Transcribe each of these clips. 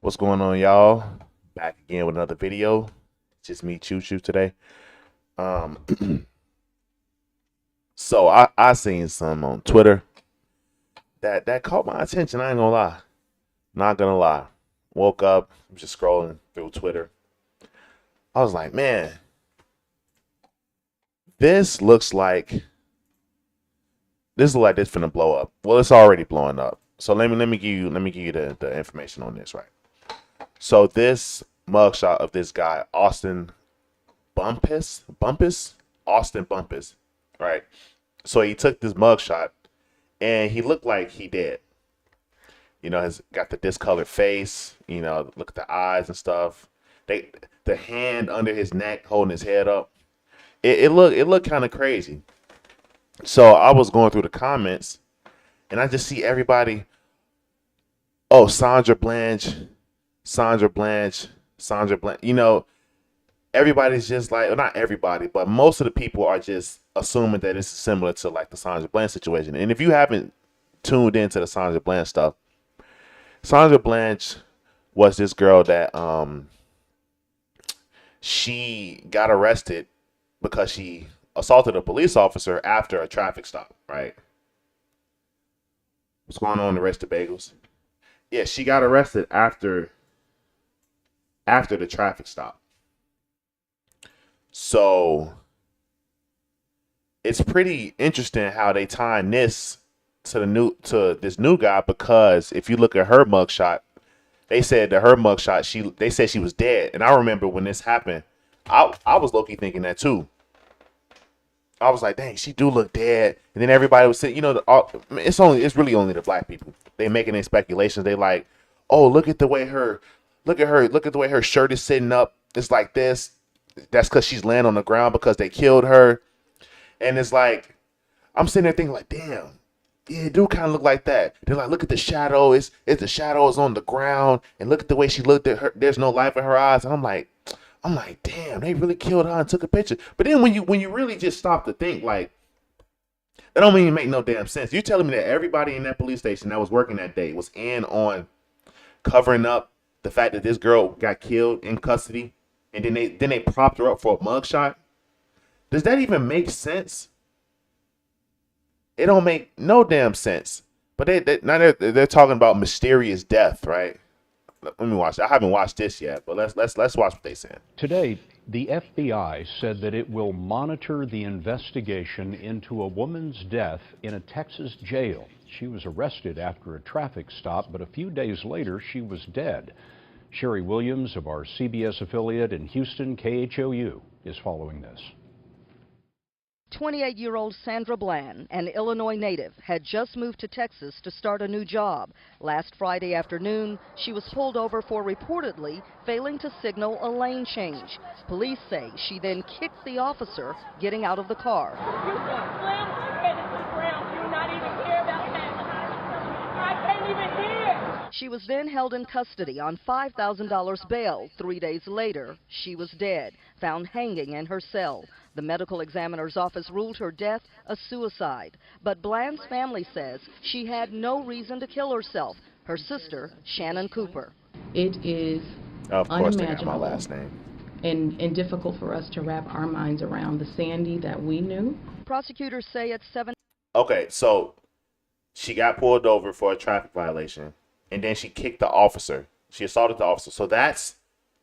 What's going on, y'all? Back again with another video. It's just me, Choo Choo, today. Um, so I seen some on Twitter that caught my attention. I ain't gonna lie, not gonna lie. Woke up, I'm just scrolling through Twitter. I was like, man, this looks like this finna blow up. Well, it's already blowing up. So let me give you the information on this, right? So this mugshot of this guy, Austin Bumpass, right? So he took this mugshot and he looked like he dead. You know, has got the discolored face. You know, look at the eyes and stuff. The hand under his neck holding his head up. It looked kind of crazy. So I was going through the comments and I just see everybody. Oh, Sandra Blanche, Sandra Blanche. You know, everybody's just like, well, not everybody, but most of the people are just assuming that it's similar to like the Sandra Bland situation. And if you haven't tuned into the Sandra Bland stuff, Sandra Blanche was this girl that she got arrested because she assaulted a police officer after a traffic stop, right? What's going on, the rest of bagels? Yeah, she got arrested after the traffic stop. So it's pretty interesting how they tying this to this new guy, because if you look at her mugshot, they said that her mugshot, they said she was dead. And I remember when this happened, I was low-key thinking that too. I was like, dang, she do look dead. And then everybody was saying, you know, it's really only the black people. They making their speculations. They like, oh, look at the way her shirt is sitting up. It's like this. That's because she's laying on the ground because they killed her. And it's like, I'm sitting there thinking like, damn, yeah, it do kind of look like that. They're like, look at the shadow. It's the shadow is on the ground, and look at the way she looked at her. There's no life in her eyes. And I'm like, damn, they really killed her and took a picture. But then when you really just stop to think, like, that don't even make no damn sense. You telling me that everybody in that police station that was working that day was in on covering up the fact that this girl got killed in custody, and then they propped her up for a mugshot? Does that even make sense? It don't make no damn sense. But now they're talking about mysterious death, right? Let me watch. I haven't watched this yet, but let's watch what they said. Today, the FBI said that it will monitor the investigation into a woman's death in a Texas jail. She was arrested after a traffic stop, but a few days later, she was dead. Sherry Williams of our CBS affiliate in Houston, KHOU, is following this. 28-year-old Sandra Bland, an Illinois native, had just moved to Texas to start a new job. Last Friday afternoon, she was pulled over for reportedly failing to signal a lane change. Police say she then kicked the officer getting out of the car. You slammed her head into the ground. Do you not even care about that? I can't even hear. She was then held in custody on $5,000 bail. 3 days later, she was dead, found hanging in her cell. The medical examiner's office ruled her death a suicide. But Bland's family says she had no reason to kill herself. Her sister, Shannon Cooper. It is Of course, they got my unimaginable last name. and difficult for us to wrap our minds around the Sandy that we knew. Prosecutors say at 7. Okay, so she got pulled over for a traffic violation, and then she kicked the officer. She assaulted the officer. So that's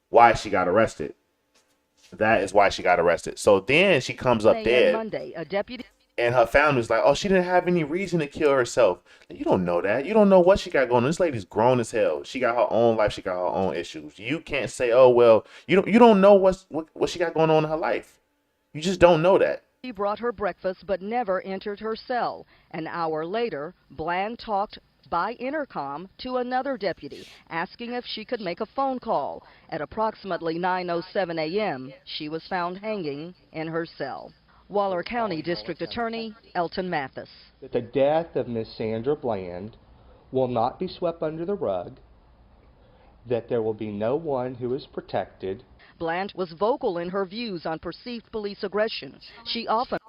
why she got arrested. That is why she got arrested. So then she comes up dead. Monday, a deputy. And her family's like, oh, she didn't have any reason to kill herself. You don't know that. You don't know what she got going on. This lady's grown as hell. She got her own life. She got her own issues. You can't say, oh, well, you don't know what she got going on in her life. You just don't know that. She brought her breakfast but never entered her cell. An hour later, Bland talked by intercom to another deputy, asking if she could make a phone call. At approximately 9:07 a.m., she was found hanging in her cell. Waller County District Attorney Elton Mathis. The death of Miss Sandra Bland will not be swept under the rug, that there will be no one who is protected. Bland was vocal in her views on perceived police aggression. She often...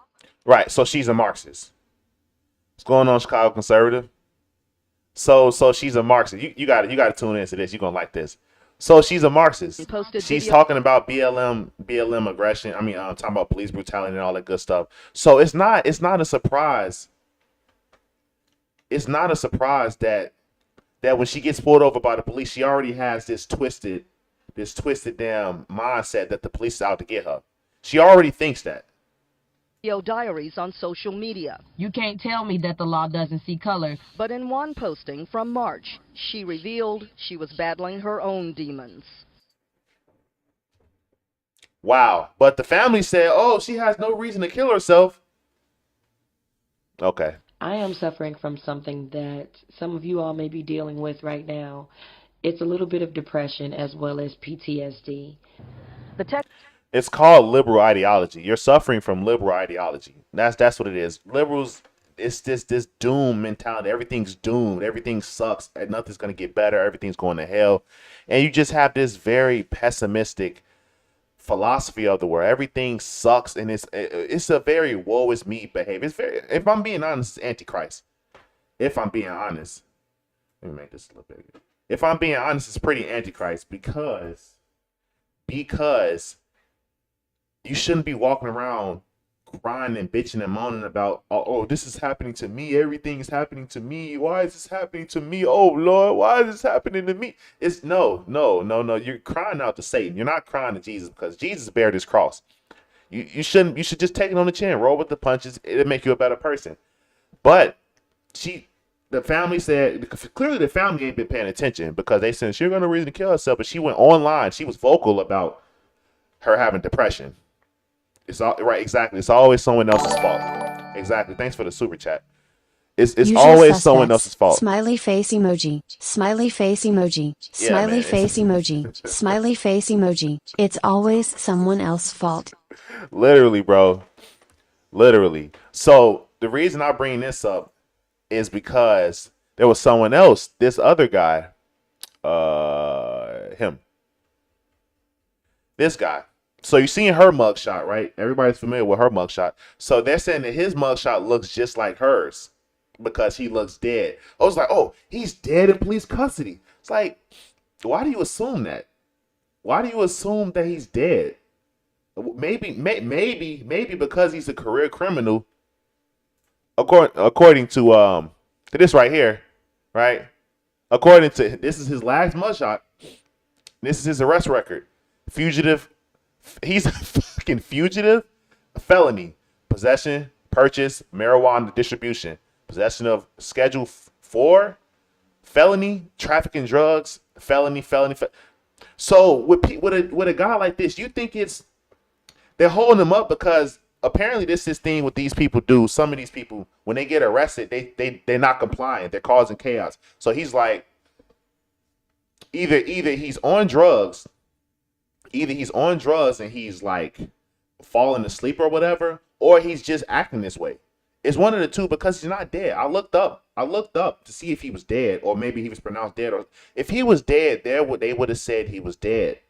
Right, so she's a Marxist. What's going on, Chicago conservative? So she's a Marxist. You got to tune into this. You're gonna like this. So she's a Marxist. Posted She's video. talking about BLM aggression. I mean, talking about police brutality and all that good stuff. So it's not a surprise. It's not a surprise that when she gets pulled over by the police, she already has this twisted damn mindset that the police is out to get her. She already thinks that. Diaries on social media. You can't tell me that the law doesn't see color. But in one posting from March, she revealed she was battling her own demons. Wow. But the family said, oh, she has no reason to kill herself. Okay. I am suffering from something that some of you all may be dealing with right now. It's a little bit of depression as well as PTSD. The text. It's called liberal ideology. You're suffering from liberal ideology. That's what it is. Liberals, it's this doom mentality. Everything's doomed. Everything sucks. And nothing's gonna get better. Everything's going to hell. And you just have this very pessimistic philosophy of the world. Everything sucks, and it's a very woe is me behavior. It's very, if I'm being honest, it's antichrist. If I'm being honest, let me make this a little bigger. If I'm being honest, it's pretty antichrist because you shouldn't be walking around crying and bitching and moaning about, oh, this is happening to me. Everything is happening to me. Why is this happening to me? Oh, Lord, why is this happening to me? It's no. You're crying out to Satan. You're not crying to Jesus because Jesus bear this cross. You shouldn't. You should just take it on the chin, roll with the punches. It'll make you a better person. But the family said, clearly the family ain't been paying attention because they said she was going to reason to kill herself, but she went online. She was vocal about her having depression. It's all right, exactly. It's always someone else's fault. Exactly. Thanks for the super chat. It's always someone else's fault. Smiley face emoji. Smiley face emoji. Smiley face emoji. Smiley face emoji. It's always someone else's fault. Literally, bro. Literally. So the reason I bring this up is because there was someone else, this other guy, this guy. So you're seeing her mugshot, right? Everybody's familiar with her mugshot. So they're saying that his mugshot looks just like hers because he looks dead. I was like, oh, he's dead in police custody. It's like, why do you assume that? Why do you assume that he's dead? Maybe because he's a career criminal. According to this right here, right? According to, this is his last mugshot. This is his arrest record. Fugitive. He's a fucking fugitive. Felony. Possession, purchase, marijuana distribution. Possession of Schedule 4. Felony, trafficking drugs. Felony. So with a guy like this, you think they're holding him up because apparently this thing what these people do. Some of these people, when they get arrested, they're not compliant. They're causing chaos. So he's like, either he's on drugs. Either he's on drugs and he's like falling asleep or whatever, or he's just acting this way. It's one of the two because he's not dead. I looked up to see if he was dead, or maybe he was pronounced dead. Or if he was dead, they would have said he was dead.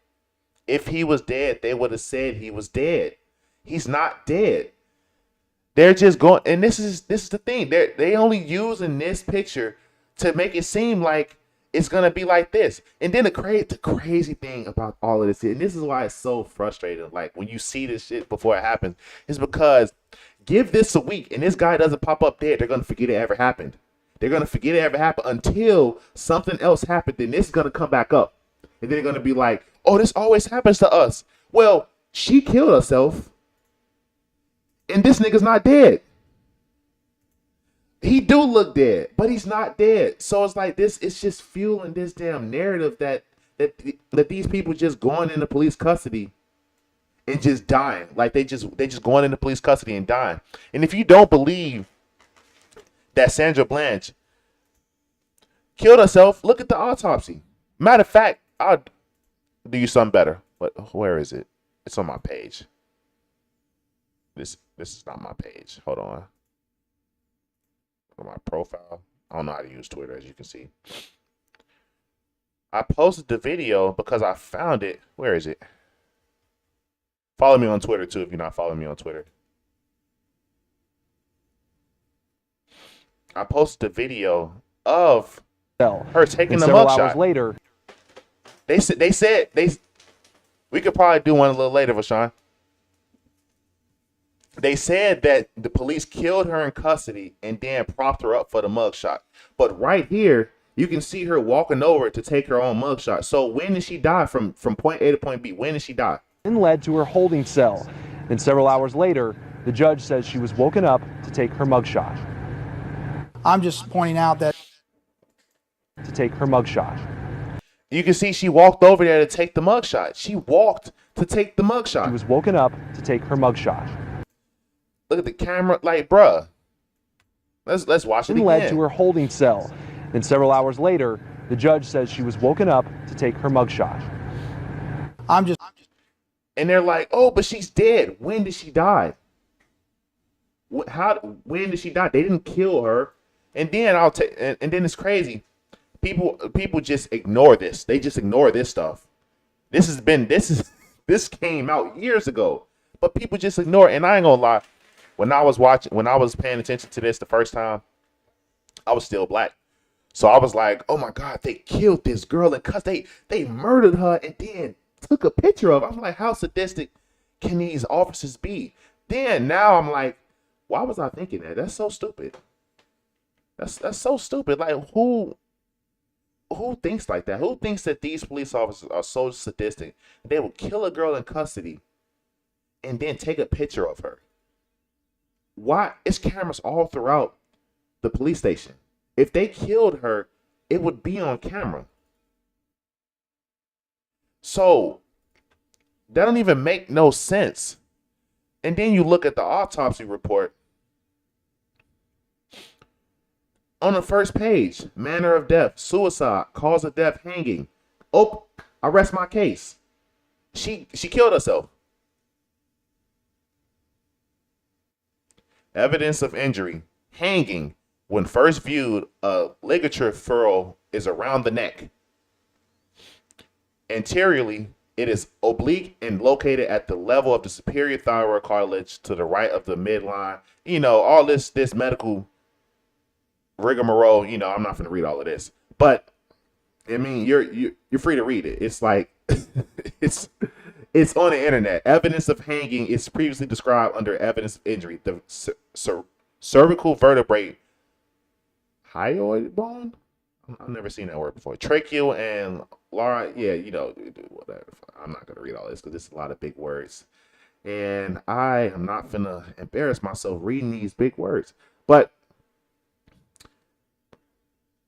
If he was dead, they would have said he was dead. He's not dead. They're just going, and this is the thing. They only using this picture to make it seem like it's gonna be like this. And then the crazy thing about all of this, and this is why it's so frustrating, like when you see this shit before it happens, is because give this a week and this guy doesn't pop up dead, they're gonna forget it ever happened. They're gonna forget it ever happened until something else happened. Then this is gonna come back up, and then they're gonna be like, "Oh, this always happens to us." Well, she killed herself, and this nigga's not dead. He do look dead, but he's not dead. So it's like this. It's just fueling this damn narrative that these people just going into police custody and just dying. Like they just going into police custody and dying. And if you don't believe that Sandra Bland killed herself, look at the autopsy. Matter of fact, I'll do you something better. But where is it? It's on my page. This is not my page. Hold on. On my profile. I don't know how to use Twitter, as you can see. I posted the video because I found it. Where is it? Follow me on Twitter too if you're not following me on Twitter. I posted the video of her taking And the several hours mugshot. later, They said we could probably do one a little later, Vashawn. They said that the police killed her in custody and then propped her up for the mugshot. But right here, you can see her walking over to take her own mugshot. So when did she die from point A to point B? When did she die? and led to her holding cell. And several hours later, the judge says she was woken up to take her mugshot. I'm just pointing out that To take her mugshot. You can see she walked over there to take the mugshot. She walked to take the mugshot. She was woken up to take her mugshot. Look at the camera, like, bruh. Let's watch it And again. led to her holding cell. And several hours later, the judge says she was woken up to take her mugshot. And they're like, oh, but she's dead. When did she die? When did she die? They didn't kill her. And then and then it's crazy. People just ignore this. They just ignore this stuff. This came out years ago, but people just ignore it. And I ain't gonna lie, when I was paying attention to this the first time, I was still black. So I was like, oh my God, they killed this girl because they murdered her and then took a picture of her. I'm like, how sadistic can these officers be? Then now I'm like, why was I thinking that? That's so stupid. That's so stupid. Like, who thinks like that? Who thinks that these police officers are so sadistic they will kill a girl in custody and then take a picture of her? Why? It's cameras all throughout the police station. If they killed her, it would be on camera. So that don't even make no sense. And then you look at the autopsy report. On the first page, manner of death, suicide, cause of death, hanging. Oh, I rest my case. She killed herself. Evidence of injury, hanging. When first viewed, a ligature furrow is around the neck. Anteriorly, it is oblique and located at the level of the superior thyroid cartilage to the right of the midline. You know, all this medical rigmarole. You know, I'm not going to read all of this, but I mean, you're free to read it. It's like it's on the internet. Evidence of hanging is previously described under evidence of injury. The cervical vertebrae, hyoid bone. I've never seen that word before. Tracheal and Laura, yeah, you know, whatever. I'm not gonna read all this because it's a lot of big words, and I am not gonna embarrass myself reading these big words. But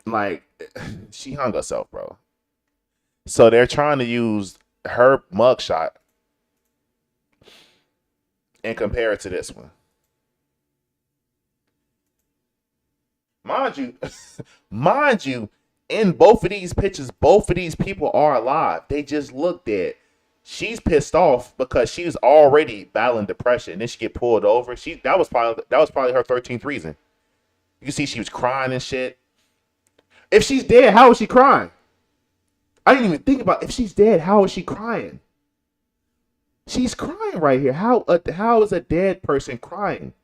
like, she hung herself, bro. So they're trying to use her mugshot and compare it to this one. Mind you, in both of these pictures, both of these people are alive. They just look dead. She's pissed off because she was already battling depression. And then she get pulled over. That was probably her 13th reason. You can see she was crying and shit. If she's dead, how is she crying? I didn't even think about if she's dead, how is she crying? She's crying right here. How is a dead person crying?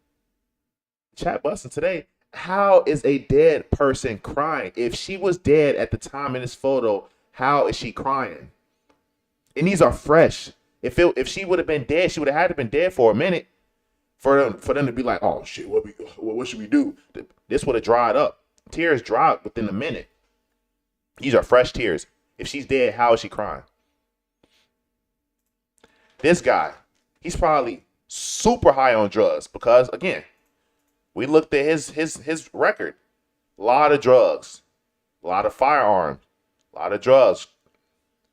Chat busting today. How is a dead person crying? If she was dead at the time in this photo, how is she crying? And these are fresh. If she would have been dead, she would have had to been dead for a minute for them to be like, oh shit, what should we do? This would have dried up. Tears dropped within a minute. These are fresh tears. If she's dead, how is she crying? This guy, he's probably super high on drugs because, again, we looked at his record. A lot of drugs, a lot of firearms, a lot of drugs.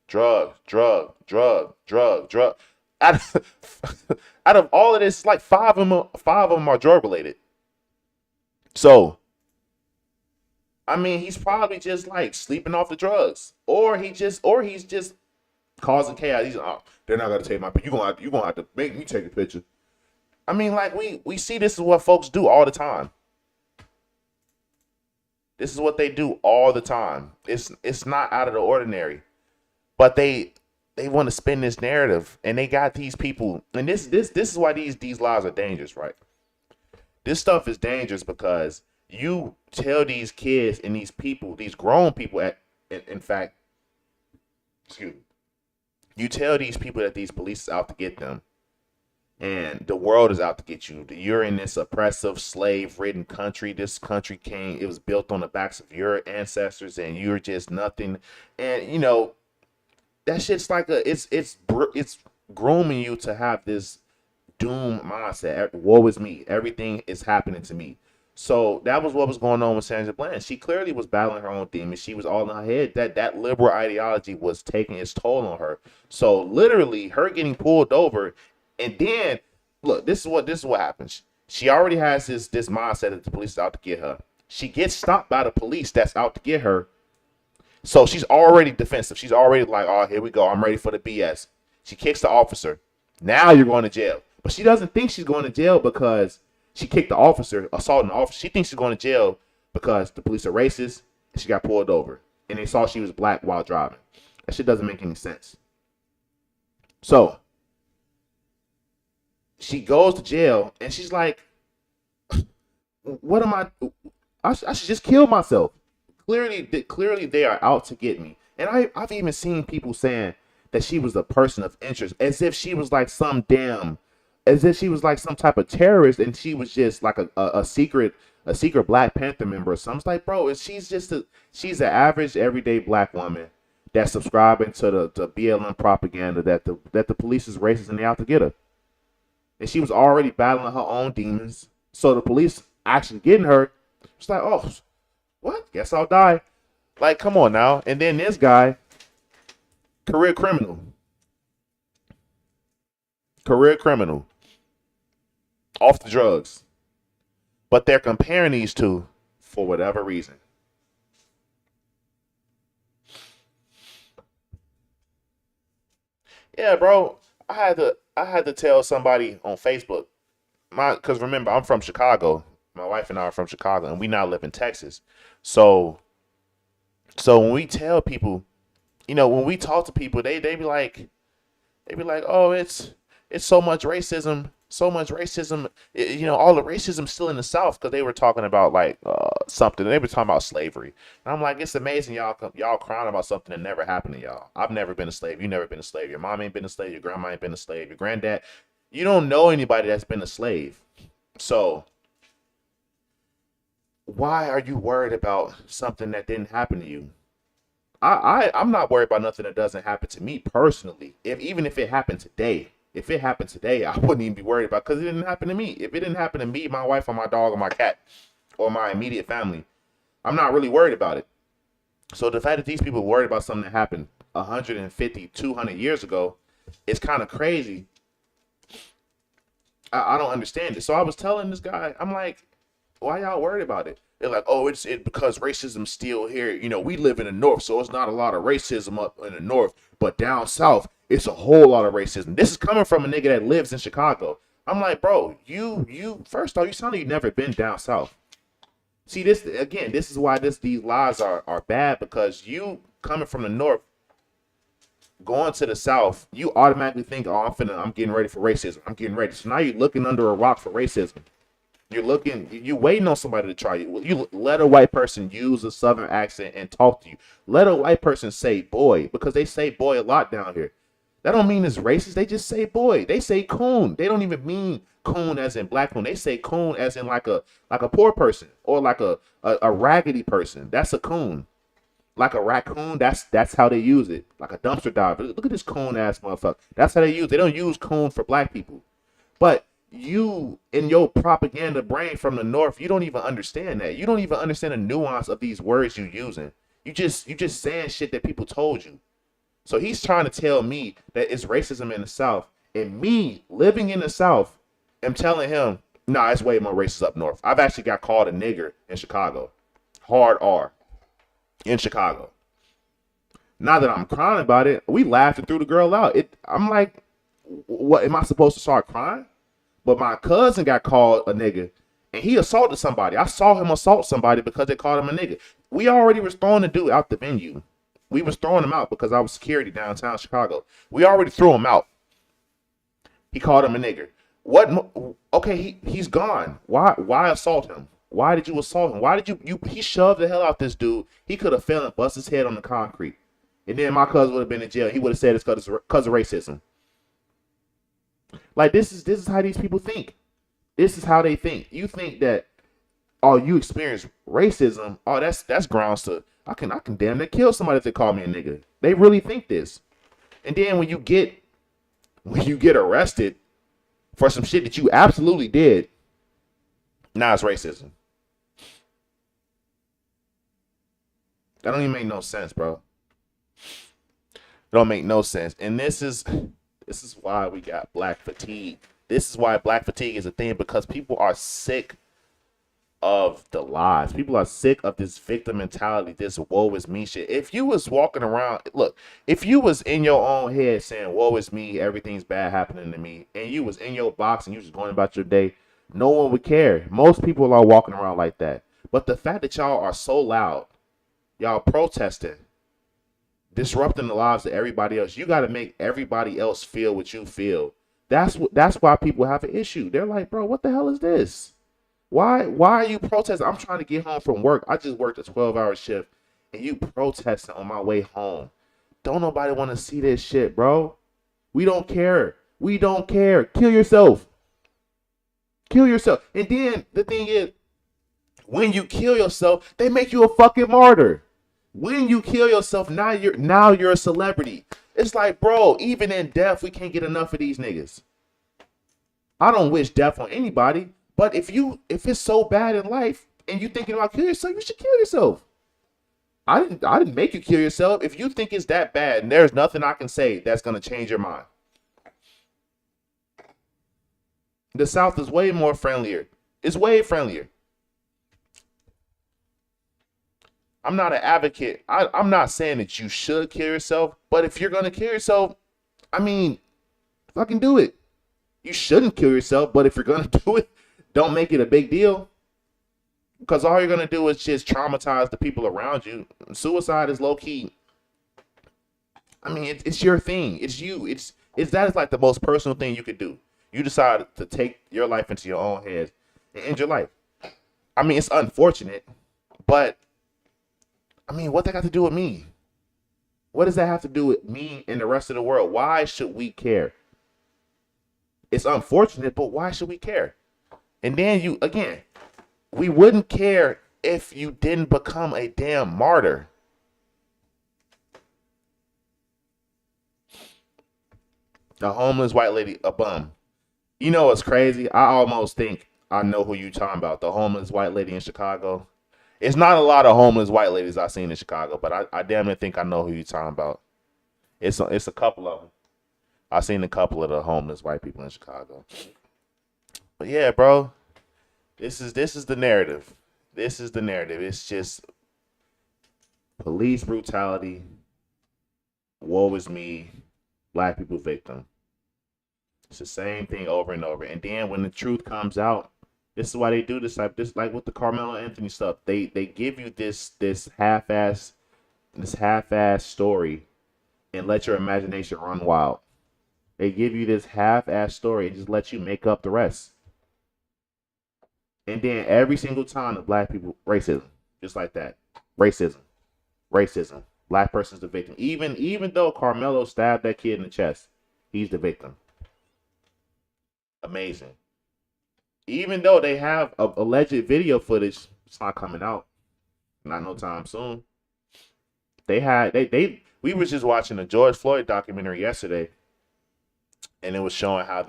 Drug. Out of all of this, like five of them are drug related. So, I mean, he's probably just like sleeping off the drugs, or he's just causing chaos. He's they're not gonna take my picture. You gonna have to make me take a picture. I mean, like we see this is what folks do all the time. This is what they do all the time. It's not out of the ordinary, but they want to spin this narrative, and they got these people, and this is why these lies are dangerous, right? This stuff is dangerous because You tell these kids and these people, these grown people, in fact, excuse me, you tell these people that these police is out to get them, and the world is out to get you. You're in this oppressive, slave-ridden country. This country it was built on the backs of your ancestors, and you're just nothing. And you know, that shit's like it's grooming you to have this doom mindset. Woe is me. Everything is happening to me. So that was what was going on with Sandra Bland. She clearly was battling her own demons. She was all in her head. That liberal ideology was taking its toll on her. So literally, her getting pulled over, and then look, this is what happens. She already has this mindset that the police is out to get her. She gets stopped by the police that's out to get her. So she's already defensive. She's already like, oh, here we go. I'm ready for the BS. She kicks the officer. Now you're going to jail. But she doesn't think she's going to jail because she kicked the officer, assaulting the officer. She thinks she's going to jail because the police are racist and she got pulled over. And they saw she was black while driving. That shit doesn't make any sense. So she goes to jail and she's like, what am I should just kill myself. Clearly they are out to get me. And I've even seen people saying that she was a person of interest, as if she was like some type of terrorist, and she was just like a secret Black Panther member or something. It's like, bro, she's an average everyday black woman that's subscribing to the BLM propaganda that the police is racist and they out to get her. And she was already battling her own demons. So the police actually getting her, it's like, oh, what? Guess I'll die. Like, come on now. And then this guy, career criminal, off the drugs. But they're comparing these two for whatever reason. Yeah, bro. I had to tell somebody on Facebook, because remember, I'm from Chicago. My wife and I are from Chicago, and we now live in Texas. So when we tell people, you know, when we talk to people, they be like, oh, it's so much racism. You know, all the racism still in the South, because they were talking about like something. They were talking about slavery. And I'm like, it's amazing y'all crying about something that never happened to y'all. I've never been a slave. You never been a slave. Your mom ain't been a slave. Your grandma ain't been a slave. Your granddad. You don't know anybody that's been a slave. So why are you worried about something that didn't happen to you? I'm not worried about nothing that doesn't happen to me personally. Even if it happened today. If it happened today, I wouldn't even be worried about it, because it didn't happen to me. If it didn't happen to me, my wife or my dog or my cat or my immediate family, I'm not really worried about it. So the fact that these people are worried about something that happened 150, 200 years ago is kind of crazy. I don't understand it. So I was telling this guy, I'm like, why y'all worried about it? They're like, oh, it's because racism's still here. You know, we live in the North, so it's not a lot of racism up in the North. But down South, it's a whole lot of racism. This is coming from a nigga that lives in Chicago. I'm like, bro, you first off, you sound like you've never been down South. See, this is why these lies are bad, because you coming from the North, going to the South, you automatically think, oh, I'm getting ready for racism. I'm getting ready. So now you're looking under a rock for racism. You waiting on somebody to try you. You let a white person use a Southern accent and talk to you. Let a white person say boy, because they say boy a lot down here. That don't mean it's racist. They just say boy. They say coon. They don't even mean coon as in black coon. They say coon as in like a poor person, or like a raggedy person. That's a coon. Like a raccoon, that's how they use it. Like a dumpster diver. Look at this coon ass motherfucker. That's how they use it. They don't use coon for black people. But you, in your propaganda brain from the North, you don't even understand that. You don't even understand the nuance of these words you're using. You just saying shit that people told you. So he's trying to tell me that it's racism in the South, and me living in the South am telling him, nah, it's way more racist up North. I've actually got called a nigger in Chicago. Hard R. In Chicago. Not that I'm crying about it. We laughed and threw the girl out. I'm like, what, am I supposed to start crying? But my cousin got called a nigga, and he assaulted somebody. I saw him assault somebody because they called him a nigga. We already was throwing the dude out the venue. We was throwing him out because I was security downtown Chicago. We already threw him out. He called him a nigger. What? Okay, he's gone. Why assault him? Why did you assault him? Why did you he shoved the hell out this dude. He could have fell and bust his head on the concrete. And then my cousin would have been in jail. He would have said it's because of racism. Like, this is how these people think. This is how they think. You think that, oh, you experience racism. Oh, that's grounds to I can damn near kill somebody if they call me a nigga. They really think this. And then when you get arrested for some shit that you absolutely did, now it's racism. That don't even make no sense, bro. It don't make no sense. And this is why we got black fatigue. This is why black fatigue is a thing, because people are sick of the lies. People are sick of this victim mentality, this woe is me shit. If you was walking around, look, if you was in your own head saying, woe is me, everything's bad happening to me, and you was in your box and you was going about your day, no one would care. Most people are walking around like that. But the fact that y'all are so loud, y'all protesting, disrupting the lives of everybody else, you got to make everybody else feel what you feel. That's why people have an issue. They're like, bro, what the hell is this? Why are you protesting? I'm trying to get home from work. I just worked a 12-hour shift, and you protesting on my way home. Don't nobody want to see this shit, bro. We don't care. We don't care. Kill yourself. Kill yourself. And then the thing is, when you kill yourself, they make you a fucking martyr. When you kill yourself, now you're a celebrity. It's like, bro, even in death, we can't get enough of these niggas. I don't wish death on anybody. But if it's so bad in life and you thinking about killing yourself, you should kill yourself. I didn't make you kill yourself. If you think it's that bad, and there's nothing I can say that's gonna change your mind. The South is way more friendlier. It's way friendlier. I'm not an advocate. I'm not saying that you should kill yourself, but if you're gonna kill yourself, I mean, fucking do it. You shouldn't kill yourself, but if you're gonna do it, don't make it a big deal, because all you're going to do is just traumatize the people around you. Suicide is low key. I mean, it's your thing. It's you. That is like the most personal thing you could do. You decide to take your life into your own hands and end your life. I mean, it's unfortunate, but I mean, what that got to do with me? What does that have to do with me and the rest of the world? Why should we care? It's unfortunate, but why should we care? And then we wouldn't care if you didn't become a damn martyr. A homeless white lady, a bum. You know what's crazy? I almost think I know who you talking about. The homeless white lady in Chicago. It's not a lot of homeless white ladies I've seen in Chicago, but I damn near think I know who you talking about. It's a couple of them. I've seen a couple of the homeless white people in Chicago. But yeah, bro, this is the narrative. This is the narrative. It's just police brutality, woe is me, black people victim. It's the same thing over and over. And then when the truth comes out, this is why they do this like with the Carmelo Anthony stuff. They give you this half-ass story and let your imagination run wild. They give you this half-ass story and just let you make up the rest. And then every single time the black people, racism, just like that. Racism. Black person's the victim. Even though Carmelo stabbed that kid in the chest, he's the victim. Amazing. Even though they have alleged video footage, it's not coming out. Not no time soon. We was just watching a George Floyd documentary yesterday, and it was showing how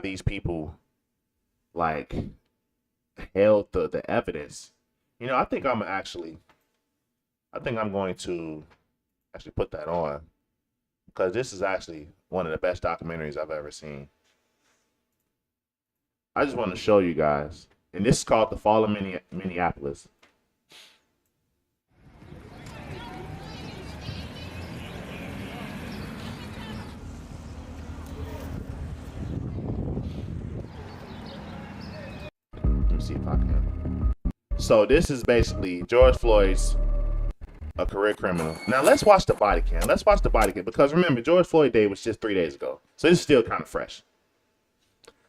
these people like held the evidence. You know, I think I'm going to actually put that on, because this is actually one of the best documentaries I've ever seen. I just want to show you guys, and this is called The Fall of Minneapolis. Let me see if I can. So this is basically George Floyd's a career criminal. Now let's watch the body cam. Because remember, George Floyd Day was just 3 days ago. So this is still kind of fresh.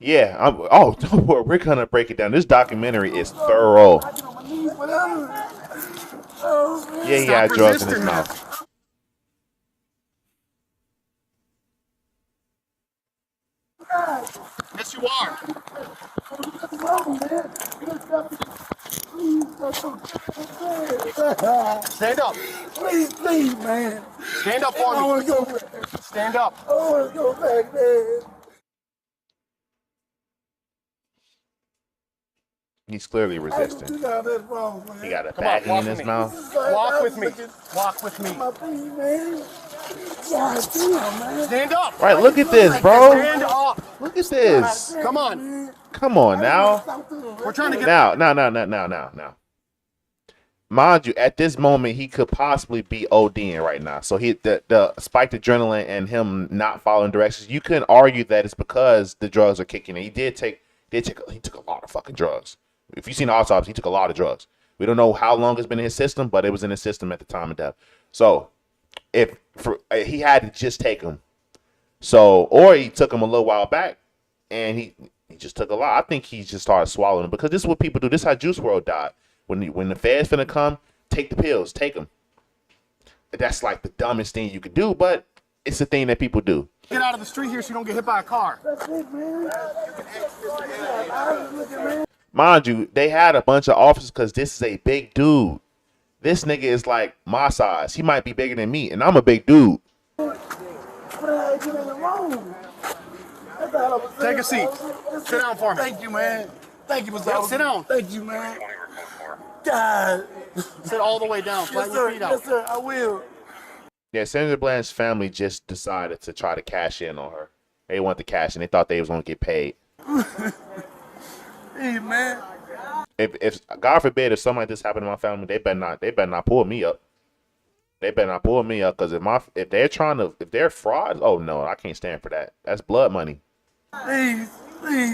Yeah, oh, don't worry, we're gonna break it down. This documentary is thorough. Yeah, he had drugs in his mouth. Yes, you are. Stand up. Please, man. Stand up for I me. want to go back. Stand up. I want to go back, man. He's clearly resisting. He got a Come on, baggie walk in his with me. mouth. Walk with me. Walk with me. Stand up. Right, look at this, bro. Stand up. Look at this. Come on. Come on now. We're trying to get Now. Mind you, at this moment, he could possibly be ODing right now. So the spiked adrenaline and him not following directions, you couldn't argue that it's because the drugs are kicking in. He took a lot of fucking drugs. If you've seen the autopsy, he took a lot of drugs. We don't know how long it's been in his system, but it was in his system at the time of death. So he had to just take them. So, or he took them a little while back, and he just took a lot. I think he just started swallowing them because this is what people do. This is how Juice WRLD died. When the feds finna come, take the pills, take them. That's like the dumbest thing you could do, but it's the thing that people do. Get out of the street here so you don't get hit by a car. Mind you, they had a bunch of officers because this is a big dude. This nigga is like my size. He might be bigger than me, and I'm a big dude. Take a seat. Sit down for me. Thank you, man. Thank you, Mr. Yep, sit down. Thank you, man. God. Sit all the way down. Flatten your feet out. Yes, sir. I will. Yeah, Sandra Bland's family just decided to try to cash in on her. They want the cash, and they thought they was gonna get paid. Hey, man. If God forbid, if something like this happened to my family, they better not pull me up. They better not pull me up because if they're frauds, oh no, I can't stand for that. That's blood money. Please,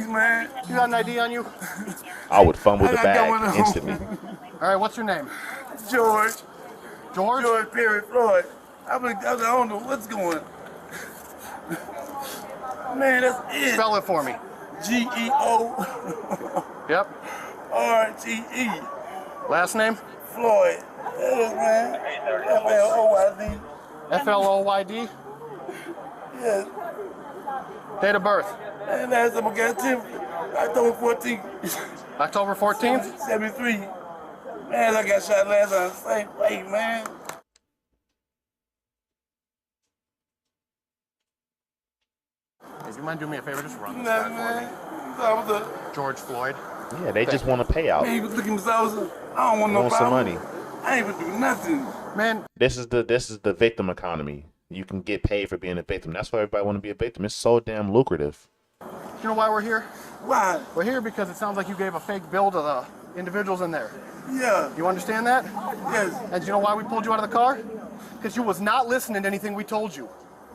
man. You got an ID on you? I would fumble the bag instantly. All right, what's your name? George. George? George Perry Floyd. I don't know what's going on. Man, that's it. Spell it for me. G-E-O. Yep. R-G-E. Last name? Floyd. Man. F-L-O-Y-D. F-L-O-Y-D? Yes. Date of birth? And last time I got October 14th. October 14th? 73. Man, I got shot last time. Same way, man. If you mind doing me a favor, just run this guy for me. George Floyd. Yeah, they just want a payout. Man, he was looking at me, I don't want no some money. I ain't even do nothing. Man, this is the victim economy. You can get paid for being a victim. That's why everybody want to be a victim. It's so damn lucrative. You know why we're here? Why? We're here because it sounds like you gave a fake bill to the individuals in there. Yeah. You understand that? Yes. And do you know why we pulled you out of the car? Because you was not listening to anything we told you.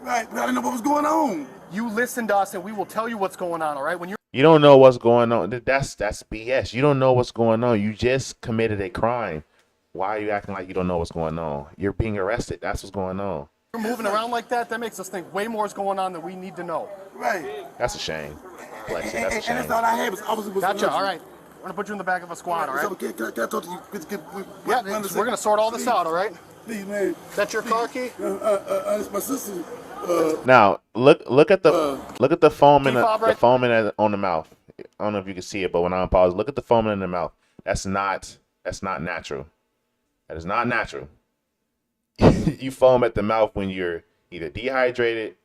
Right, but I didn't know what was going on. You listened to us and we will tell you what's going on, all right? When You don't know what's going on. That's BS. You don't know what's going on. You just committed a crime. Why are you acting like you don't know what's going on? You're being arrested. That's what's going on. you're moving around like that, that makes us think way more is going on than we need to know. Right. That's a shame. Bless you. That's a shame. And that's all I had was Gotcha, all right. We're going to put you in the back of a squad, all right? So, can I talk to you? Yeah, we're going to sort all this out, all right? Please, man. Is that your car key? It's my sister. Now look at the foaming on the mouth. I don't know if you can see it, but when I pause, look at the foaming in the mouth. That's not natural. That is not natural. You foam at the mouth when you're either dehydrated,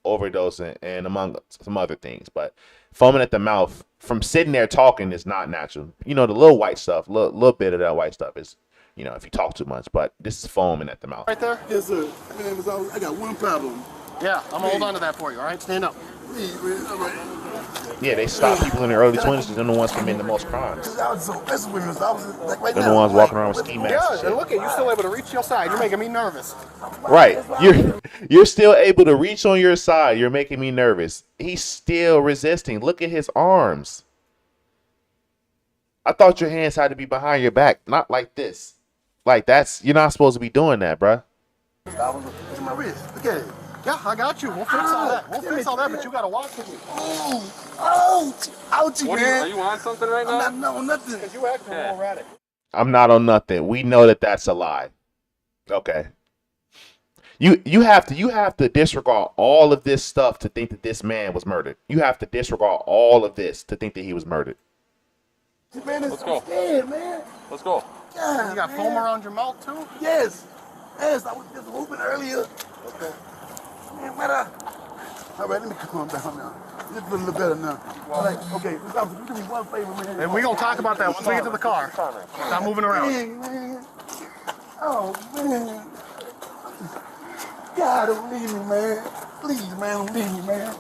overdosing, and among some other things. But foaming at the mouth from sitting there talking is not natural. You know, the little white stuff, little bit of that white stuff is, you know, if you talk too much. But this is foaming at the mouth. Right there? Yes, sir. Man, I got one problem. Yeah, I'm going to hold on to that for you, all right? Stand up. Please, man. All right. Yeah, they stop people in their early 20s because they're the ones committing the most crimes. I was so messing with you. I was like right They're now. the ones walking around with ski masks. Yeah, and look at you still able to reach your side. You're making me nervous. Right. You're still able to reach on your side. You're making me nervous. He's still resisting. Look at his arms. I thought your hands had to be behind your back, not like this. Like you're not supposed to be doing that, bruh. Look at my wrist. Look at it. Yeah, I got you. We'll fix all that. We'll fix all that, but you gotta walk with me. Ouchie, man. Are you on something right now? I'm not on nothing. Because you acting a little erratic. I'm not on nothing. We know that that's a lie. Okay. You have to disregard all of this stuff to think that this man was murdered. You have to disregard all of this to think that he was murdered. Man, Let's go. Scared, man. Let's go. God, You got foam around your mouth, too? Yes. Yes, I was just whooping earlier. Okay. Man, what up? All right, let me calm down now. Just a little better now. All right, okay. You do me one favor, man. And we're going to talk about that once we get to the car. Stop moving around. Man. Oh, man. God, don't leave me, man. Please, man, don't leave me, man.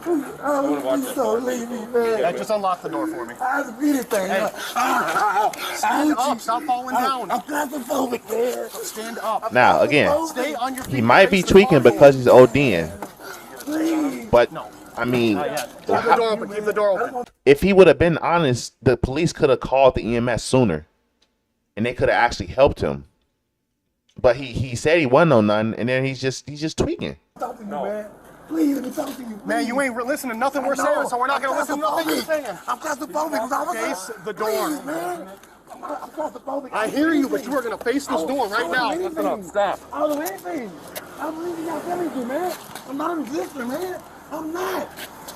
Oh, please don't leave me, man. Yeah, just unlock the door for me. I just beat it thing. Hey. Stand up. Stop falling down. I'm claustrophobic, man. Stand up. Now, again, Stay on your feet. he might be tweaking because he's ODing. But, I mean, Keep the door open. Keep the door open. if he would have been honest, the police could have called the EMS sooner. And they could have actually helped him. But he said he wasn't on nothing, and then he's just tweaking. Talk to you, man. Please, let me talk to you. Please. Man, you ain't listening to nothing we're saying, so we're not going to listen to nothing you're saying. I'm claustrophobic. Face the door. Please, man. I'm claustrophobic. I hear you, but you are going to face this door right now. Listen up. Stop. I don't know anything. I don't believe y'all telling me, man. I'm not a resistor, man. I'm not.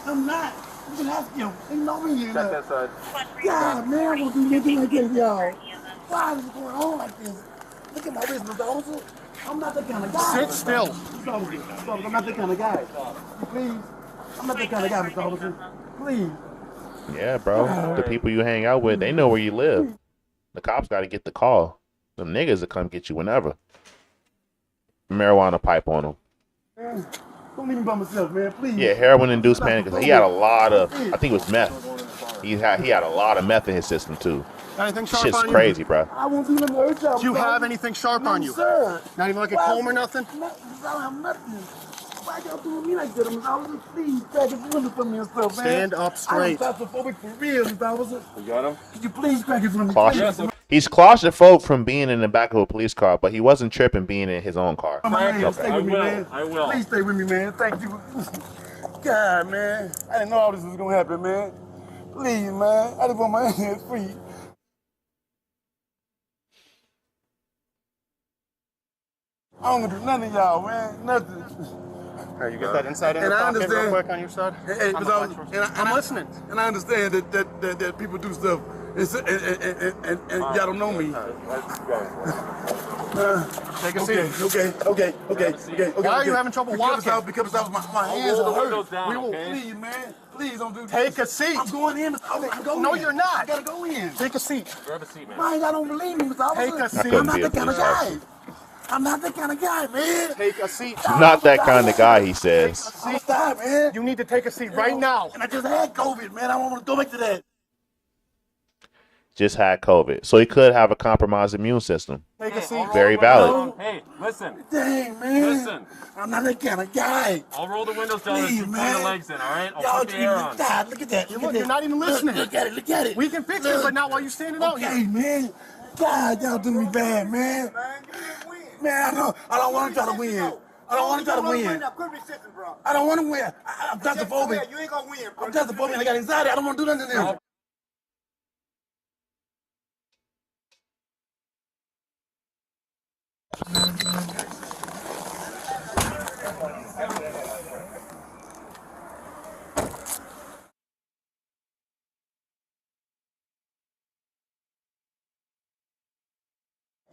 You can ask him. They know me. Check that side. God, man, I'm going to do anything like this, y'all. Why is it going on like this? Look at my wrist, Mr. Officer. I'm not that kind of guy. Sit still. I'm not that kind of guy. Please. I'm not that kind of guy, Mr. Officer. Please. Yeah, bro. The people you hang out with, they know where you live. The cops got to get the call. Them niggas will come get you whenever. Marijuana pipe on him. Man, don't leave me by myself, man. Please. Yeah, heroin-induced panic. He had a lot of, I think it was meth. He had a lot of meth in his system, too. Anything sharp Shit's on you? crazy, bro. I won't do nothing to hurt y'all. Do you have anything sharp on you? Sir. Not even like a comb or nothing? I don't have nothing. Why y'all doing me like that? Mr. Officer, please, crack his window for me and stuff, man. Stand up straight. I'm claustrophobic for real, Mr. Officer. You got him? Could you please crack his window? He's claustrophobic from being in the back of a police car, but he wasn't tripping being in his own car. Stay with me, man. I will. Please stay with me, man. Thank you. God, man. I didn't know all this was going to happen, man. Please, man. I just want my hands free. I don't do nothing, y'all, man. Nothing. All right, you get that inside in And your I pocket real understand. quick on your side? Hey, I'm listening. And I understand that people do stuff and y'all don't know me. Take a seat. Okay. Why are you having trouble walking? Because my hands are hurt. Down, We will okay? Please, man. Please don't do this. Take a seat. I'm going in. I'm going No, in. you're not. I gotta go in. Take a seat. Grab a seat, man. Why y'all don't believe me, Mr. Officer? Take a seat. I'm not that kind of guy. I'm not that kind of guy, man. Take a seat. Not that kind of guy, he says. Stop, man. You need to take a seat right now. And I just had COVID, man. I don't want to go back to that. Just had COVID. So he could have a compromised immune system. Take a seat. Very valid. Hey, listen. Dang, man. Listen. I'm not that kind of guy. I'll roll the windows down Please, and put man. your legs in, all right? I'll Y'all put the air on. God, look at that. Look, you're not even listening. Look at it. We can fix it, but not while you're standing out Okay, here. man. God, y'all do me bad, man. Man, I don't want to try to win. I don't want to try to win. I don't want to win. I'm claustrophobic. You ain't gonna win, bro. I'm claustrophobic. I got anxiety. I don't want to do nothing to them.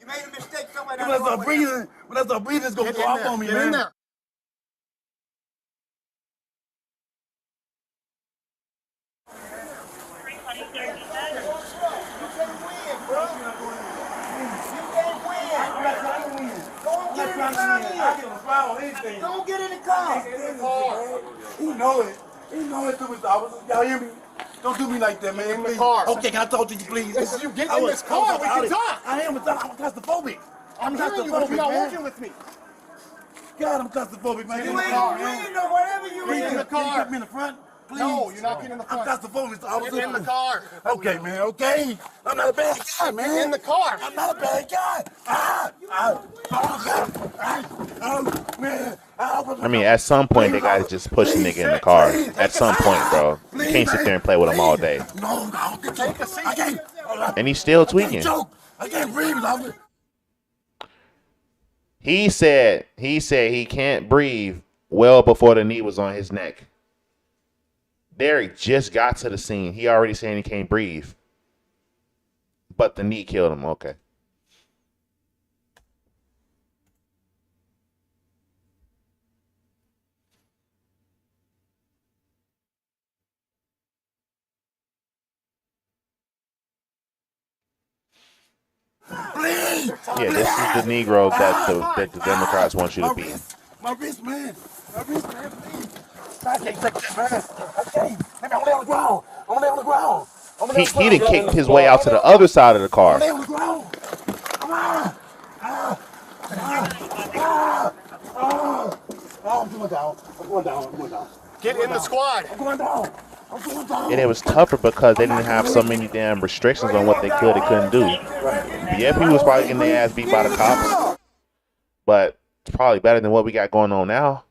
You made a mistake somewhere down When I the start road. breathing, it's going to go off on me, Get in man. there. Don't get in the car. He know it. He know it too, Mr. Officer. Y'all hear me? Don't do me like that, man. In the Please. car. Okay, can I talk to you, please? If you get in this car, we can talk. I am claustrophobic. I'm hearing you, but you're not working with me. God, I'm claustrophobic, man. You Get in the ain't car, gonna man. win, no, whatever you Please, in. in the car. Can you get me in the front? Please. No, you're not getting in the front. I'm claustrophobic, officer. Get in the car. Okay, man, okay. I'm not a bad guy, man. Get in the car. I'm not a bad guy. Man. I mean, at some point, they gotta just push the nigga in the car. At some point, bro. You can't sit there and play with him all day. No, take a seat. I can't. And he's still tweaking. I can't breathe, officer. He said he can't breathe well before the knee was on his neck. Derek just got to the scene. He already saying he can't breathe. But the knee killed him. Okay. Please. Yeah, this is the Negro that the Democrats want you to be. My wrist, man. My wrist, man, please. I can't take that, man. I can't. I'm gonna lay on the ground. I'm gonna lay on the ground. He done kicked his way out to the other side of the car. I'm gonna lay on the ground. Come on. I'm going down. I'm going down. I'm going down. Get in the squad. I'm going down. I'm going down. And it was tougher because they didn't have so many damn restrictions on what they could and couldn't do. Yeah, people was probably getting their ass beat by the cops. But it's probably better than what we got going on now.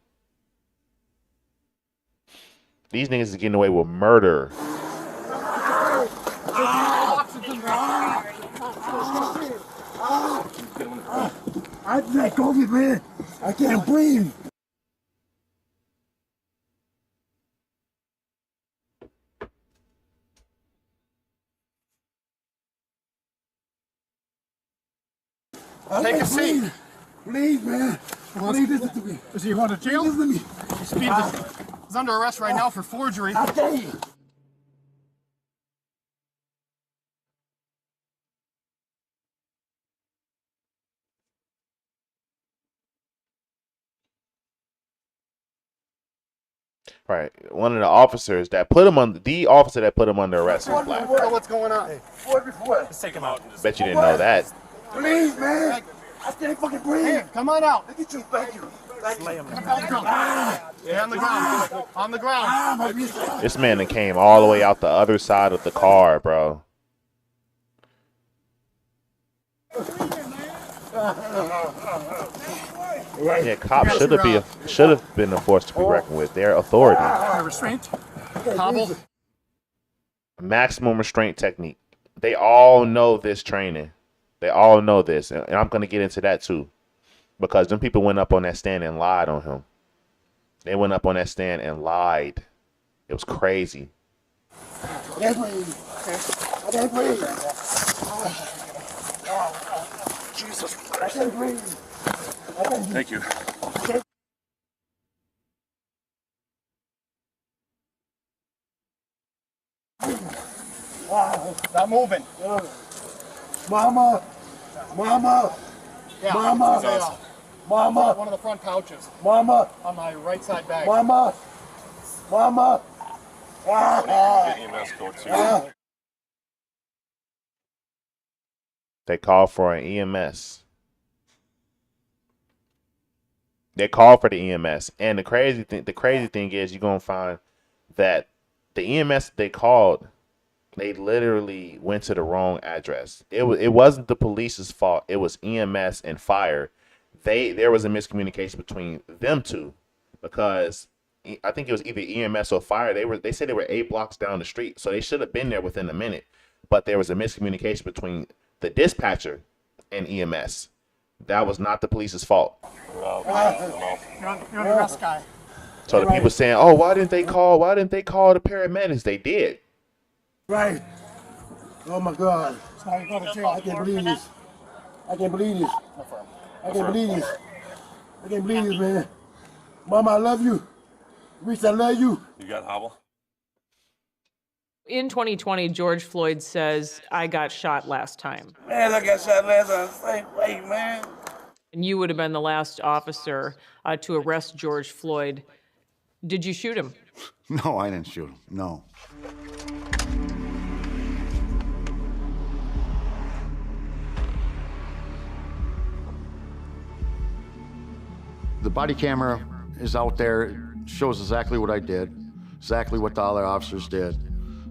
These niggas is getting away with murder. I can't COVID, man. I can't breathe. Take a seat. Please, man. Please listen to me. Is he going to jail? Listen to me. He's under arrest right now for forgery. I tell you. Right. One of the officers that put him on the officer that put him under arrest was black. What's going on? Let's take him out. Bet you didn't know that. Please, man. I can't fucking breathe. Hey, come on out. Look at you. Thank you. Lay him on the ground. Yeah, on the ground. On the ground. This man that came all the way out the other side of the car, bro. Yeah, cops should have been a force to be reckoned with. Their authority. Restraint. Hobble. Maximum restraint technique. They all know this training. They all know this, and I'm gonna get into that too, because them people went up on that stand and lied on him. They went up on that stand and lied. It was crazy. I can't breathe. I can't breathe. Jesus. I can't breathe. Thank you. Not moving. Mama. Yeah, Mama. Mama. One of the front pouches. Mama. On my right side bag. Mama. EMS go to. They called for an EMS. They called for the EMS, and the crazy thing is, you're gonna find that the EMS they called, they literally went to the wrong address. It wasn't the police's fault. It was EMS and fire. There was a miscommunication between them two, because I think it was either EMS or fire. They said they were 8 blocks down the street, so they should have been there within a minute. But there was a miscommunication between the dispatcher and EMS. That was not the police's fault. You're on the rest guy. So the people saying, "Oh, why didn't they call the paramedics?" They did. Right. Oh my God. So you go to jail. I can't believe this. I can't believe this. I can't believe this. I can't believe this, man. Mama, I love you. Reese, I love you. You got hobble? In 2020, George Floyd says, "I got shot last time." Man, I got shot last time. Same way, man. And you would have been the last officer to arrest George Floyd. Did you shoot him? No, I didn't shoot him. No. The body camera is out there. It shows exactly what I did. exactly what the other officers did.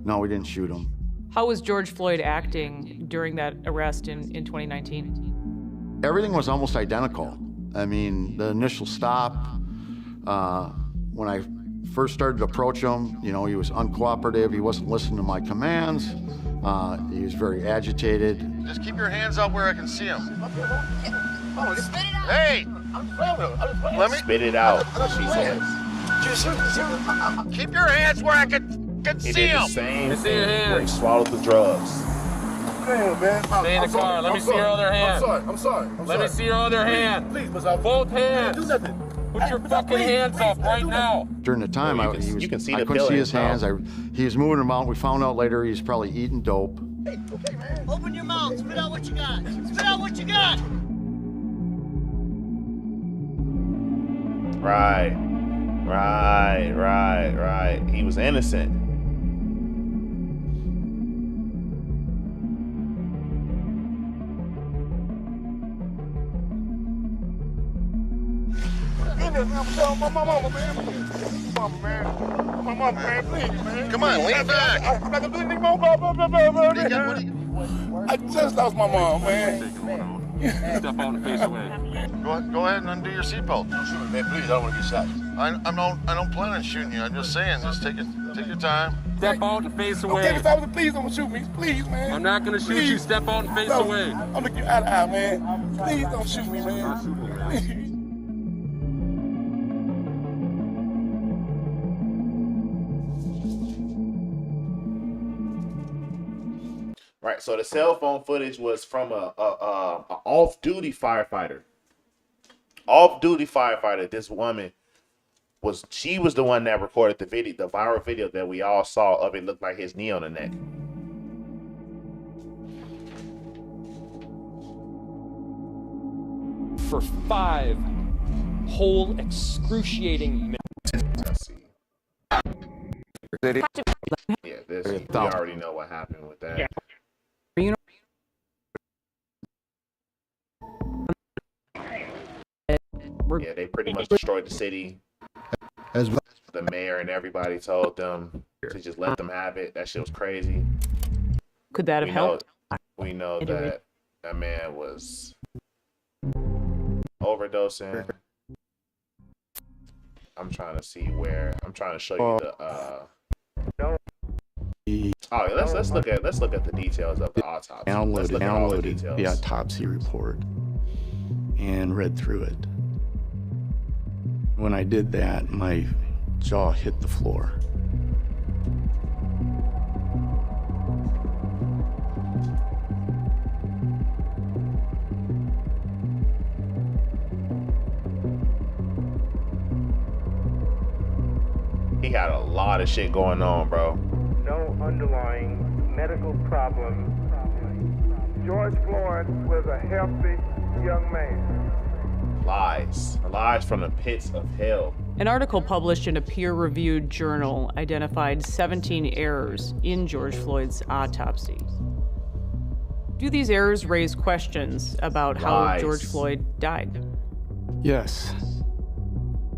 No, we didn't shoot him. How was George Floyd acting during that arrest in 2019? Everything was almost identical. I mean, the initial stop, when I first started to approach him, you know, he was uncooperative. He wasn't listening to my commands. He was very agitated. Just keep your hands up where I can see him. Hey! Let me spit it out. She says. Keep your hands where I can He see did the him. same thing where he swallowed the drugs. Damn, man. Stay in the car. Let me see your other hand. I'm sorry. Let me see your other hand. Please, Mr. Both hands. Do nothing. Put your fucking hands up right now. During the time, Well, I couldn't see pill in his hands. He was moving about. We found out later he's probably eating dope. Open your mouth. Spit out what you got. Spit out what you got. Right. He was innocent. My mama, man. My mama, man, please, man. Come on, lean back. I'm not gonna do anything more. I just lost my mom, man. Step out and face away. Go ahead and undo your seatbelt. Don't shoot me, man. Please, I don't want to get shot. I don't plan on shooting you. I'm just saying, just take your time. Step out and face away. Okay, Mr. Officer, please don't shoot me. Please, man. I'm not gonna shoot you. Step out and face away. I'm looking you eye to eye, man. Please don't shoot me, man. Please. Right, so the cell phone footage was from a off-duty firefighter. Off-duty firefighter. This woman was the one that recorded the video, the viral video that we all saw of it looked like his knee on the neck. For 5 whole excruciating minutes. Let's see. Yeah, we already know what happened with that. Yeah, they pretty much destroyed the city. As well. The mayor and everybody told them to just let them have it. That shit was crazy. Could that have helped? We know that that man was overdosing. I'm trying to see where. I'm trying to show you the. Oh, let's look at the details of the autopsy. Downloaded the autopsy report and read through it. When I did that, my jaw hit the floor. He had a lot of shit going on, bro. No underlying medical problem. George Floyd was a healthy young man. Lies from the pits of hell. An article published in a peer-reviewed journal identified 17 errors in George Floyd's autopsy. Do these errors raise questions about how George Floyd died? Yes.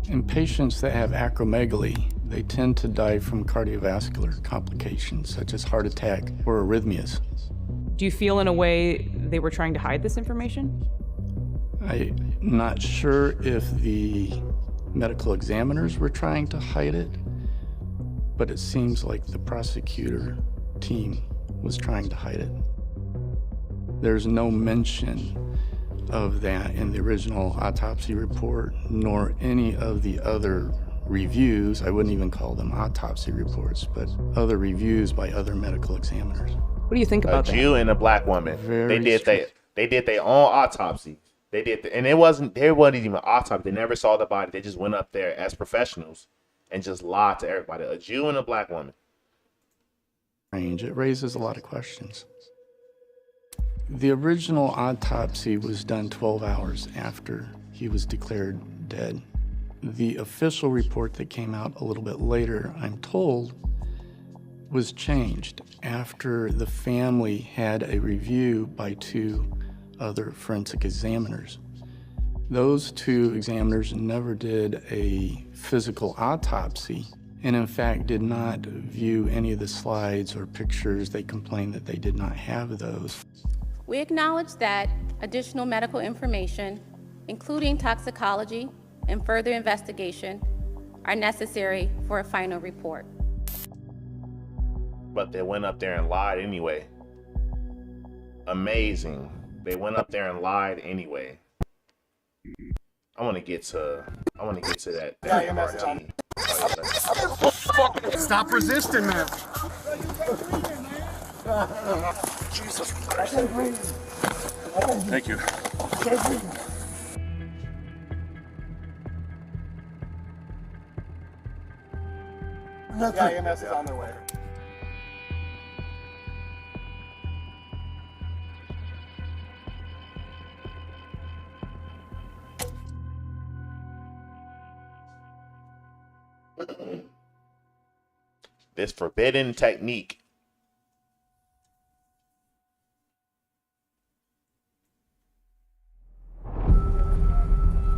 In patients that have acromegaly, they tend to die from cardiovascular complications such as heart attack or arrhythmias. Do you feel in a way they were trying to hide this information? I'm not sure if the medical examiners were trying to hide it, but it seems like the prosecutor team was trying to hide it. There's no mention of that in the original autopsy report, nor any of the other reviews. I wouldn't even call them autopsy reports, but other reviews by other medical examiners. What do you think about that? A Jew and a black woman. They did their own autopsy. And there wasn't even an autopsy. They never saw the body. They just went up there as professionals and just lied to everybody. A Jew and a black woman. It raises a lot of questions. The original autopsy was done 12 hours after he was declared dead. The official report that came out a little bit later, I'm told, was changed after the family had a review by 2 other forensic examiners. Those 2 examiners never did a physical autopsy, and in fact did not view any of the slides or pictures. They complained that they did not have those. We acknowledge that additional medical information, including toxicology and further investigation, are necessary for a final report. But they went up there and lied anyway. Amazing. They went up there and lied anyway. I want to get to that part. Stop resisting, man. Jesus Christ. Thank you. Yeah, EMS is on their way. This forbidden technique.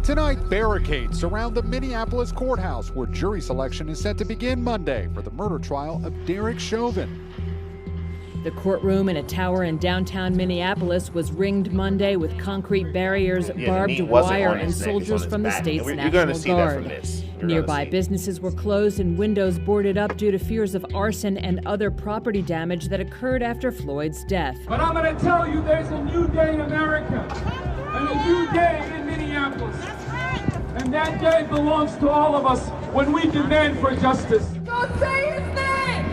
Tonight, barricades surround the Minneapolis courthouse where jury selection is set to begin Monday for the murder trial of Derek Chauvin. The courtroom in a tower in downtown Minneapolis was ringed Monday with concrete barriers, barbed wire, and soldiers from the state's National Guard. Nearby businesses were closed and windows boarded up due to fears of arson and other property damage that occurred after Floyd's death. But I'm going to tell you, there's a new day in America and a new day in Minneapolis. And that day belongs to all of us when we demand for justice. Go say his name!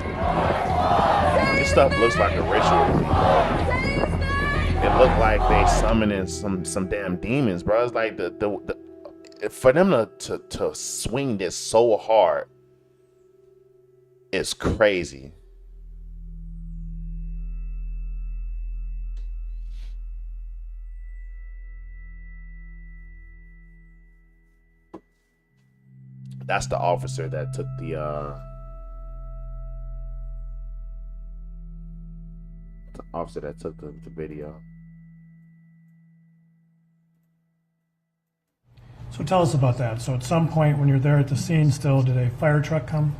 This stuff looks like a ritual. It looked like they summoning some damn demons, bro. It's like the for them to swing this so hard is crazy. That's the officer that took the video. So tell us about that. So at some point when you're there at the scene still, did a fire truck come?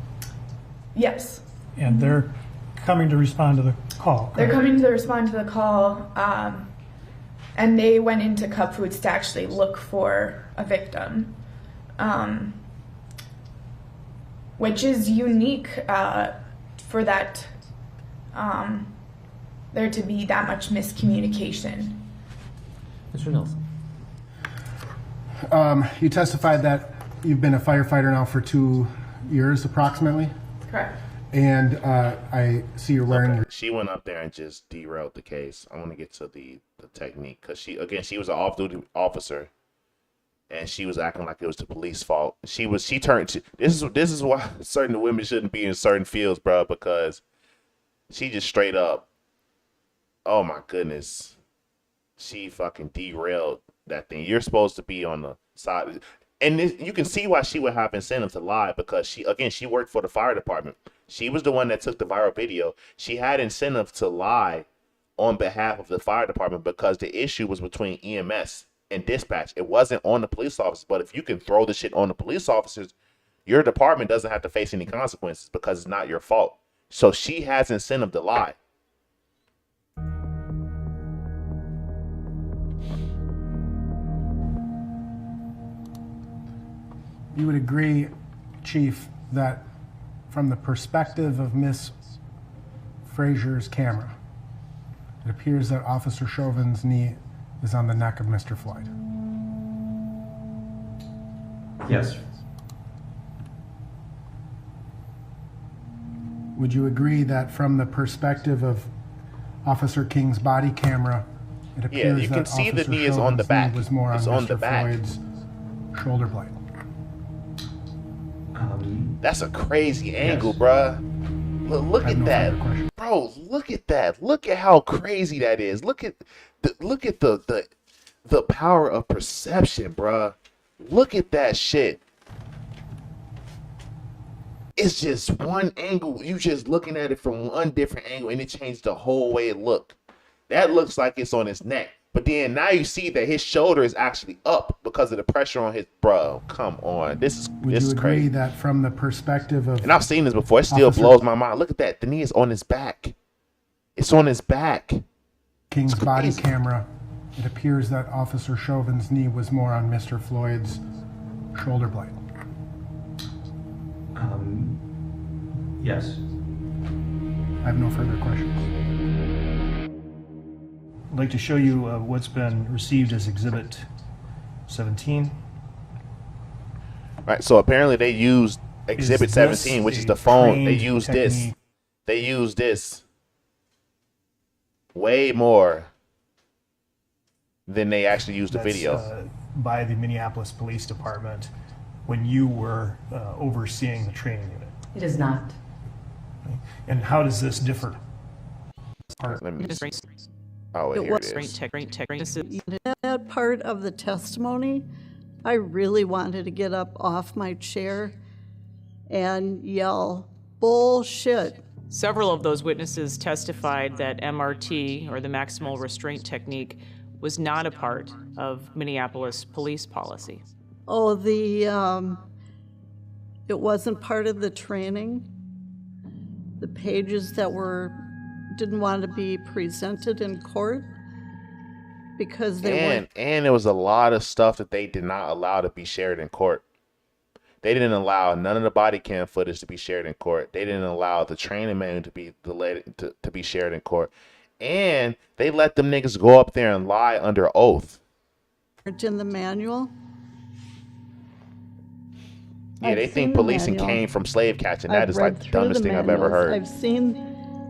Yes. And they're coming to respond to the call, correct? They're coming to respond to the call, and they went into Cup Foods to actually look for a victim, which is unique for that, there to be that much miscommunication. Mr. Nelson. You testified that you've been a firefighter now for 2 years approximately? Correct. And I see you're wearing your... She went up there and just derailed the case. I want to get to the technique because she was an off-duty officer and she was acting like it was the police fault. This is why certain women shouldn't be in certain fields, bro, because she just straight up, oh my goodness, she fucking derailed that thing. You're supposed to be on the side, and you can see why she would have incentive to lie, because she worked for the fire department. She was the one that took the viral video. She had incentive to lie on behalf of the fire department because the issue was between EMS and dispatch. It wasn't on the police officers. But if you can throw the shit on the police officers, your department doesn't have to face any consequences because it's not your fault. So she has incentive to lie. You would agree, Chief, that from the perspective of Miss Frazier's camera, it appears that Officer Chauvin's knee is on the neck of Mr. Floyd. Yes. Would you agree that from the perspective of Officer King's body camera, it appears you can that see Officer the knee is on the Chauvin's back. knee was more It's on on Mr. the back. Floyd's shoulder blade? That's a crazy angle, bruh. Look at that, bro. Look at that. Look at how crazy that is. Look at the power of perception, bruh. Look at that shit. It's just one angle. You just looking at it from one different angle, and it changed the whole way it looked. That looks like it's on his neck. But then now you see that his shoulder is actually up because of the pressure on his bro. Come on, this is Would you agree crazy. that from the perspective of, And I've seen this before. It still blows my mind. Look at that. The knee is on his back. It's on his back. King's body camera, it appears that Officer Chauvin's knee was more on Mr. Floyd's shoulder blade. Yes. I have no further questions. I'd like to show you what's been received as Exhibit 17. Right. So apparently they used Exhibit 17, which is the phone. They used this. They used this way more than they actually used the video. By the Minneapolis Police Department when you were overseeing the training unit. It is not. And how does this differ? Let me see. Oh, here it is. That part of the testimony, I really wanted to get up off my chair and yell, bullshit. Several of those witnesses testified that MRT, or the maximal restraint technique, was not a part of Minneapolis police policy. Oh, it wasn't part of the training. The pages that didn't want to be presented in court because they weren't. And there was a lot of stuff that they did not allow to be shared in court. They didn't allow none of the body cam footage to be shared in court. They didn't allow the training manual to be shared in court. And they let them niggas go up there and lie under oath. In the manual. Yeah, they think policing came from slave catching. That is like the dumbest thing I've ever heard.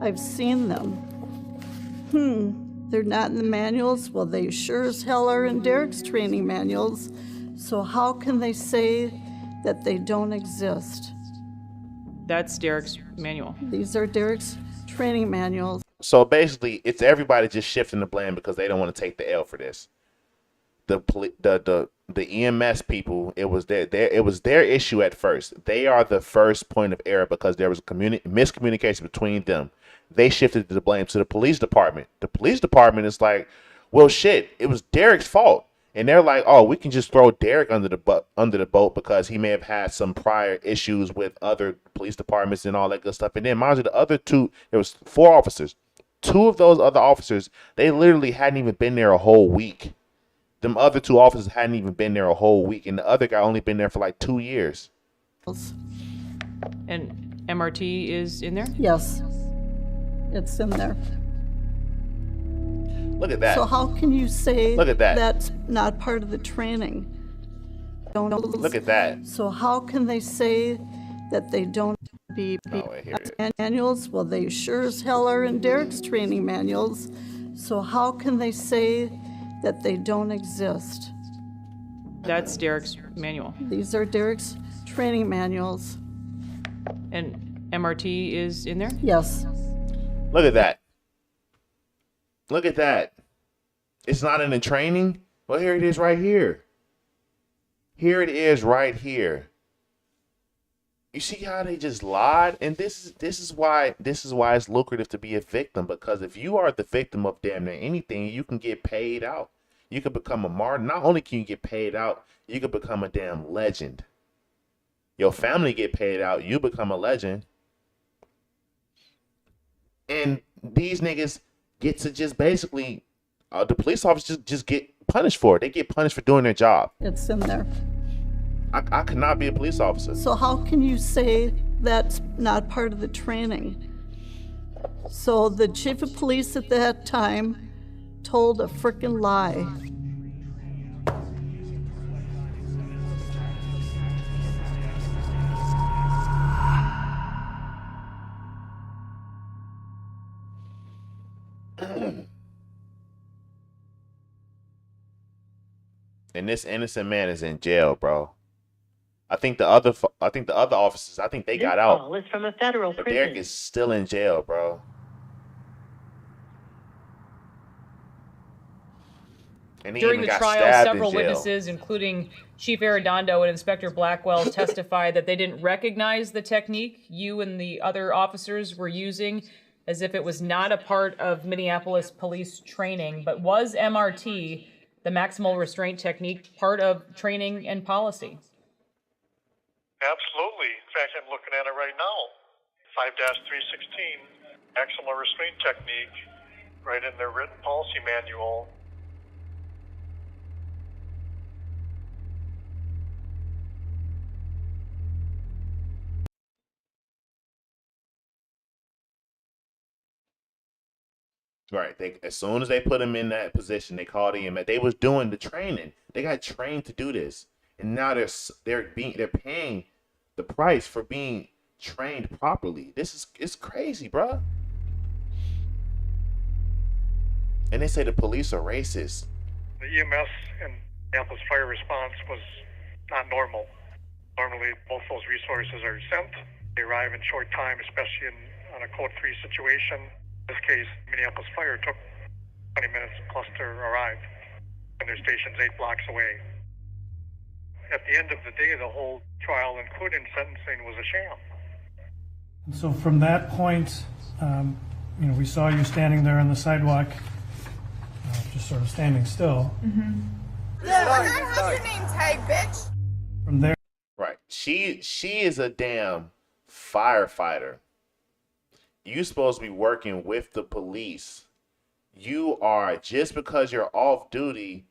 I've seen them. They're not in the manuals? Well, they sure as hell are in Derek's training manuals. So how can they say that they don't exist? That's Derek's manual. These are Derek's training manuals. So basically, it's everybody just shifting the blame because they don't want to take the L for this. The EMS people, it was their issue at first. They are the first point of error because there was miscommunication between them. They shifted the blame to the police department. The police department is like, well, shit, it was Derek's fault. And they're like, oh, we can just throw Derek under the boat because he may have had some prior issues with other police departments and all that good stuff. And then, mind you, the other two, there was 4 officers. 2 of those other officers, they literally hadn't even been there a whole week. Them other 2 officers hadn't even been there a whole week, and the other guy only been there for like 2 years. And MRT is in there? Yes, it's in there. Look at that. So how can you say Look at that. That's not part of the training? Look at that. So how can they say that they don't be manuals? Well, they sure as hell are in Derek's training manuals. So how can they say that they don't exist? That's Derek's manual. These are Derek's training manuals. And MRT is in there? Yes. Look at that. Look at that. It's not in the training? Well, here it is right here. Here it is right here. You see how they just lied? And this is why it's lucrative to be a victim, because if you are the victim of damn near anything, you can get paid out. You can become a martyr. Not only can you get paid out, you can become a damn legend. Your family get paid out, you become a legend. And these niggas get to just basically, the police officers just get punished for it. They get punished for doing their job. It's in there. I could not be a police officer. So how can you say that's not part of the training? So the chief of police at that time told a frickin' lie. And this innocent man is in jail, bro. I think the other officers, I think they got out. Call is from a federal but prison. Derek is still in jail, bro. And he During even the got trial, stabbed several in jail. witnesses, including Chief Arredondo and Inspector Blackwell, testified that they didn't recognize the technique you and the other officers were using, as if it was not a part of Minneapolis police training. But was MRT, the maximal restraint technique, part of training and policy? Absolutely. In fact, I'm looking at it right now. 5-316, maximal restraint technique, right in their written policy manual. Right. As soon as they put him in that position, they called him. They was doing the training. They got trained to do this, and now they're paying the price for being trained properly. It's crazy, bro. And they say the police are racist. The EMS and Minneapolis fire response was not normal. Normally, both those resources are sent. They arrive in short time, especially on a code 3 situation. In this case, Minneapolis Fire took 20 minutes plus to arrive, and their station's 8 blocks away. At the end of the day, the whole trial, including sentencing, was a sham. And so from that point, we saw you standing there on the sidewalk, just sort of standing still. Mm-hmm. Yeah, what's your name tag, bitch? From there. Right. She is a damn firefighter. You supposed to be working with the police. You are, just because you're off duty,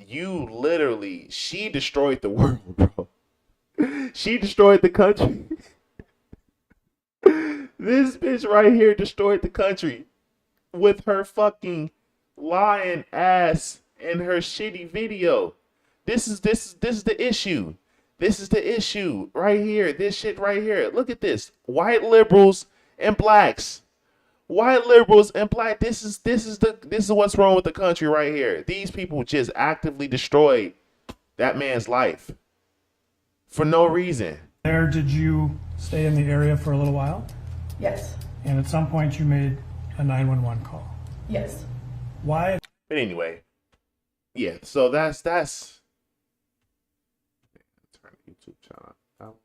she destroyed the world, bro. She destroyed the country. This bitch right here destroyed the country with her fucking lying ass and her shitty video. This is the issue. This is the issue right here. This shit right here. Look at this. White liberals and blacks. White liberals and black. This is what's wrong with the country right here. These people just actively destroyed that man's life for no reason. There, did you stay in the area for a little while? Yes. And at some point you made a 911 call. Yes. Why? But anyway, yeah. So that's turn the YouTube channel out.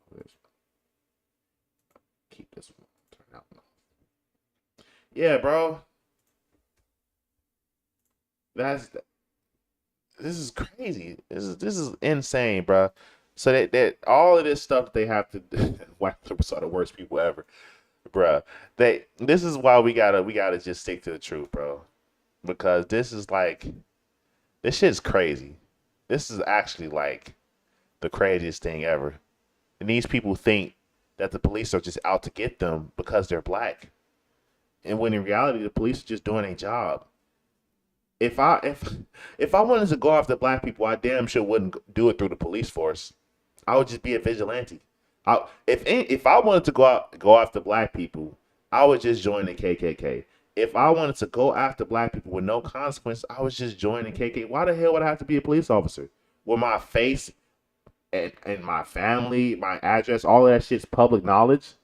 Keep this one. Turn out. Yeah, bro. This is crazy. This is insane, bro. So that all of this stuff they have to do. White liberals are the worst people ever, bro. This is why we gotta just stick to the truth, bro. Because this shit's crazy. This is actually like the craziest thing ever. And these people think that the police are just out to get them because they're black. And when in reality, the police are just doing a job. If I wanted to go after black people, I damn sure wouldn't do it through the police force. I would just be a vigilante. If I wanted to go after black people, I would just join the KKK. If I wanted to go after black people with no consequence, I would just join the KKK. Why the hell would I have to be a police officer? With my face and my family, my address, all of that shit's public knowledge.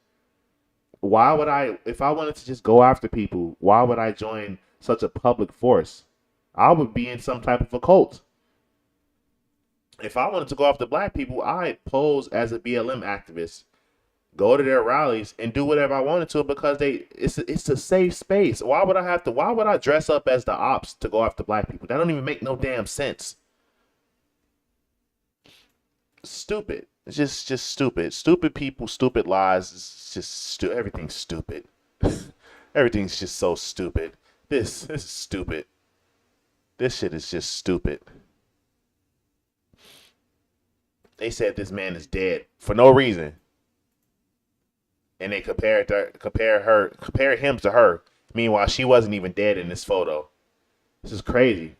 Why would I, if I wanted to just go after people, why would I join such a public force? I would be in some type of a cult. If I wanted to go after black people, I'd pose as a BLM activist, go to their rallies and do whatever I wanted to because it's a safe space. Why would I dress up as the ops to go after black people? That don't even make no damn sense. Stupid. It's just stupid. Stupid people, stupid lies. It's just everything's stupid. Everything's just so stupid. This is stupid. This shit is just stupid. They said this man is dead for no reason. And they compare him to her. Meanwhile, she wasn't even dead in this photo. This is crazy.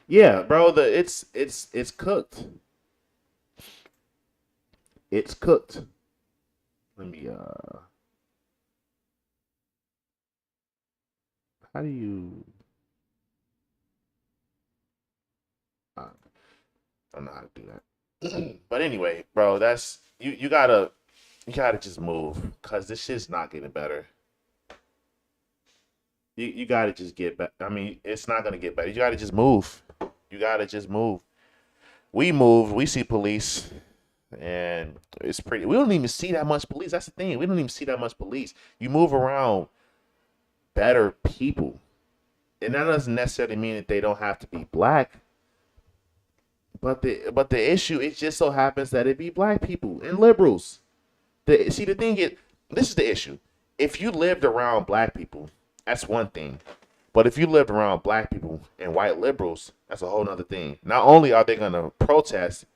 Yeah, bro, it's cooked. It's cooked. Let me how do you I don't know how to do that. But anyway, bro, that's you gotta just move, cause this shit's not getting better. You gotta just get back. I mean, it's not gonna get better. You gotta just move. You gotta just move. We moved. We see police. And it's pretty. We don't even see that much police. That's the thing. We don't even see that much police. You move around better people, and that doesn't necessarily mean that they don't have to be black. But the issue, it just so happens that it be black people and liberals. The thing is, this is the issue. If you lived around black people, that's one thing. But if you lived around black people and white liberals, that's a whole nother thing. Not only are they going to protest,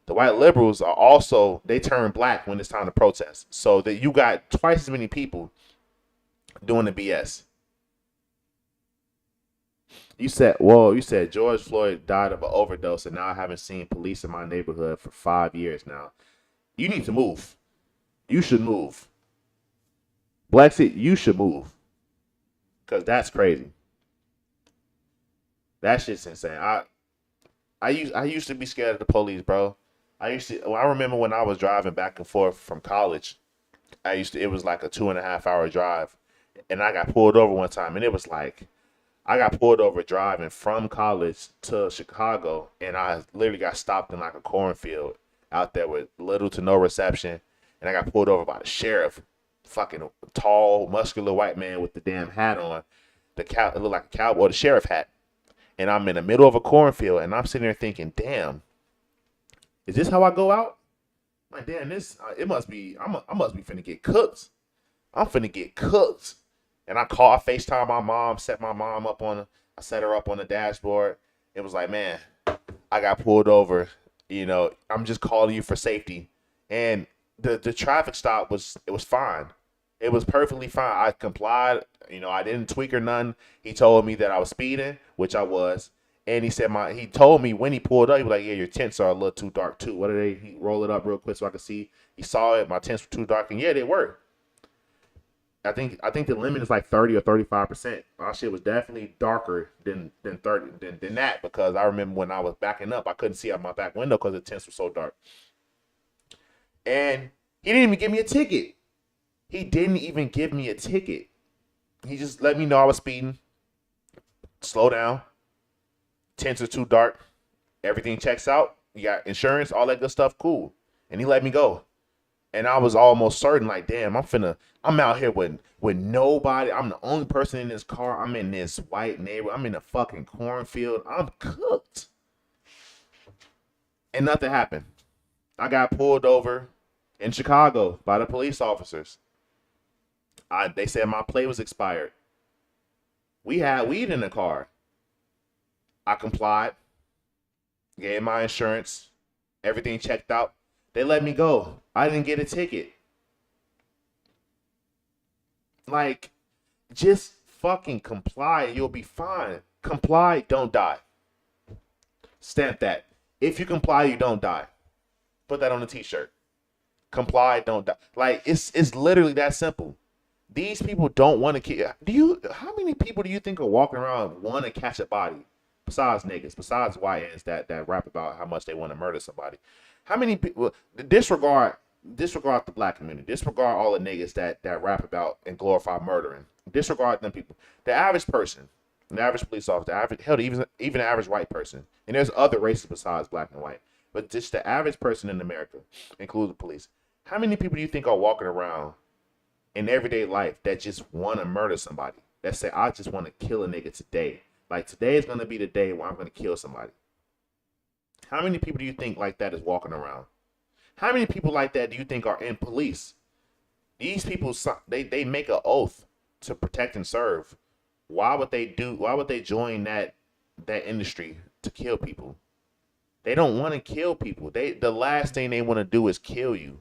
the white liberals are also, they turn black when it's time to protest. So that you got twice as many people doing the BS. You said George Floyd died of an overdose, and now I haven't seen police in my neighborhood for 5 years now. You need to move. You should move. Black City, you should move. Because that's crazy. That shit's insane. I used to be scared of the police, bro. I remember when I was driving back and forth from college. It was like a 2.5 hour drive. And I got pulled over one time, and it was like, I got pulled over driving from college to Chicago, and I literally got stopped in like a cornfield out there with little to no reception, and I got pulled over by the sheriff, fucking tall, muscular white man with the damn hat on, it looked like a cowboy, the sheriff hat, and I'm in the middle of a cornfield, and I'm sitting there thinking, damn, is this how I go out? Like, damn, I must be finna get cooked. I'm finna get cooked. And I FaceTime my mom, set her up on the dashboard. It was like, man, I got pulled over. I'm just calling you for safety. And the traffic stop was fine. It was perfectly fine. I complied. I didn't tweak or nothing. He told me that I was speeding, which I was. And he told me when he pulled up, he was like, yeah, your tints are a little too dark too. He rolled it up real quick so I could see. He saw it. My tints were too dark. And yeah, they were. I think the limit is like 30 or 35%. My shit was definitely darker than 30 than that, because I remember when I was backing up, I couldn't see out my back window because the tints were so dark. And he didn't even give me a ticket. He just let me know I was speeding. Slow down. Tints are too dark. Everything checks out. You got insurance, all that good stuff. Cool. And he let me go. And I was almost certain, like, damn, I'm out here with nobody. I'm the only person in this car. I'm in this white neighborhood. I'm in a fucking cornfield. I'm cooked. And nothing happened. I got pulled over in Chicago by the police officers. They said my plate was expired. We had weed in the car. I complied. Gave my insurance. Everything checked out. They let me go. I didn't get a ticket. Like, just fucking comply and you'll be fine. Comply, don't die. Stamp that. If you comply, you don't die. Put that on a t-shirt. Comply, don't die. Like, it's literally that simple. These people don't want to kill. How many people do you think are walking around want to catch a body? Besides niggas, besides YNs that rap about how much they want to murder somebody. How many people disregard the black community, disregard all the niggas that rap about and glorify murdering, disregard them people. The average person, the average police officer, even the average white person, and there's other races besides black and white, but just the average person in America, including the police. How many people do you think are walking around in everyday life that just want to murder somebody? That say, I just want to kill a nigga today. Like, today is going to be the day where I'm going to kill somebody. How many people do you think like that is walking around? How many people like that do you think are in police? These people, they make an oath to protect and serve. Why would they join that industry to kill people? They don't want to kill people. The last thing they want to do is kill you.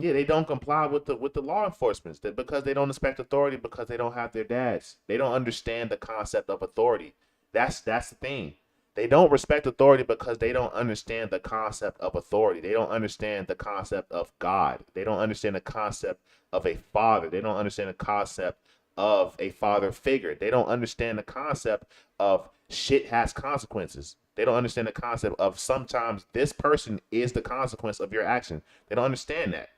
Yeah, they don't comply with the law enforcement because they don't respect authority, because they don't have their dads. They don't understand the concept of authority. That's the thing. They don't respect authority because they don't understand the concept of authority. They don't understand the concept of God. They don't understand the concept of a father. They don't understand the concept of a father figure. They don't understand the concept of shit has consequences. They don't understand the concept of sometimes this person is the consequence of your action. They don't understand that.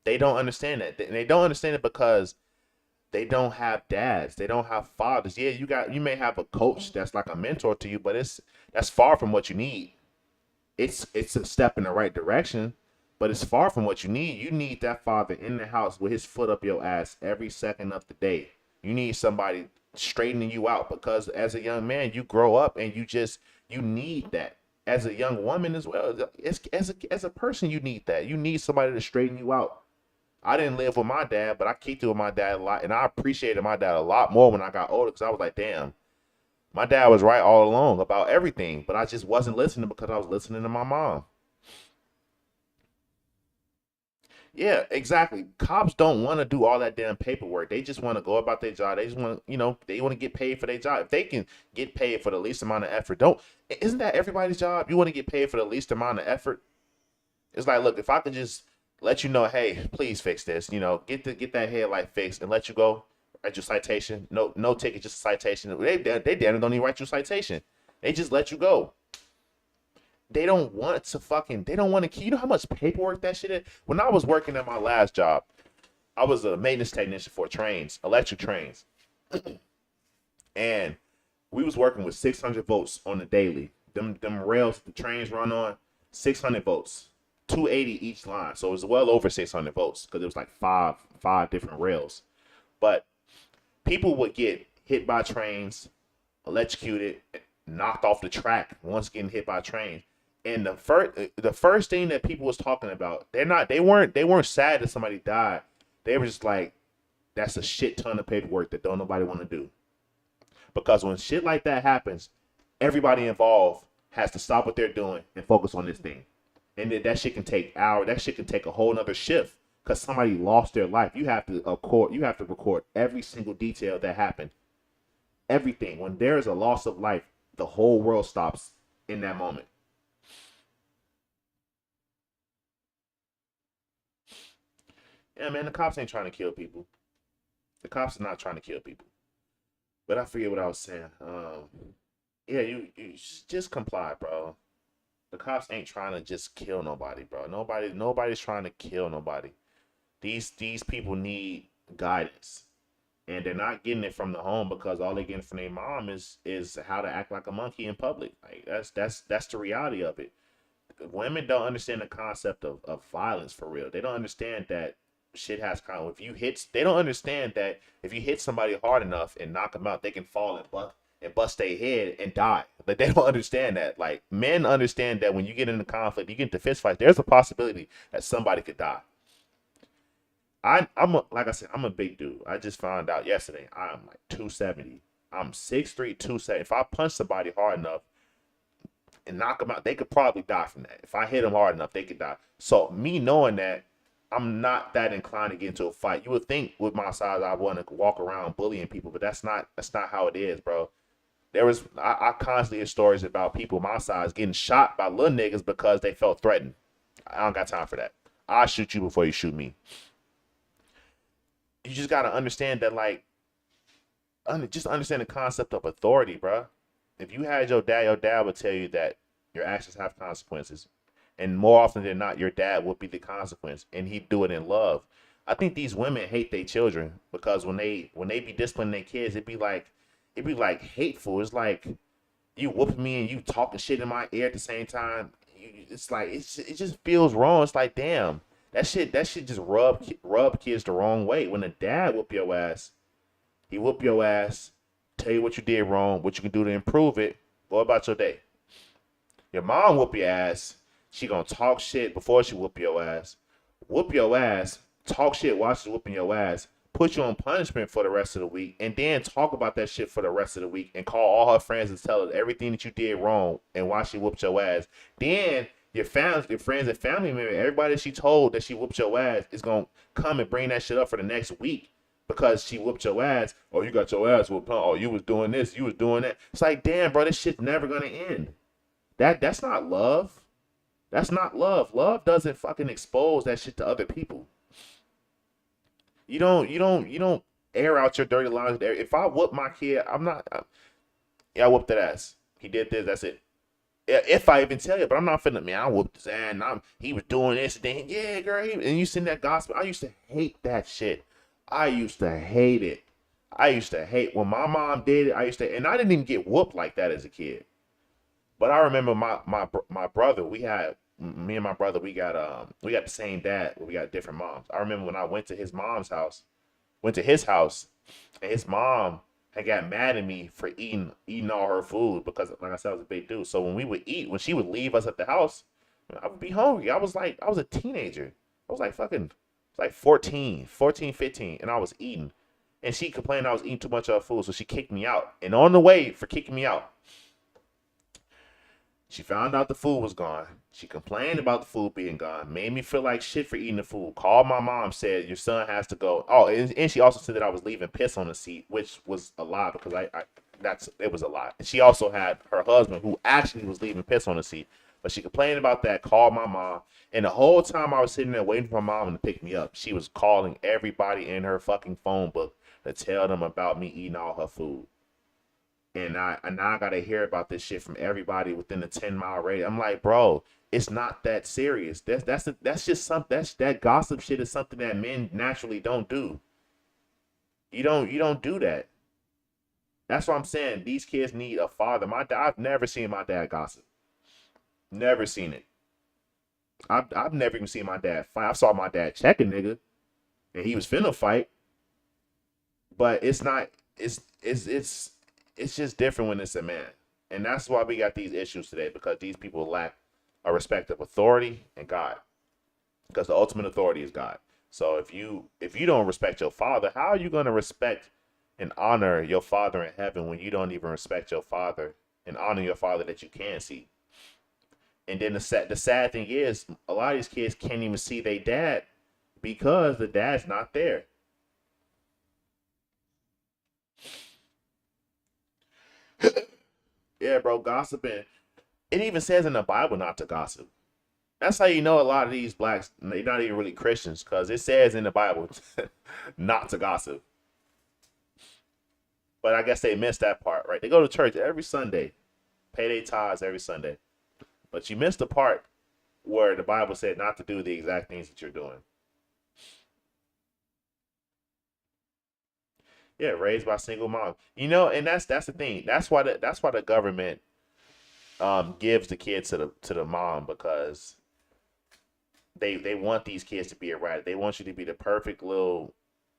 They don't understand that. And they don't understand it because they don't have dads. They don't have fathers. Yeah, you may have a coach that's like a mentor to you, but that's far from what you need. It's a step in the right direction, but it's far from what you need. You need that father in the house with his foot up your ass every second of the day. You need somebody straightening you out, because as a young man, you grow up and you need that. As a young woman as well, as a person, you need that. You need somebody to straighten you out. I didn't live with my dad, but I kicked it with my dad a lot, and I appreciated my dad a lot more when I got older, because I was like, damn, my dad was right all along about everything, but I just wasn't listening because I was listening to my mom. Yeah, exactly. Cops don't want to do all that damn paperwork. They just want to go about their job. They just want to, they want to get paid for their job. If they can get paid for the least amount of effort, isn't that everybody's job? You want to get paid for the least amount of effort? It's like, look, if I could just let you know, hey, please fix this, get that headlight fixed and let you go, write your citation. No ticket, just a citation. They damn don't even write you a citation. They just let you go. They don't want to keep, you know how much paperwork that shit is? When I was working at my last job, I was a maintenance technician for trains, electric trains. And we was working with 600 volts on the daily. Them rails the trains run on, 600 volts. 280 each line, so it was well over 600 volts because it was like five different rails. But people would get hit by trains, electrocuted, knocked off the track once getting hit by trains. And the first thing that people was talking about, they weren't sad that somebody died. They were just like, that's a shit ton of paperwork that don't nobody want to do. Because when shit like that happens, everybody involved has to stop what they're doing and focus on this thing. And that shit can take hours. That shit can take a whole nother shift because somebody lost their life. You have to record every single detail that happened. Everything. When there is a loss of life, the whole world stops in that moment. Yeah, man, the cops ain't trying to kill people. The cops are not trying to kill people. But I forget what I was saying. Yeah, you just comply, bro. The cops ain't trying to just kill nobody, bro. Nobody's trying to kill nobody. These people need guidance, and they're not getting it from the home because all they're getting from their mom is how to act like a monkey in public. Like that's the reality of it. Women don't understand the concept of violence for real. They don't understand that shit has kind of, they don't understand that if you hit somebody hard enough and knock them out, they can fall and bust their head and die. But they don't understand that. Like, men understand that when you get into conflict, you get into fist fight, there's a possibility that somebody could die. Like I said, I'm a big dude. I just found out yesterday I'm like 270. I'm 6'3", 270. If I punch somebody hard enough and knock them out, they could probably die from that. If I hit them hard enough, they could die. So me knowing that, I'm not that inclined to get into a fight. You would think with my size I want to walk around bullying people, but that's not how it is, bro. I constantly hear stories about people my size getting shot by little niggas because they felt threatened. I don't got time for that. I'll shoot you before you shoot me. You just got to understand that, like, just understand the concept of authority, bro. If you had your dad would tell you that your actions have consequences. And more often than not, your dad would be the consequence, and he'd do it in love. I think these women hate their children because when they be disciplining their kids, it'd be like hateful. It's like you whooping me and you talking shit in my ear at the same time. It's like it just feels wrong. It's like, damn, that shit just rub kids the wrong way. When a dad whoop your ass, he whoop your ass, tell you what you did wrong, what you can do to improve it. Go about your day. Your mom whoop your ass. She gonna talk shit before she whoop your ass, talk shit while she's whooping your ass, put you on punishment for the rest of the week, and then talk about that shit for the rest of the week and call all her friends and tell her everything that you did wrong and why she whooped your ass. Then your friends and family members, everybody that she told that she whooped your ass is gonna come and bring that shit up for the next week because she whooped your ass. Oh, you got your ass whooped. Oh, you was doing this, you was doing that. It's like, damn, bro, this shit's never gonna end. That's not love. That's not love. Love doesn't fucking expose that shit to other people. You don't air out your dirty laundry there. If I whoop my kid, I whooped that ass. He did this, that's it. If I even tell you, but I'm not finna, man, I whooped his ass, he was doing this, and then, yeah, girl, and you send that gospel. I used to hate that shit. I used to hate it. I used to hate when my mom did it. And I didn't even get whooped like that as a kid. But I remember my brother, me and my brother, we got the same dad, but we got different moms. I remember when I went to his house, and his mom had got mad at me for eating all her food because, like I said, I was a big dude. So when we would eat, when she would leave us at the house, I would be hungry. I was a teenager. I was like 14, 15, and I was eating. And she complained I was eating too much of her food, so she kicked me out. And on the way for kicking me out, she found out the food was gone. She complained about the food being gone. Made me feel like shit for eating the food. Called my mom, said, your son has to go. Oh, and she also said that I was leaving piss on the seat, which was a lie because it was a lie. And she also had her husband who actually was leaving piss on the seat. But she complained about that, called my mom. And the whole time I was sitting there waiting for my mom to pick me up, she was calling everybody in her fucking phone book to tell them about me eating all her food. And now I gotta hear about this shit from everybody within a 10-mile radius. I'm like, bro, it's not that serious. That's just something. That gossip shit is something that men naturally don't do. You don't do that. That's what I'm saying. These kids need a father. I've never seen my dad gossip. Never seen it. I've never even seen my dad fight. I saw my dad check a nigga, and he was finna fight. But it's not. It's just different when it's a man. And that's why we got these issues today, because these people lack a respect of authority and God. Because the ultimate authority is God. So if you don't respect your father, how are you going to respect and honor your father in heaven when you don't even respect your father and honor your father that you can see? And then the sad thing is, a lot of these kids can't even see their dad because the dad's not there. Yeah, bro, gossiping. It even says in the Bible not to gossip. That's how you know a lot of these blacks, they're not even really Christians, because it says in the Bible not to gossip. But I guess they missed that part, right? They go to church every Sunday, pay their tithes every Sunday. But you missed the part where the Bible said not to do the exact things that you're doing. Yeah, raised by single mom. And that's the thing. That's why the government gives the kids to the mom, because they want these kids to be erratic. They want you to be the perfect little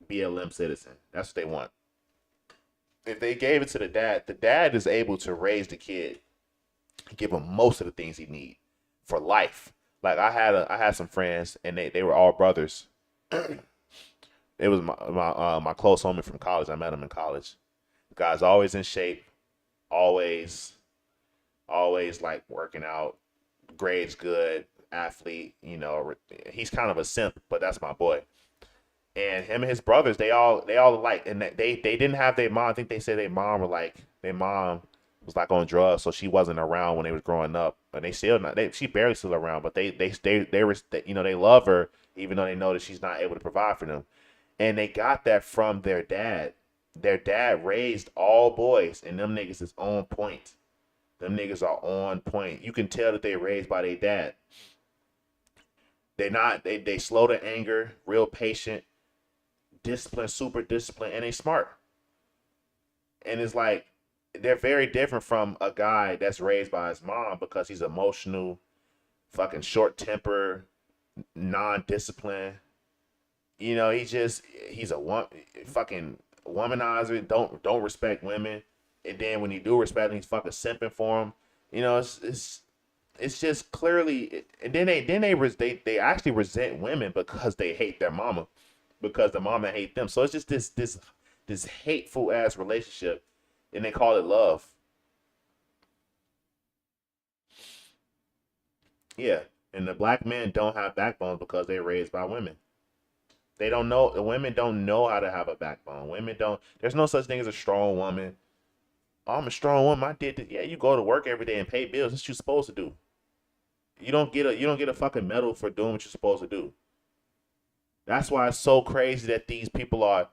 BLM citizen. That's what they want. If they gave it to the dad is able to raise the kid, give him most of the things he need for life. Like I had some friends, and they were all brothers. It was my close homie from college. I met him in college. The guy's always in shape, always like working out, grades good, athlete. He's kind of a simp, but that's my boy. And him and his brothers, they all alike, and they didn't have their mom. I think they said their mom was like on drugs, so she wasn't around when they was growing up. And they still not. She barely still around, but they love her, even though they know that she's not able to provide for them. And they got that from their dad. Their dad raised all boys, and them niggas is on point. Them niggas are on point. You can tell that they raised by their dad. They slow to anger, real patient, disciplined, super disciplined, and they smart. And it's like, they're very different from a guy that's raised by his mom, because he's emotional, fucking short temper, non-disciplined. He's a fucking womanizer. Don't respect women, and then when you do respect them, he's fucking simping for them. It's just clearly. And then they actually resent women because they hate their mama, because the mama hate them. So it's just this hateful ass relationship, and they call it love. Yeah, and the black men don't have backbone because they're raised by women. They don't know. The women don't know how to have a backbone. Women don't. There's no such thing as a strong woman. Oh, I'm a strong woman. I did this. Yeah, you go to work every day and pay bills. That's what you're supposed to do. You don't get a fucking medal for doing what you're supposed to do. That's why it's so crazy that these people are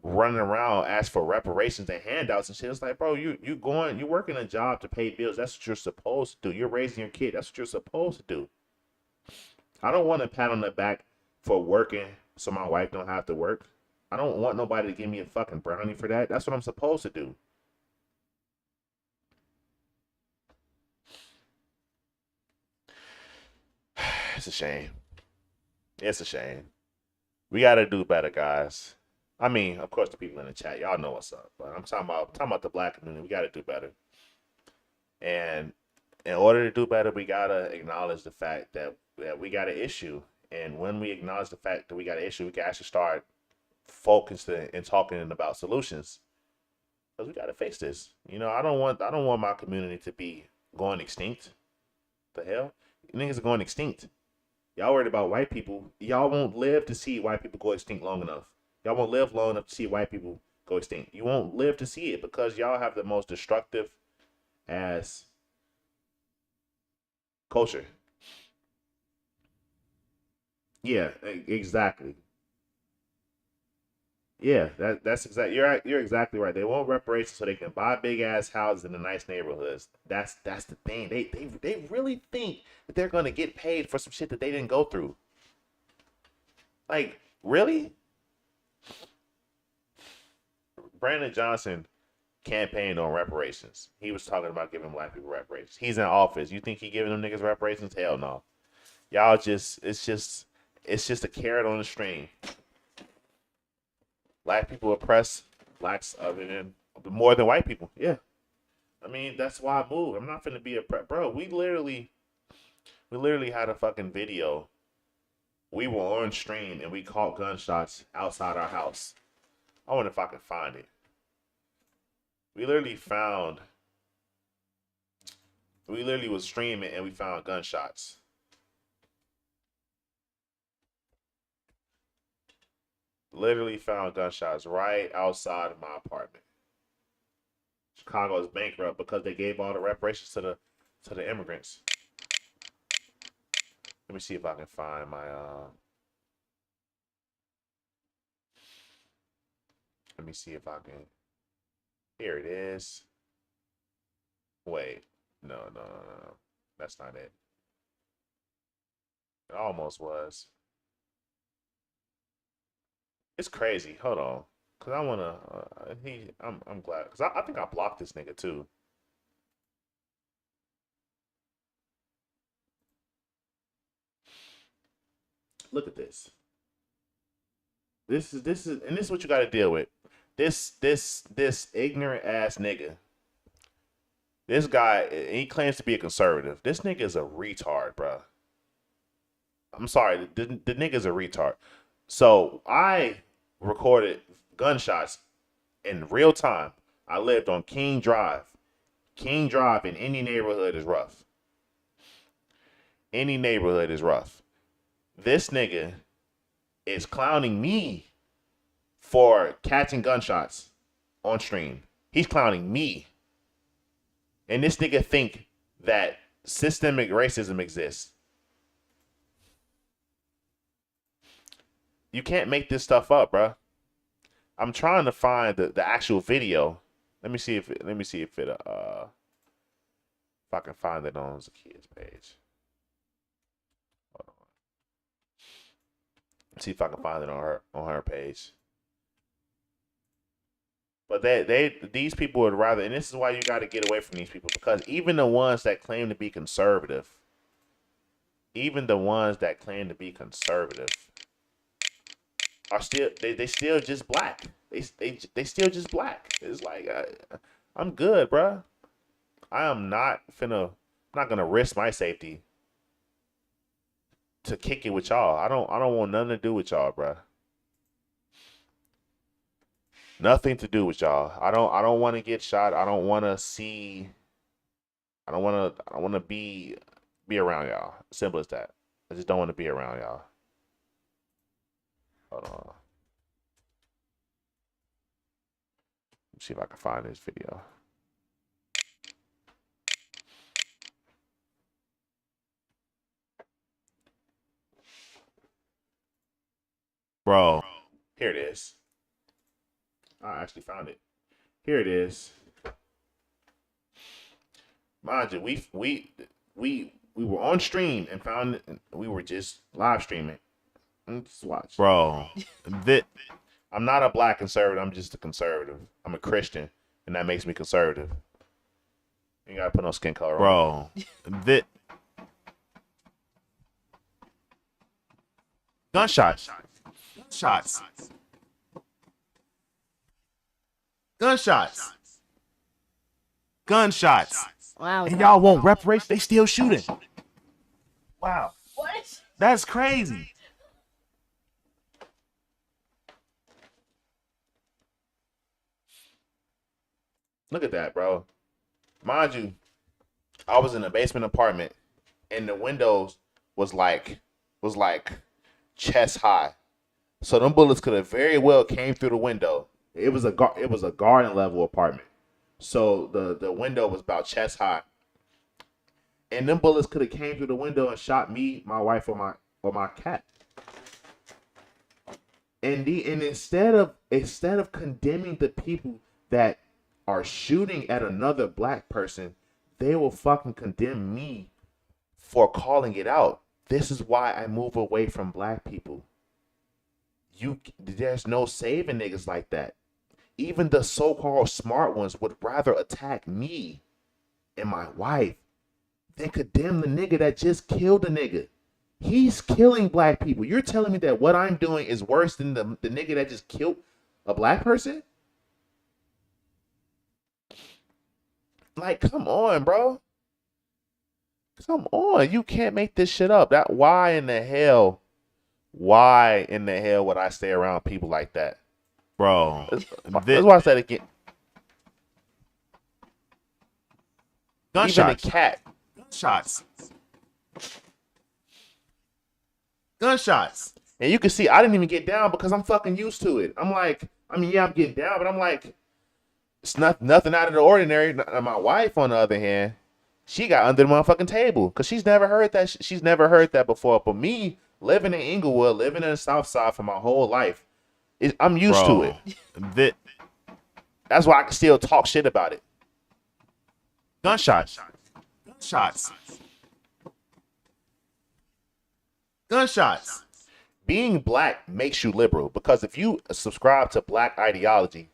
running around asking for reparations and handouts and shit. It's like, bro, you're working a job to pay bills. That's what you're supposed to do. You're raising your kid. That's what you're supposed to do. I don't want a pat on the back for working so my wife don't have to work. I don't want nobody to give me a fucking brownie for that. That's what I'm supposed to do. It's a shame. It's a shame. We gotta do better, guys. I mean, of course, the people in the chat, y'all know what's up. But I'm talking about the black community. We gotta do better. And in order to do better, we gotta acknowledge the fact that we got an issue. And when we acknowledge the fact that we got an issue, we can actually start focusing and talking about solutions. Because we gotta face this. You know, I don't want my community to be going extinct. The hell? Niggas are going extinct. Y'all worried about white people. Y'all won't live to see white people go extinct long enough. Y'all won't live long enough to see white people go extinct. You won't live to see it because y'all have the most destructive ass culture. Yeah, exactly. Yeah, that's exactly. You're exactly right. They want reparations so they can buy big ass houses in the nice neighborhoods. That's the thing. They really think that they're gonna get paid for some shit that they didn't go through. Like, really? Brandon Johnson campaigned on reparations. He was talking about giving black people reparations. He's in office. You think he giving them niggas reparations? Hell no. Y'all it's just a carrot on the string. Black people oppress blacks more than white people. Yeah. I mean, that's why I moved. I'm not finna be bro. We literally had a fucking video. We were on stream and we caught gunshots outside our house. I wonder if I can find it. We literally was streaming and we found gunshots. Literally found gunshots right outside of my apartment. Chicago is bankrupt because they gave all the reparations to the immigrants. Let me see if I can find my let me see if I can. Here it is. Wait. No. That's not it. It almost was. It's crazy. Hold on. Cause I wanna I'm glad. Cause I think I blocked this nigga too. Look at this. This is what you gotta deal with. This ignorant ass nigga. This guy, he claims to be a conservative. This nigga is a retard, bro. I'm sorry, the nigga's a retard. So I recorded gunshots in real time. I lived on King Drive. King Drive in any neighborhood is rough. Any neighborhood is rough. This nigga is clowning me for catching gunshots on stream. He's clowning me. And this nigga think that systemic racism exists. You can't make this stuff up, bro. I'm trying to find the actual video. Let me see if I can find it on Zakia's page. Hold on. See if I can find it on her page. But these people would rather, and this is why you got to get away from these people, because even the ones that claim to be conservative, are still they still just black. They still just black. It's like I'm good, bruh. I'm not gonna risk my safety to kick it with y'all. I don't want nothing to do with y'all, bruh. Nothing to do with y'all. I don't want to get shot. I don't want to be around y'all. Simple as that. I just don't want to be around y'all. Hold on. Let's see if I can find this video. Bro, here it is. I actually found it. Here it is. Mind you, we were on stream and found it. We were just live streaming. Let's watch, bro. I'm not a black conservative. I'm just a conservative. I'm a Christian, and that makes me conservative. You gotta put no skin color on. Bro, Gunshots. Gunshots. Gunshots. Gunshots. Wow. And y'all want reparations? They still shooting. Wow. What? That's crazy. Look at that, bro. Mind you, I was in a basement apartment, and the windows was like chest high. So them bullets could have very well came through the window. It was a garden level apartment. So the window was about chest high. And them bullets could have came through the window and shot me, my wife, or my cat. And instead of condemning the people that are shooting at another black person, they will fucking condemn me for calling it out. This is why I move away from black people. There's no saving niggas like that. Even the so-called smart ones would rather attack me and my wife than condemn the nigga that just killed the nigga. He's killing black people. You're telling me that what I'm doing is worse than the nigga that just killed a black person? Like, come on, bro. Come on. You can't make this shit up. Why in the hell would I stay around people like that? Bro. Let's watch that again. Gunshots. Even a cat. Gunshots. Gunshots. And you can see I didn't even get down because I'm fucking used to it. I'm like, I'm getting down, but I'm like, it's nothing out of the ordinary. My wife, on the other hand, she got under the motherfucking table because she's never heard that. She's never heard that before. But me, living in Inglewood, living in the South Side for my whole life, I'm used to it. That's why I can still talk shit about it. Gunshots. Gunshots. Gunshots. Being black makes you liberal because if you subscribe to black ideology,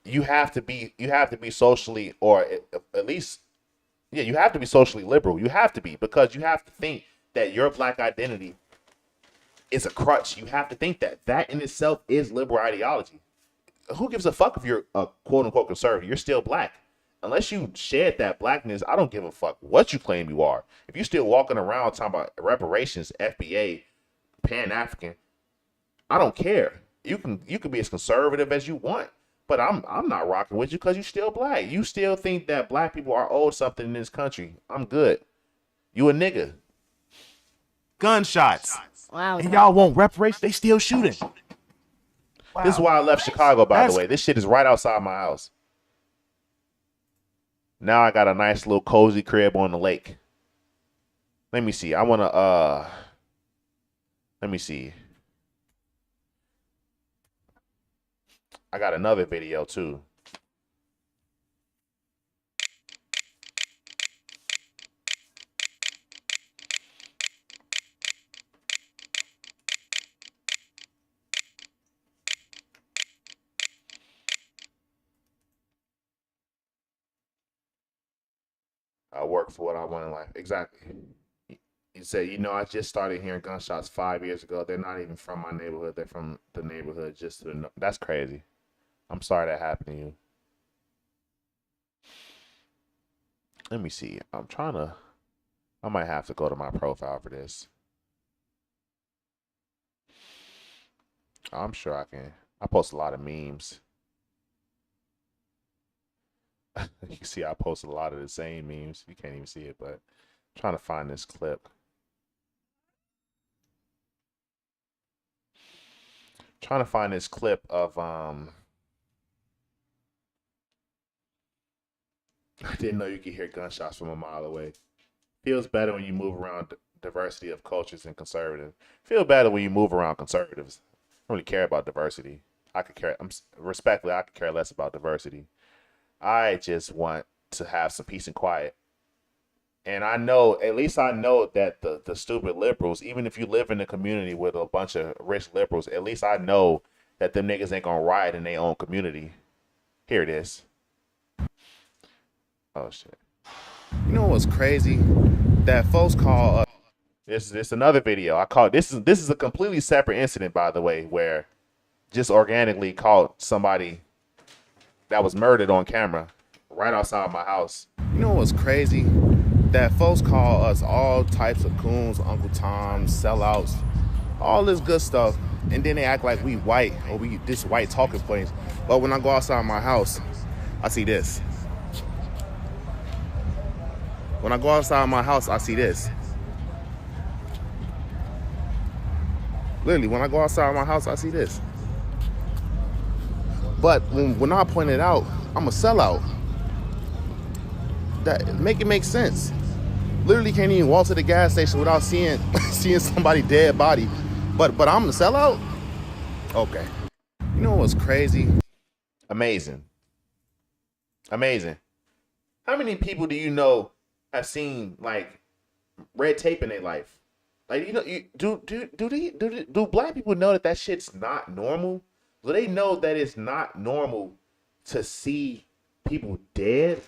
you have to be socially, or at least, yeah, you have to be socially liberal. You have to be, because you have to think that your black identity is a crutch. You have to think that in itself is liberal ideology. Who gives a fuck if you're a quote unquote conservative? You're still black. Unless you shed that blackness, I don't give a fuck what you claim you are. If you're still walking around talking about reparations, FBA, Pan-African, I don't care. You can be as conservative as you want, but I'm not rocking with you because you're still black. You still think that black people are owed something in this country. I'm good. You a nigga. Gunshots. Wow. And y'all want reparations? They still shooting. Wow. This is why I left Chicago, by the way. This shit is right outside my house. Now I got a nice little cozy crib on the lake. Let me see. Let me see. I got another video too. I work for what I want in life. Exactly. You said, I just started hearing gunshots 5 years ago. They're not even from my neighborhood. They're from the neighborhood just to the north. That's crazy. I'm sorry that happened to you. Let me see. I might have to go to my profile for this. I'm sure I can. I post a lot of memes. You can see I post a lot of the same memes. You can't even see it, but I'm trying to find this clip. Trying to find this clip of I didn't know you could hear gunshots from a mile away. Feels better when you move around diversity of cultures and conservative. Feel better when you move around conservatives. I don't really care about diversity. Respectfully, I could care less about diversity. I just want to have some peace and quiet. And I know that the stupid liberals, even if you live in a community with a bunch of rich liberals, at least I know that them niggas ain't gonna riot in their own community. Here it is. Oh shit. You know what's crazy? That folks call This is another video. I caught this is a completely separate incident, by the way, where just organically caught somebody that was murdered on camera right outside my house. You know what's crazy? That folks call us all types of coons, Uncle Toms, sellouts, all this good stuff, and then they act like we white or we this white talking points. But when I go outside my house, I see this. When I go outside my house, I see this. Literally, when I go outside my house, I see this. But when I point it out, I'm a sellout. That make it make sense. Literally can't even walk to the gas station without seeing somebody dead body. But I'm the sellout? Okay. You know what's crazy? Amazing. Amazing. How many people do you know have seen like red tape in their life? Like, you know, do black people know that shit's not normal? Do they know that it's not normal to see people dead?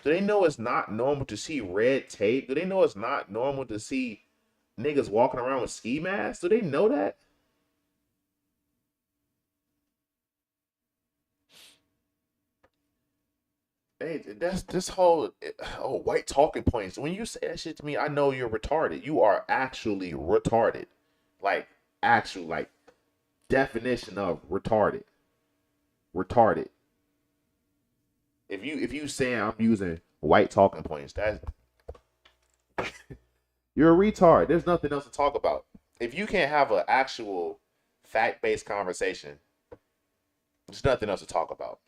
Do they know it's not normal to see red tape? Do they know it's not normal to see niggas walking around with ski masks? Do they know that? Hey, that's this whole white talking points. When you say that shit to me, I know you're retarded. You are actually retarded. Like, actual, like, definition of retarded. Retarded. If you saying I'm using white talking points, that's you're a retard. There's nothing else to talk about. If you can't have an actual fact-based conversation, there's nothing else to talk about.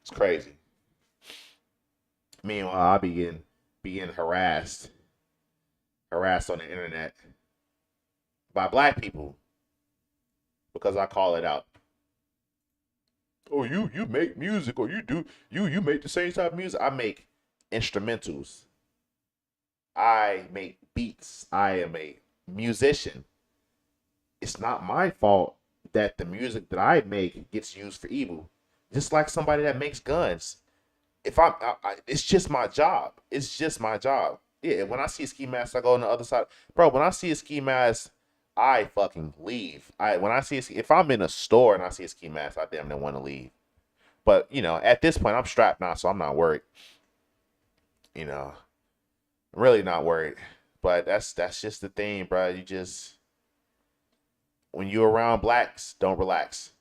It's crazy. Meanwhile, I be getting harassed on the internet by black people because I call it out. Oh, you make music, or you make the same type of music. I make instrumentals. I make beats. I am a musician. It's not my fault that the music that I make gets used for evil. Just like somebody that makes guns. If it's just my job. It's just my job. Yeah, when I see a ski mask, I go on the other side. Bro, when I see a ski mask, I fucking leave. If I'm in a store and I see a ski mask, I damn near want to leave. But, you know, at this point, I'm strapped now, so I'm not worried. You know, I'm really not worried. But that's just the thing, bro. You just, when you're around blacks, don't relax.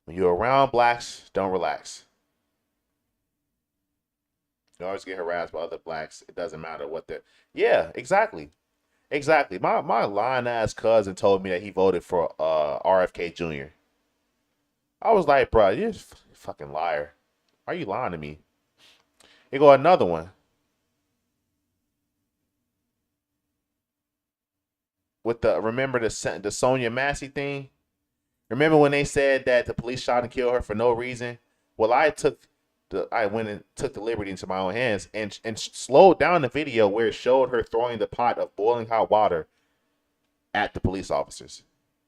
When you're around blacks, don't relax. You always get harassed by other blacks. It doesn't matter what they're... Yeah, exactly. Exactly. My lying-ass cousin told me that he voted for RFK Jr. I was like, bro, you're a fucking liar. Why are you lying to me? Here go another one. With remember the Sonia Massey thing? Remember when they said that the police shot and killed her for no reason? Well, I went and took the liberty into my own hands and slowed down the video where it showed her throwing the pot of boiling hot water at the police officers.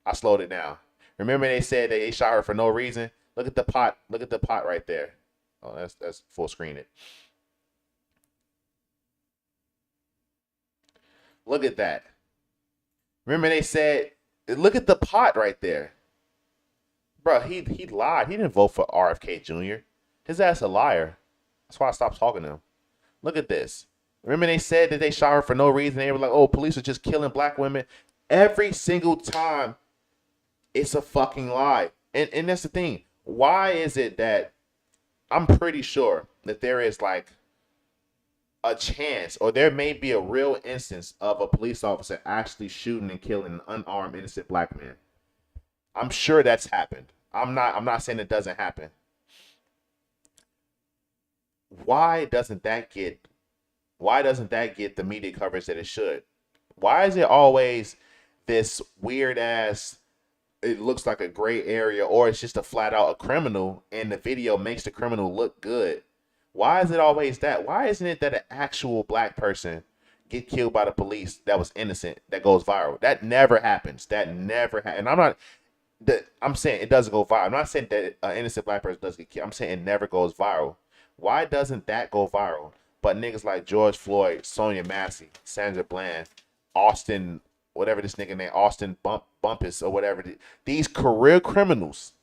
I slowed it down. Remember they said that they shot her for no reason? Look at the pot. Look at the pot right there. Oh, that's full screen it. Look at that. Remember they said, look at the pot right there. Bro, he lied. He didn't vote for RFK Jr. His ass a liar. That's why I stopped talking to him. Look at this. Remember they said that they shot her for no reason. They were like, oh, police are just killing black women. Every single time, it's a fucking lie. And that's the thing. Why is it that I'm pretty sure that there is like a chance, or there may be a real instance of a police officer actually shooting and killing an unarmed innocent black man? I'm sure that's happened. I'm not saying it doesn't happen. Why doesn't that get the media coverage that it should? Why is it always this weird ass, it looks like a gray area, or it's just a flat out a criminal and the video makes the criminal look good? Why is it always that? Why isn't it that an actual black person get killed by the police that was innocent that goes viral. That never happens. That never happens. And I'm saying it doesn't go viral. I'm not saying that an innocent black person doesn't get killed. I'm saying it never goes viral. Why doesn't that go viral? But niggas like George Floyd, Sonia Massey, Sandra Bland, Austin, whatever this nigga name, Austin Bumpass or whatever. These career criminals,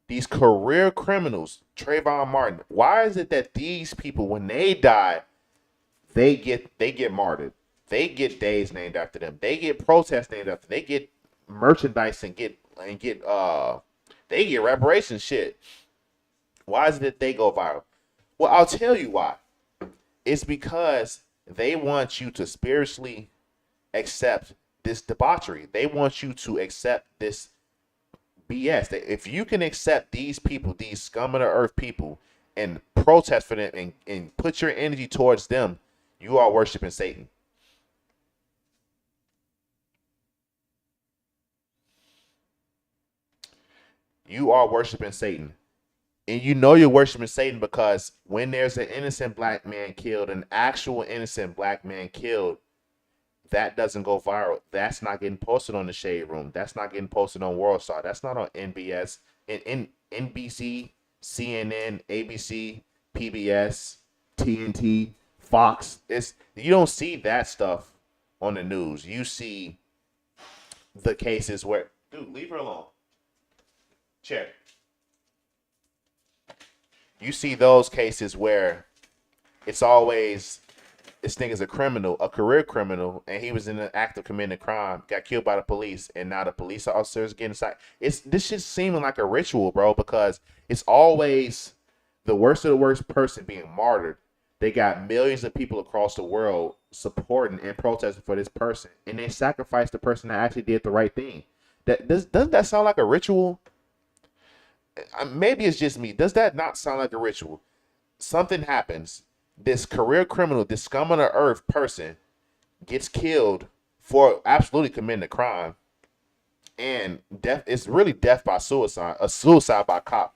Trayvon Martin. Why is it that these people, when they die, they get martyred? They get days named after them. They get protests named after them. They get merchandise and get they get reparations shit. Why is it that they go viral? Well, I'll tell you why. It's because they want you to spiritually accept this debauchery. They want you to accept this BS. If you can accept these people, these scum of the earth people, and protest for them and put your energy towards them, you are worshiping Satan. You are worshiping Satan. And you know you're worshiping Satan because when there's an innocent black man killed, an actual innocent black man killed, that doesn't go viral. That's not getting posted on the Shade Room. That's not getting posted on World Star. That's not on NBS, NBC, CNN, ABC, PBS, TNT, Fox. You don't see that stuff on the news. You see the cases where, dude, leave her alone. Chair. You see those cases where it's always this nigga's a criminal, a career criminal, and he was in the act of committing a crime, got killed by the police, and now the police officers getting inside. This shit seeming like a ritual, bro, because it's always the worst of the worst person being martyred. They got millions of people across the world supporting and protesting for this person, and they sacrificed the person that actually did the right thing. Doesn't that sound like a ritual? Maybe it's just me. Does that not sound like a ritual? Something happens. This career criminal, this scum of the earth person gets killed for absolutely committing a crime. And death is really death by suicide, a suicide by cop.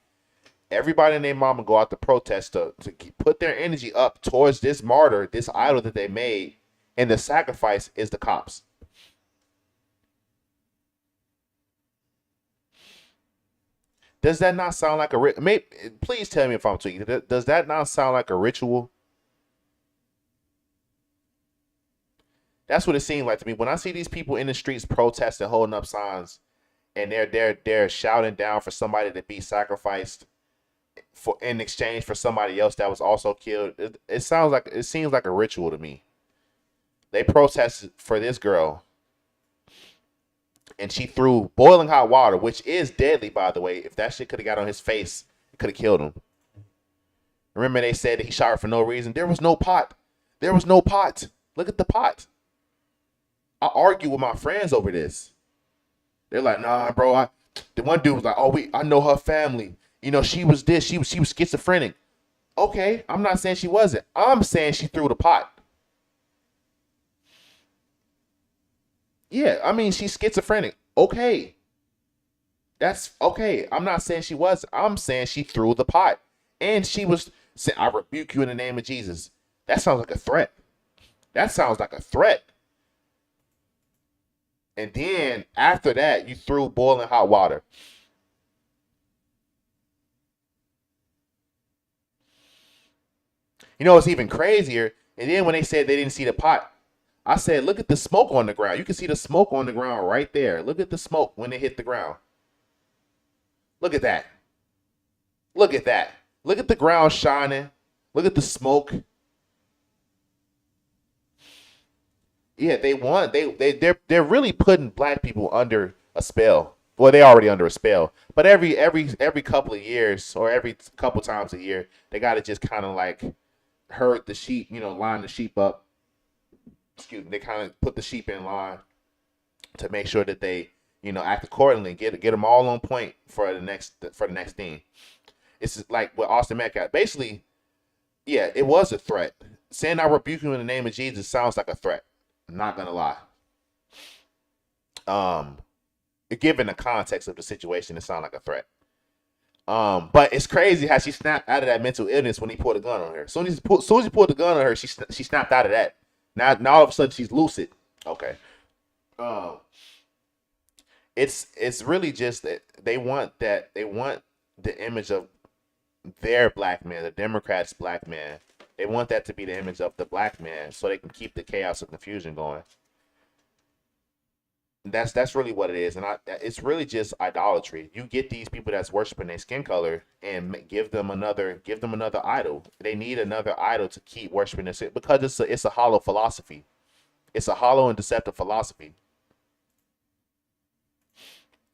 Everybody and their mama go out to protest to put their energy up towards this martyr, this idol that they made. And the sacrifice is the cops. Does that not sound like a please tell me if I'm tweaking. Does that not sound like a ritual? That's what it seemed like to me. When I see these people in the streets protesting, holding up signs, and they're shouting down for somebody to be sacrificed for in exchange for somebody else that was also killed. It seems like a ritual to me. They protested for this girl. And she threw boiling hot water, which is deadly, by the way. If that shit could have got on his face, it could have killed him. Remember they said that he shot her for no reason? There was no pot. There was no pot. Look at the pot. I argue with my friends over this. They're like, nah, bro. The one dude was like, I know her family. You know, she was this. She was schizophrenic. Okay, I'm not saying she wasn't. I'm saying she threw the pot. Yeah, I mean, she's schizophrenic. Okay. That's okay. I'm not saying she was. I'm saying she threw the pot. And she was saying, I rebuke you in the name of Jesus. That sounds like a threat. That sounds like a threat. And then after that, you threw boiling hot water. You know, it's even crazier. And then when they said they didn't see the pot, I said, look at the smoke on the ground. You can see the smoke on the ground right there. Look at the smoke when it hit the ground. Look at that. Look at that. Look at the ground shining. Look at the smoke. Yeah, they're really putting black people under a spell. Well, they're already under a spell. But every couple of years or every couple times a year, they got to just kind of like herd the sheep, line the sheep up. Excuse me, they kind of put the sheep in line to make sure that they, act accordingly, get them all on point for the next thing. It's just like what Austin Metcalf. Basically, yeah, it was a threat. Saying I rebuke you in the name of Jesus sounds like a threat. I'm not gonna lie. Given the context of the situation, it sounds like a threat. But it's crazy how she snapped out of that mental illness when he pulled a gun on her. As soon as he pulled the gun on her, she snapped out of that. Now all of a sudden she's lucid. Okay. It's really just that they want the image of their black man, the Democrats' black man. They want that to be the image of the black man, so they can keep the chaos and confusion going. That's really what it is, and it's really just idolatry. You get these people that's worshiping their skin color and give them another idol. They need another idol to keep worshiping this because it's a hollow philosophy. It's a hollow and deceptive philosophy.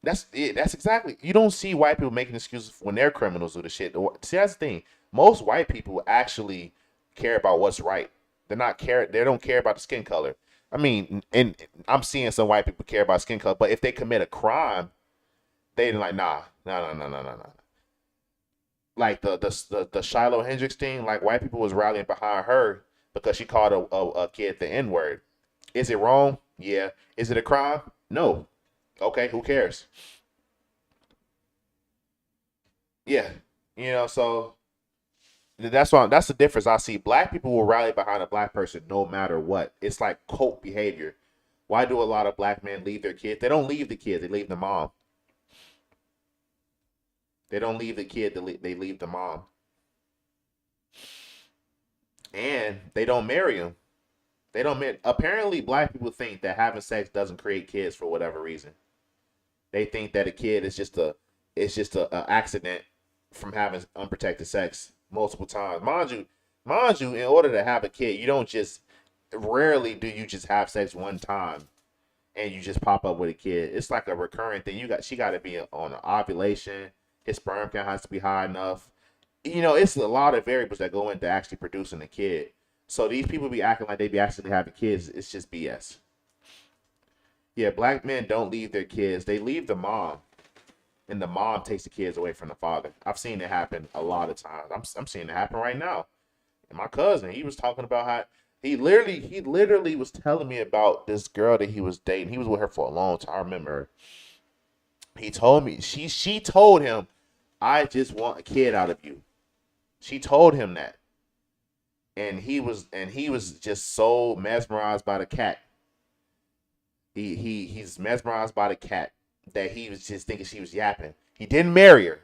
That's it. That's exactly. You don't see white people making excuses when they're criminals or the shit. See, that's the thing. Most white people actually care about what's right. They don't care about the skin color. I mean, and I'm seeing some white people care about skin color, but if they commit a crime, they like no. Like the Shiloh Hendricks thing, like white people was rallying behind her because she called a kid the N-word. Is it wrong? Yeah. Is it a crime? No. Okay, who cares? Yeah, so that's the difference. I see black people will rally behind a black person no matter what. It's like cult behavior. Why do a lot of black men leave their kids? They don't leave the kids, they leave the mom. They don't leave the kid, they leave the mom. And they don't marry them. They don't marry. Apparently, black people think that having sex doesn't create kids for whatever reason. They think that a kid is just a accident from having unprotected sex multiple times. Mind you, in order to have a kid, you don't just rarely do you just have sex one time and you just pop up with a kid. It's like a recurring thing. She got to be on an ovulation. His sperm count has to be high enough. It's a lot of variables that go into actually producing a kid. So these people be acting like they be actually having kids. It's just BS. Yeah, black men don't leave their kids. They leave the mom. And the mom takes the kids away from the father. I've seen it happen a lot of times. I'm seeing it happen right now. And my cousin, he was talking about how he literally was telling me about this girl that he was dating. He was with her for a long time. I remember her. He told me, she told him, I just want a kid out of you. She told him that. And he was just so mesmerized by the cat. He's mesmerized by the cat that he was just thinking she was yapping. He didn't marry her.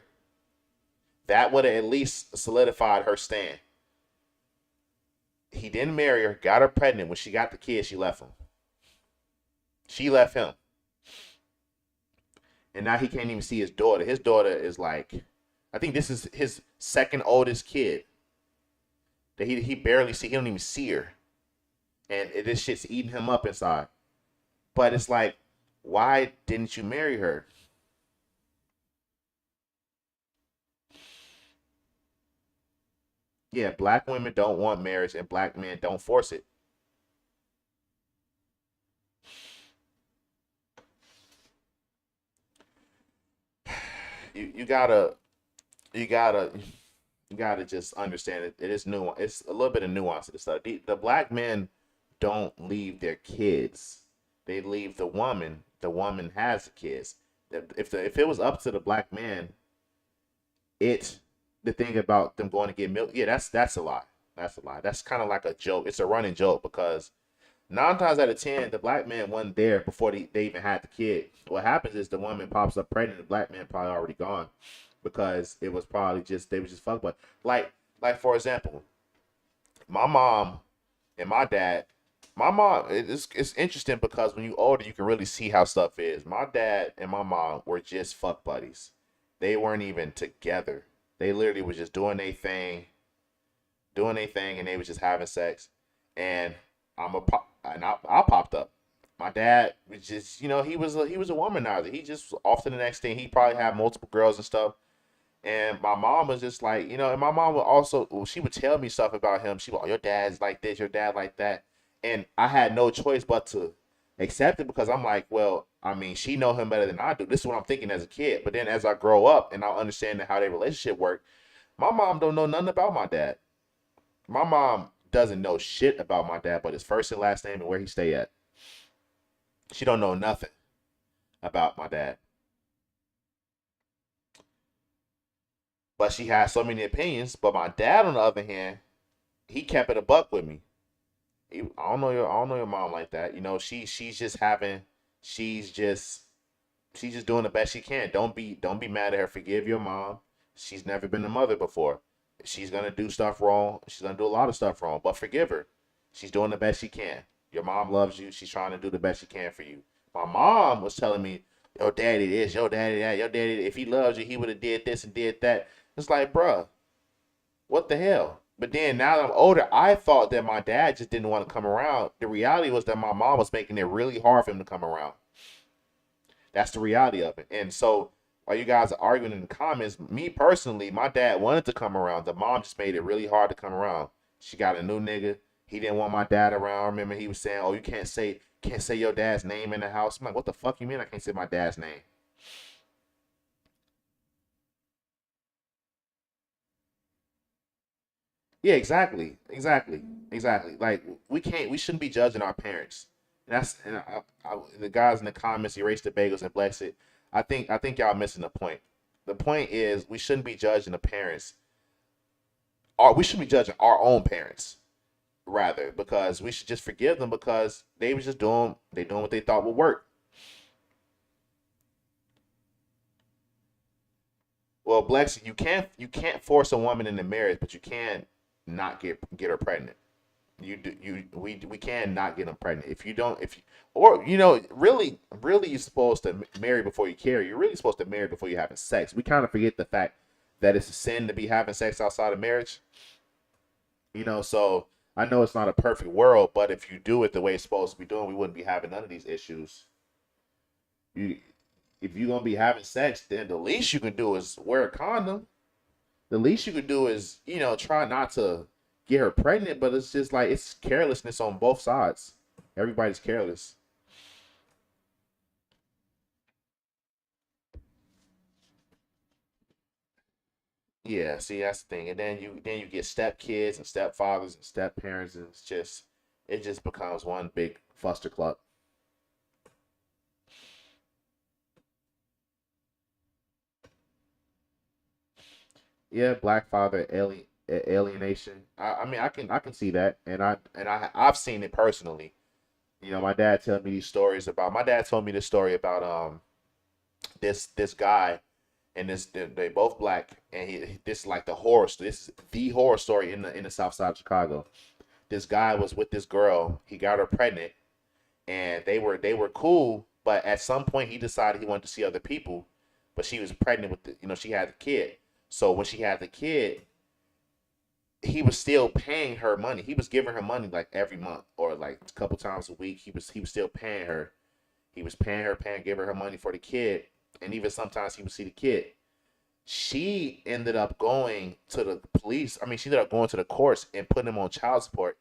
That would have at least solidified her stand. He didn't marry her, got her pregnant. When she got the kid, she left him. She left him. And now he can't even see his daughter. His daughter is like, I think this is his second oldest kid. That he barely see. He don't even see her. And this shit's eating him up inside. But it's like, why didn't you marry her? Yeah, black women don't want marriage and black men don't force it. You gotta just understand it. It is nuance. It's a little bit of nuance to the stuff. The black men don't leave their kids. They leave the woman. The woman has the kids. If it was up to the black man, the thing about them going to get milk, yeah, that's a lie. That's a lie. That's kind of like a joke. It's a running joke because 9 times out of 10, the black man wasn't there before they even had the kid. What happens is the woman pops up pregnant, the black man probably already gone because it was probably they was just fucked. But like for example, my mom and my dad. My mom, it's interesting because when you older, you can really see how stuff is. My dad and my mom were just fuck buddies. They weren't even together. They literally was just doing their thing, and they was just having sex. And I popped up. My dad was just, he was a womanizer. He just off to the next thing. He probably had multiple girls and stuff. And my mom was just like, and my mom would also, she would tell me stuff about him. She would, your dad's like this, your dad like that. And I had no choice but to accept it because I'm like, well, I mean, she know him better than I do. This is what I'm thinking as a kid. But then as I grow up and I understand how their relationship worked, my mom don't know nothing about my dad. My mom doesn't know shit about my dad but his first and last name and where he stay at. She don't know nothing about my dad. But she had so many opinions. But my dad, on the other hand, he kept it a buck with me. I don't know your mom like that. You know, she's just doing the best she can. Don't be mad at her. Forgive your mom. She's never been a mother before. She's gonna do stuff wrong. She's gonna do a lot of stuff wrong. But forgive her. She's doing the best she can. Your mom loves you. She's trying to do the best she can for you. My mom was telling me, your daddy this, your daddy that, your daddy, if he loves you, he would have did this and did that. It's like, bruh, what the hell? But then now that I'm older, I thought that my dad just didn't want to come around. The reality was that my mom was making it really hard for him to come around. That's the reality of it. And so while you guys are arguing in the comments, me personally, my dad wanted to come around. The mom just made it really hard to come around. She got a new nigga. He didn't want my dad around. I remember he was saying, oh, you can't say your dad's name in the house. I'm like, what the fuck you mean I can't say my dad's name? Yeah, exactly. Like we shouldn't be judging our parents. The guys in the comments, erase the bagels and bless it. I think y'all missing the point. The point is we shouldn't be judging the parents. Or we should be judging our own parents, rather, because we should just forgive them because they was just doing what they thought would work. Well, Blexy, you can't force a woman into marriage, but you can not get her pregnant. We can not get them pregnant really you're supposed to marry before you carry. You're really supposed to marry before you're having sex. We kind of forget the fact that it's a sin to be having sex outside of marriage. So I know it's not a perfect world, but if you do it the way it's supposed to be doing, we wouldn't be having none of these issues. If you're gonna be having sex, then the least you can do is wear a condom. The least you can do is, try not to get her pregnant, but it's just like it's carelessness on both sides. Everybody's careless. Yeah, see, that's the thing. And then you get step kids and stepfathers and step parents, and it just becomes one big fuster club. Yeah, black father alienation. I mean, I can see that, and I've seen it personally. My dad told me these stories about. My dad told me this story about this guy, and they both black, and this is like the horror. This is the horror story in the South Side of Chicago. This guy was with this girl. He got her pregnant, and they were cool. But at some point, he decided he wanted to see other people. But she was pregnant with she had the kid. So when she had the kid, he was still paying her money. He was giving her money like every month or like a couple times a week. He was still paying her. He was giving her money for the kid, and even sometimes he would see the kid. She ended up going to the police. I mean, she ended up going to the courts and putting him on child support,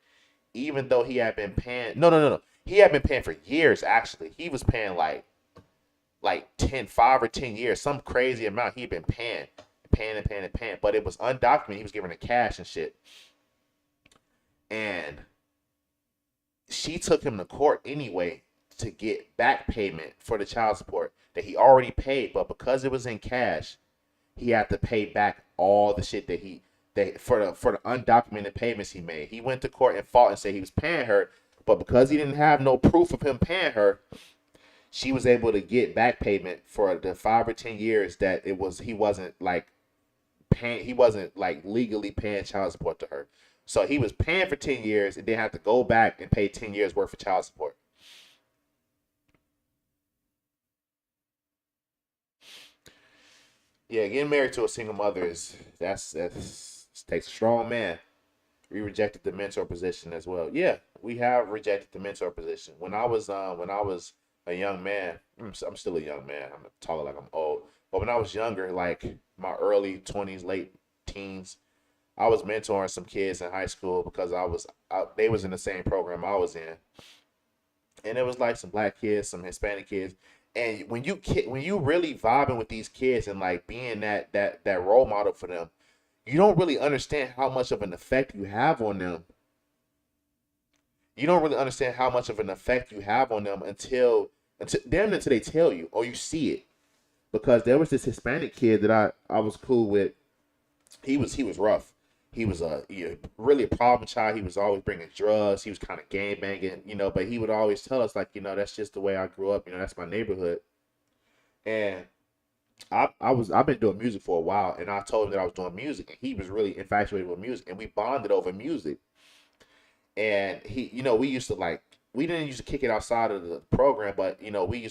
even though he had been paying. No. He had been paying for years. Actually, he was paying like 5 or 10 years, some crazy amount. He'd been paying, but it was undocumented. He was giving her cash and shit, and she took him to court anyway to get back payment for the child support that he already paid, but because it was in cash, he had to pay back all the shit for the undocumented payments he made. He went to court and fought and said he was paying her, but because he didn't have no proof of him paying her, she was able to get back payment for the 5 or 10 years that he wasn't legally paying child support to her. So he was paying for 10 years and then had to go back and pay 10 years worth of child support. Yeah, getting married to a single mother takes a strong man. We rejected the mentor position as well. Yeah, we have rejected the mentor position. When I was a young man, I'm still a young man. I'm talking like I'm old. But when I was younger, like my early 20s, late teens, I was mentoring some kids in high school because they was in the same program I was in. And it was like some black kids, some Hispanic kids. And when you really vibing with these kids and like being that role model for them, you don't really understand how much of an effect you have on them. You don't really understand how much of an effect you have on them until they tell you or you see it. Because there was this Hispanic kid that I was cool with, he was rough. He was really a problem child. He was always bringing drugs. He was kind of gang banging, but he would always tell us like, that's just the way I grew up. That's my neighborhood. And I've been doing music for a while, and I told him that I was doing music, and he was really infatuated with music, and we bonded over music. And he, we didn't used to kick it outside of the program, but we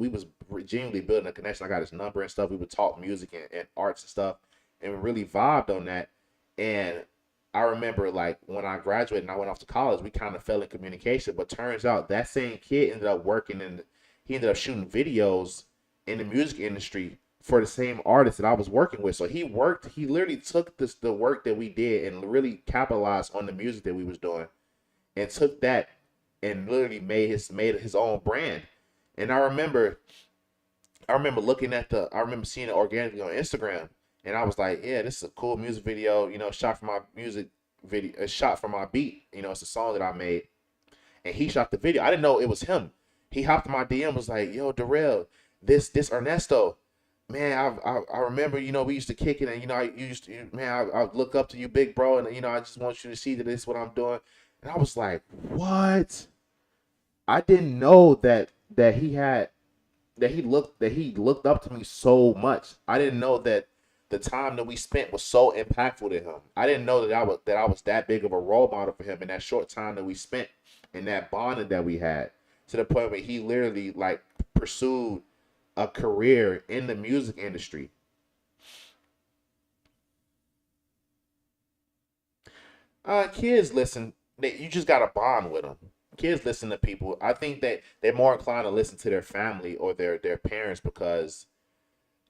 was genuinely building a connection. I got his number and stuff. We would talk music and arts and stuff, and we really vibed on that. And I remember like when I graduated and I went off to college, we kind of fell in communication. But turns out that same kid ended up he ended up shooting videos in the music industry for the same artist that I was working with. So he literally took the work that we did and really capitalized on the music that we was doing, and took that and literally made his own brand. And I remember looking at I remember seeing it organically on Instagram, and I was like, yeah, this is a cool music video, shot from my music video, shot from my beat, it's a song that I made. And he shot the video. I didn't know it was him. He hopped in my DM, was like, yo, Darrell, this Ernesto, man, I remember, we used to kick it, and I look up to you, big bro, and I just want you to see that this is what I'm doing. And I was like, what? I didn't know that he looked up to me so much. I didn't know that the time that we spent was so impactful to him. I didn't know that I was that big of a role model for him in that short time that we spent, and that bonding that we had, to the point where he literally like pursued a career in the music industry. Kids listen. You just gotta bond with them. Kids listen to people. I think that they're more inclined to listen to their family or their parents because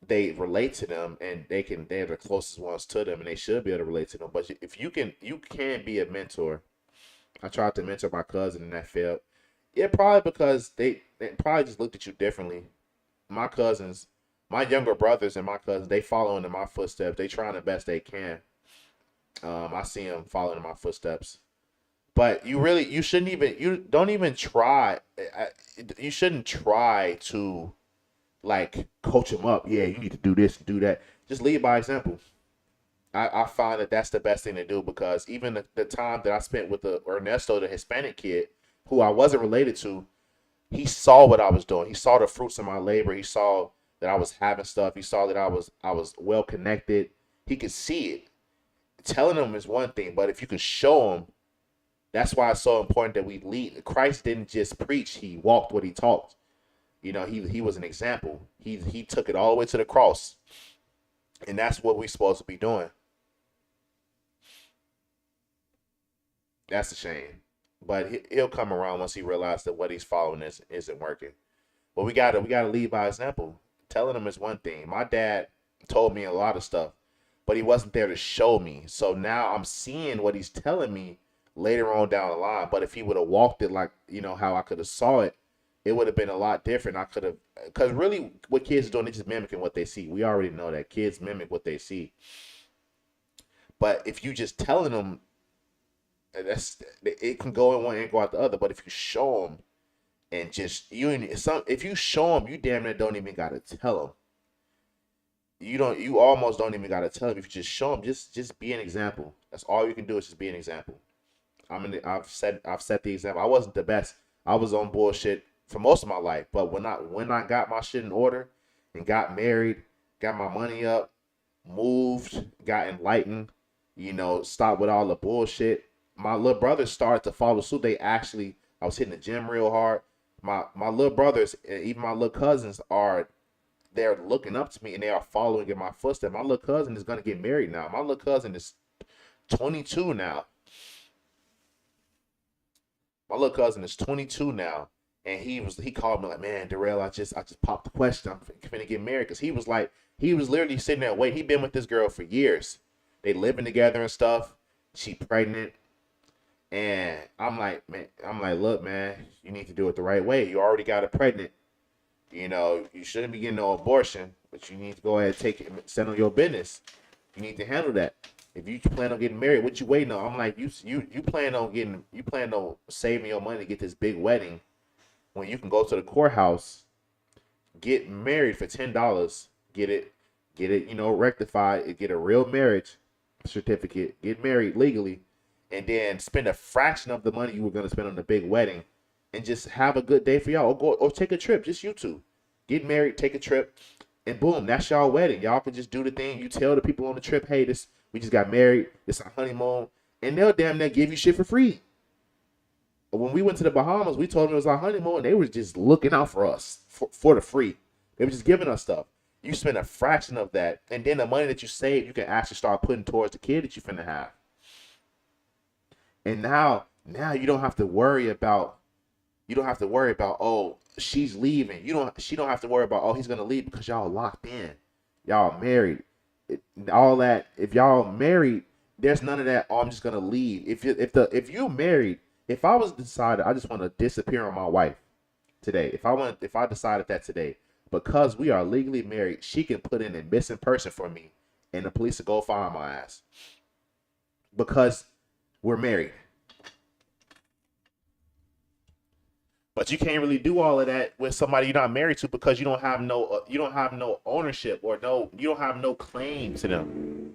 they relate to them, and they're the closest ones to them, and they should be able to relate to them. But if you can be a mentor. I tried to mentor my cousin, and that failed. Yeah, probably because they probably just looked at you differently. My cousins, my younger brothers and my cousins, they follow in my footsteps. They trying the best they can. I see them following in my footsteps. But you shouldn't even try. You shouldn't try to like coach them up. Yeah, you need to do this and do that. Just lead by example. I find that that's the best thing to do, because even the time that I spent with Ernesto, the Hispanic kid, who I wasn't related to, he saw what I was doing. He saw the fruits of my labor. He saw that I was having stuff. He saw that I was well connected. He could see it. Telling him is one thing, but if you can show him, that's why it's so important that we lead. Christ didn't just preach; he walked what he taught. He was an example. He took it all the way to the cross, and that's what we're supposed to be doing. That's a shame, but he'll come around once he realizes that what he's following isn't working. But we gotta lead by example. Telling him is one thing. My dad told me a lot of stuff, but he wasn't there to show me. So now I'm seeing what he's telling me later on down the line. But if he would have walked it like, how I could have saw it, it would have been a lot different. I could have, because really what kids are doing, they're just mimicking what they see. We already know that kids mimic what they see. But if you just telling them, it can go in one and go out the other. But if you show them, and if you show them, you damn near don't even gotta tell them. You almost don't even gotta tell them. If you just show them, just be an example. That's all you can do, is just be an example. I've set the example. I wasn't the best. I was on bullshit for most of my life, but when I got my shit in order and got married, got my money up, moved, got enlightened, stopped with all the bullshit, my little brothers started to follow suit. I was hitting the gym real hard. My little brothers and even my little cousins they're looking up to me, and they are following in my footsteps. My little cousin is gonna get married now. My little cousin is 22 now. My little cousin is 22 now, and he called me like, man, Darrell, I just popped the question. I'm finna get married, because he was literally sitting there waiting. He been with this girl for years. They living together and stuff. She pregnant. And I'm like, look, man, you need to do it the right way. You already got her pregnant. You shouldn't be getting no abortion, but you need to go ahead and take it, settle your business. You need to handle that. If you plan on getting married, what you waiting on? I'm like, you plan on saving your money to get this big wedding when you can go to the courthouse, get married for $10, get it, rectified, get a real marriage, certificate, get married legally, and then spend a fraction of the money you were going to spend on the big wedding and just have a good day for y'all, or take a trip, just you two. Get married, take a trip, and boom, that's y'all wedding. Y'all can just do the thing. You tell the people on the trip, hey, we just got married, it's our honeymoon, and they'll damn near give you shit for free. When we went to the Bahamas, we told them it was our honeymoon, and they were just looking out for us for the free. They were just giving us stuff. You spend a fraction of that, and then the money that you save, you can actually start putting towards the kid that you finna have. And now you don't have to worry about, oh, she's leaving. She don't have to worry about, oh, he's gonna leave, because y'all locked in, y'all married. All that, if y'all married, there's none of that. Oh, I'm just gonna leave. If you married, if I was decided I just want to disappear on my wife today, if I decided that today, because we are legally married, she can put in a missing person for me, and the police will go find my ass because we're married. But you can't really do all of that with somebody you're not married to, because you don't have no ownership, or you don't have no claim to them.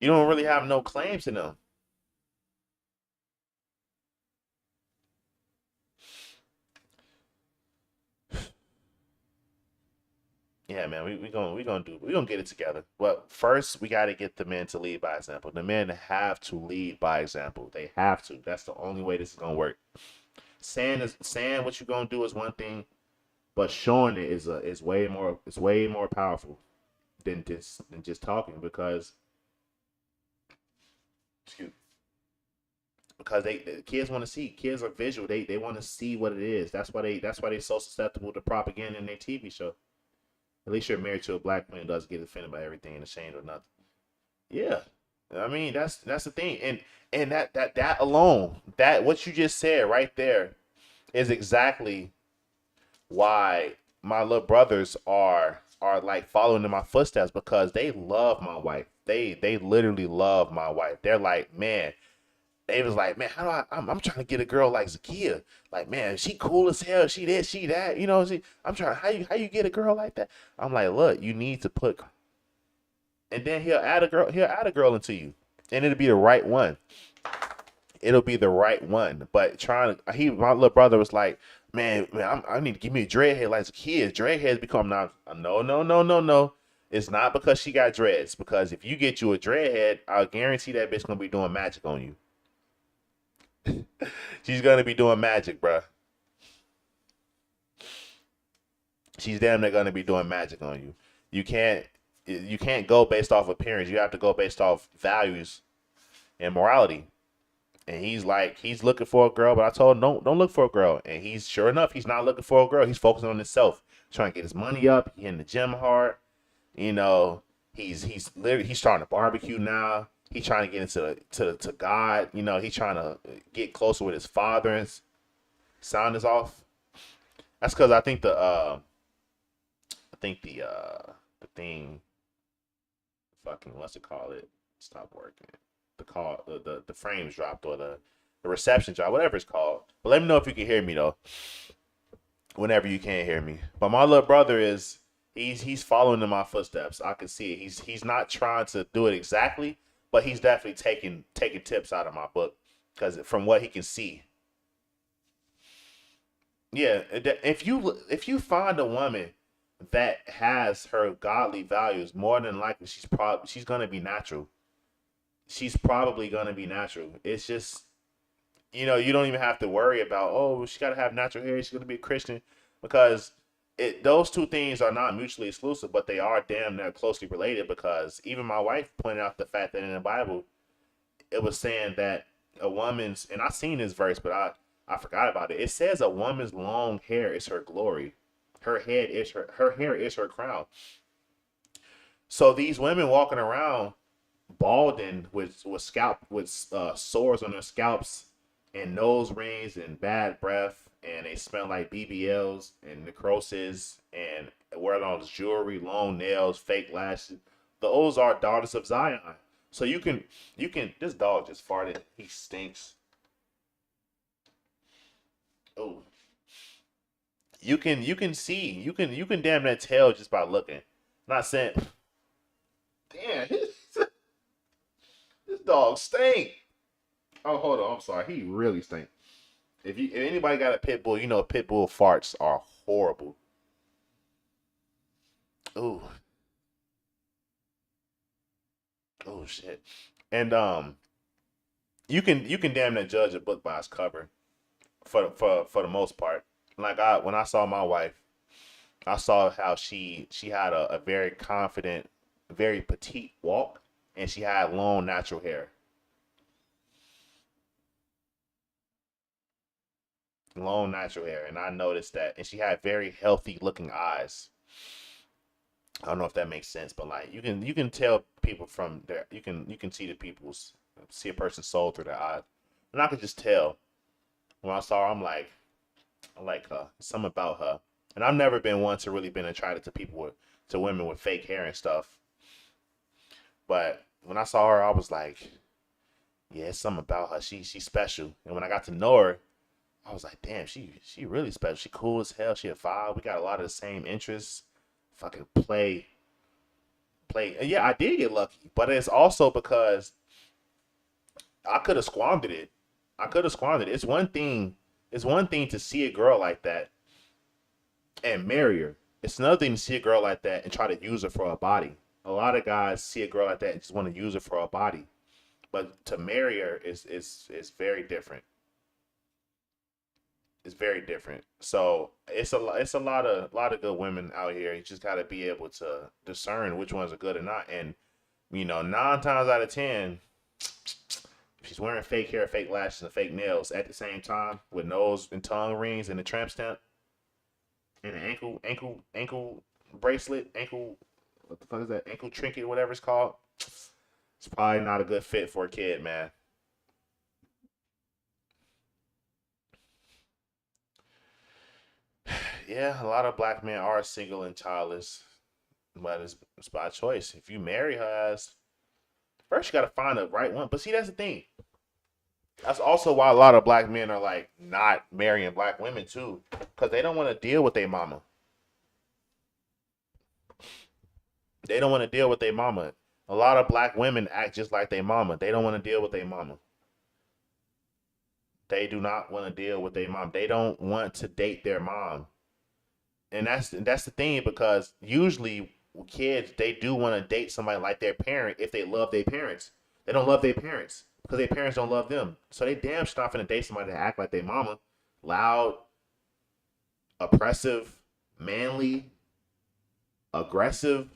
You don't really have no claim to them. Yeah, man, we gonna get it together. But first, we got to get the men to lead by example. The men have to lead by example. They have to. That's the only way this is gonna work. Saying what you're gonna do is one thing, but showing it is way more powerful than just talking, because the kids want to see. Kids are visual. They want to see what it is. That's why they're so susceptible to propaganda in their TV show. At least you're married to a black man who doesn't get offended by everything and ashamed of nothing. Yeah. I mean, that's the thing. And that alone, that what you just said right there is exactly why my little brothers are like following in my footsteps, because they love my wife. They literally love my wife. They're like, man, they was like, man, I'm trying to get a girl like Zakia. Like, man, she cool as hell. She this, she that. You know, I'm trying, how you get a girl like that? I'm like, look, you need to put, and then he'll add a girl into you, and it'll be the right one. It'll be the right one. But my little brother was like, man, I need to give me a dreadhead like Zakia. Dreadheads become now. No. It's not because she got dreads. Because if you get you a dreadhead, I'll guarantee that bitch gonna be doing magic on you. She's gonna be doing magic, bruh. She's damn near gonna be doing magic on you. You can't go based off appearance. You have to go based off values and morality. And he's looking for a girl, but I told him don't look for a girl. And he's sure enough, he's not looking for a girl. He's focusing on himself, trying to get his money up. He in the gym hard. You know, he's starting to barbecue now. He's trying to get into God. You know, he's trying to get closer with his father. And sound is off. That's because I think the thing, fucking, what's it called? It stopped working. The frames dropped, or the reception dropped, whatever it's called. But let me know if you can hear me though. Whenever you can't hear me. But my little brother he's following in my footsteps. I can see it. He's not trying to do it exactly, but he's definitely taking tips out of my book, because from what he can see. Yeah, if you find a woman that has her godly values, more than likely she's gonna be natural. She's probably gonna be natural. It's just, you know, you don't even have to worry about, oh, she gotta have natural hair, she's gonna be a Christian, because those two things are not mutually exclusive, but they are damn near closely related, because even my wife pointed out the fact that in the Bible, it was saying that a woman's, and I've seen this verse, but I forgot about it. It says a woman's long hair is her glory. Her hair is her crown. So these women walking around balding with sores on their scalps and nose rings and bad breath, and they smell like BBLs and necrosis, and wear all this jewelry, long nails, fake lashes. Those are daughters of Zion. So you can this dog just farted. He stinks. Oh. You can damn near tell just by looking. Not saying, damn. dog stink. Oh, hold on. I'm sorry. He really stink. If anybody got a pit bull, you know pit bull farts are horrible. Ooh. Oh shit. And you can damn near judge a book by its cover for the most part. Like when I saw my wife, I saw how she had a very confident, very petite walk, and she had long natural hair. Long natural hair, and I noticed that, and she had very healthy looking eyes. I don't know if that makes sense, but like you can tell people from there. You can see a person's soul through their eyes, and I could just tell when I saw her. I like her. Something about her, and I've never been one to really been attracted to women with fake hair and stuff. But when I saw her, I was like, yeah, it's something about her. She's special. And when I got to know her, I was like, damn, she really special. She cool as hell. She a vibe. We got a lot of the same interests. Fucking play. Yeah, I did get lucky, but it's also because I could have squandered it. It's one thing to see a girl like that and marry her. It's another thing to see a girl like that and try to use her for a body. A lot of guys see a girl like that and just want to use her for a body, but to marry her is very different. It's very different. So it's a lot of good women out here. You just got to be able to discern which ones are good or not. And 9 times out of 10, if she's wearing fake hair, fake lashes, and fake nails at the same time with nose and tongue rings and the tramp stamp and an ankle bracelet, what the fuck is that? Ankle trinket, whatever it's called. It's probably not a good fit for a kid, man. Yeah, a lot of black men are single and childless, but it's by choice. If you marry her ass, first you gotta find the right one. But see, that's the thing. That's also why a lot of black men are like not marrying black women too, because they don't want to deal with their mama. They don't want to deal with their mama. A lot of black women act just like their mama. They don't want to deal with their mama. They do not want to deal with their mom. They don't want to date their mom. And that's the thing, because usually kids, they do want to date somebody like their parent if they love their parents. They don't love their parents because their parents don't love them. So they damn sure not finna date somebody that act like their mama. Loud, oppressive, manly, aggressive.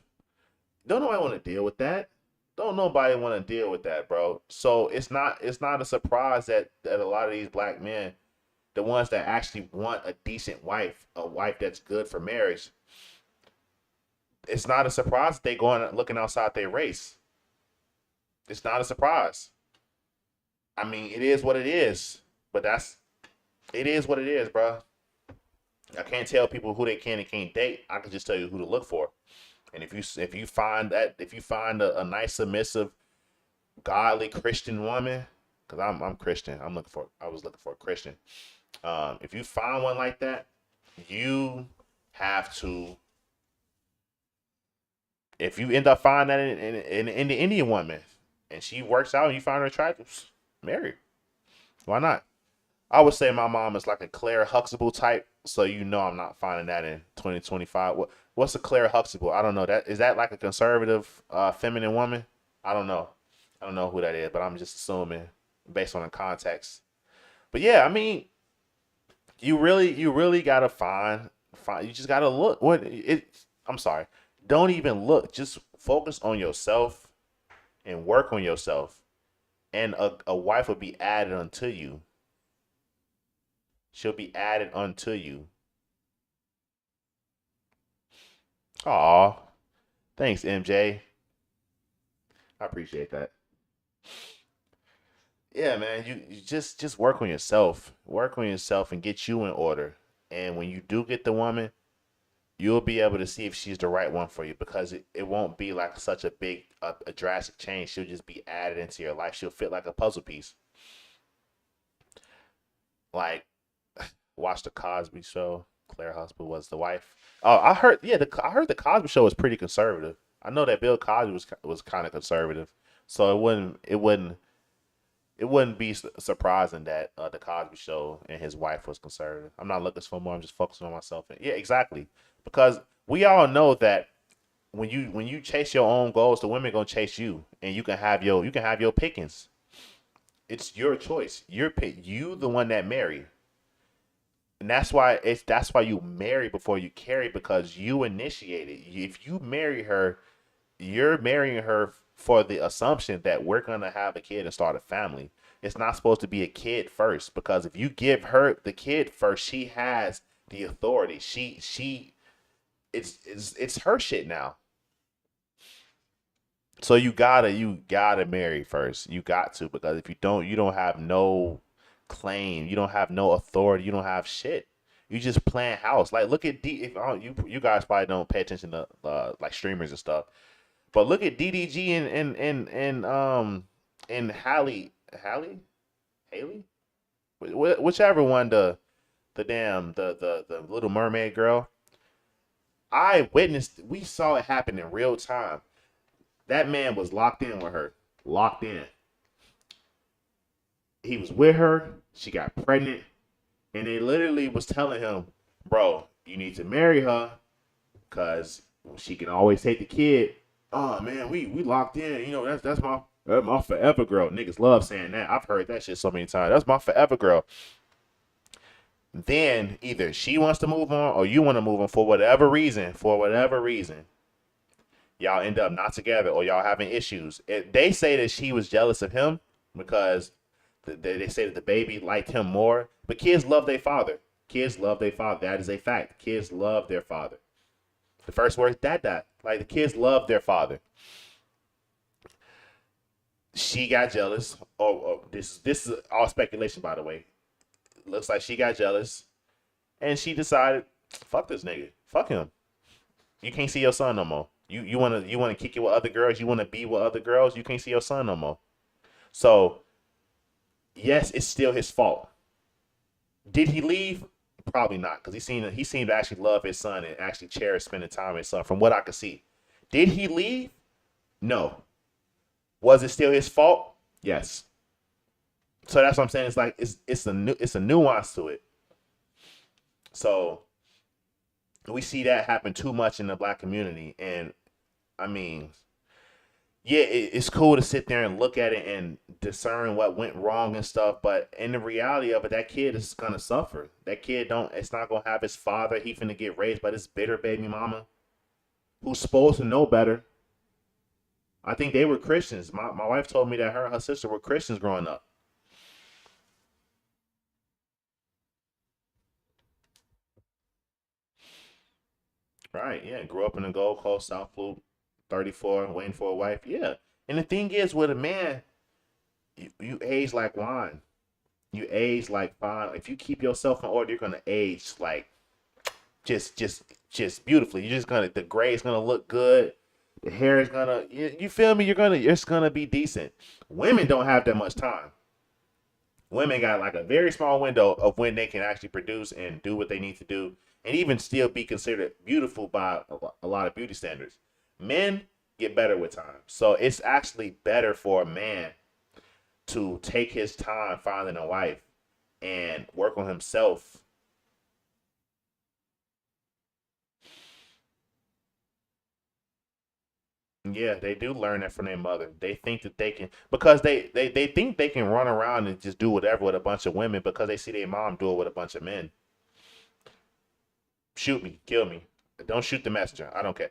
Don't nobody want to deal with that. Don't nobody want to deal with that, bro. So it's not a surprise that a lot of these black men, the ones that actually want a decent wife, a wife that's good for marriage, it's not a surprise that they going looking outside their race. It's not a surprise. I mean, it is what it is, but it is what it is, bro. I can't tell people who they can and can't date. I can just tell you who to look for. And if you find a nice, submissive, godly Christian woman, because I'm Christian, I was looking for a Christian. If you find one like that, you have to. If you end up finding that in the Indian woman, and she works out and you find her attractive, marry her. Why not? I would say my mom is like a Claire Huxtable type, so I'm not finding that in 2025. What's a Claire Huxtable? I don't know. Is that like a conservative, feminine woman? I don't know. I don't know who that is, but I'm just assuming based on the context. But yeah, I mean, you really gotta find. You just gotta look. I'm sorry. Don't even look. Just focus on yourself and work on yourself, and a wife will be added unto you. She'll be added unto you. Aw, thanks, MJ. I appreciate that. Yeah, man, you just work on yourself. Work on yourself and get you in order. And when you do get the woman, you'll be able to see if she's the right one for you, because it won't be like such a big, a drastic change. She'll just be added into your life. She'll fit like a puzzle piece. Like, watch the Cosby Show. Claire Huxtable was the wife. Oh, I heard the Cosby Show was pretty conservative. I know that Bill Cosby was kind of conservative, So it wouldn't be surprising that the Cosby Show and his wife was conservative. I'm not looking for more. I'm just focusing on myself. Yeah, exactly. Because we all know that when you chase your own goals, the women gonna chase you, and you can have your pickings. It's your choice. You the one that marry, and that's why you marry before you carry, because you initiated. If you marry her, you're marrying her for the assumption that we're gonna have a kid and start a family. It's not supposed to be a kid first, because if you give her the kid first, she has the authority. It's her shit now. So you gotta marry first. You got to, because if you don't, you don't have no claim. You don't have no authority. You don't have shit. You just playing house. Like, look at D. If you guys probably don't pay attention to like streamers and stuff, but look at DDG and Haley, whichever one, the Little Mermaid girl. We saw it happen in real time. That man was locked in with her. Locked in. He was with her. She got pregnant. And they literally was telling him, bro, you need to marry her because she can always take the kid. Oh, man, we locked in. You know, that's my forever girl. Niggas love saying that. I've heard that shit so many times. That's my forever girl. Then either she wants to move on or you want to move on for whatever reason. Y'all end up not together or y'all having issues. They say that she was jealous of him because they say that the baby liked him more. But kids love their father. That is a fact. Kids love their father. The first word is dad. Like, the kids love their father. She got jealous. This is all speculation, by the way. Looks like she got jealous. And she decided, fuck this nigga. Fuck him. You can't see your son no more. You wanna kick it with other girls. You wanna be with other girls. You can't see your son no more. So, yes, it's still his fault. Did he leave? Probably not, because he seemed to actually love his son and actually cherish spending time with his son. From what I could see, did he leave? No. Was it still his fault? Yes. So that's what I'm saying. It's like it's a nuance to it. So we see that happen too much in the black community, and I mean, yeah, it's cool to sit there and look at it and discern what went wrong and stuff, but in the reality of it, that kid is gonna suffer. That kid it's not gonna have his father. He finna get raised by this bitter baby mama who's supposed to know better. I think they were Christians. My wife told me that her and her sister were Christians growing up. Right, yeah. Grew up in the Gold Coast, South Loop, 34, waiting for a wife. Yeah. And the thing is, with a man, you age like wine. You age like fine. If you keep yourself in order, you're gonna age like just beautifully. You're just the gray is gonna look good. The hair is gonna, you feel me? It's gonna be decent. Women don't have that much time. Women got like a very small window of when they can actually produce and do what they need to do, and even still be considered beautiful by a lot of beauty standards. Men get better with time. So it's actually better for a man to take his time finding a wife and work on himself. Yeah, they do learn that from their mother. They think that they can, because they think they can run around and just do whatever with a bunch of women because they see their mom do it with a bunch of men. Shoot me, kill me. Don't shoot the messenger. I don't care.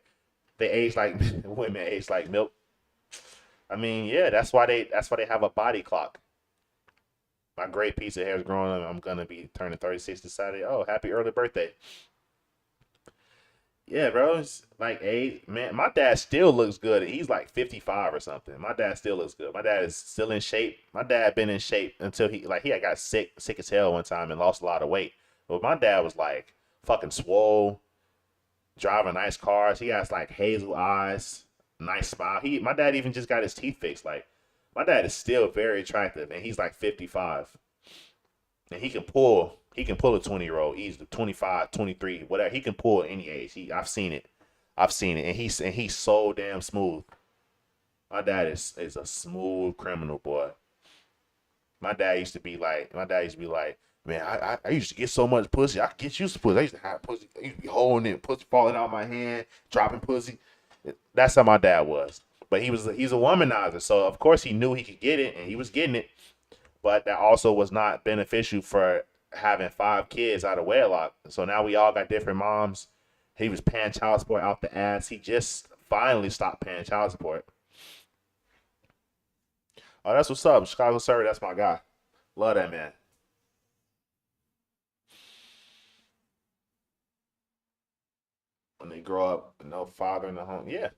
They age like women age like milk. I mean, yeah, that's why they have a body clock. My great piece of hair is growing. I'm gonna be turning 36 this Saturday. Oh, happy early birthday. Yeah, bro. It's like, man, my dad still looks good. He's like 55 or something. My dad still looks good. My dad is still in shape. My dad been in shape until he had got sick as hell one time and lost a lot of weight. But my dad was like fucking swole, driving nice cars. He has like hazel eyes, nice smile. My dad even just got his teeth fixed. Like, my dad is still very attractive, and he's like 55. And he can pull a 20-year-old. He's 25, 23, whatever. He can pull at any age. I've seen it. And he's so damn smooth. My dad is a smooth criminal, boy. My dad used to be like, man, I used to get so much pussy. I could get used to pussy. I used to have pussy. I used to be holding it, pussy falling out my hand, dropping pussy. That's how my dad was. But he's a womanizer, so of course he knew he could get it, and he was getting it. But that also was not beneficial for having 5 kids out of wedlock. So now we all got different moms. He was paying child support out the ass. He just finally stopped paying child support. Oh, that's what's up. Chicago Survey, that's my guy. Love that man. When they grow up, no father in the home. Yeah.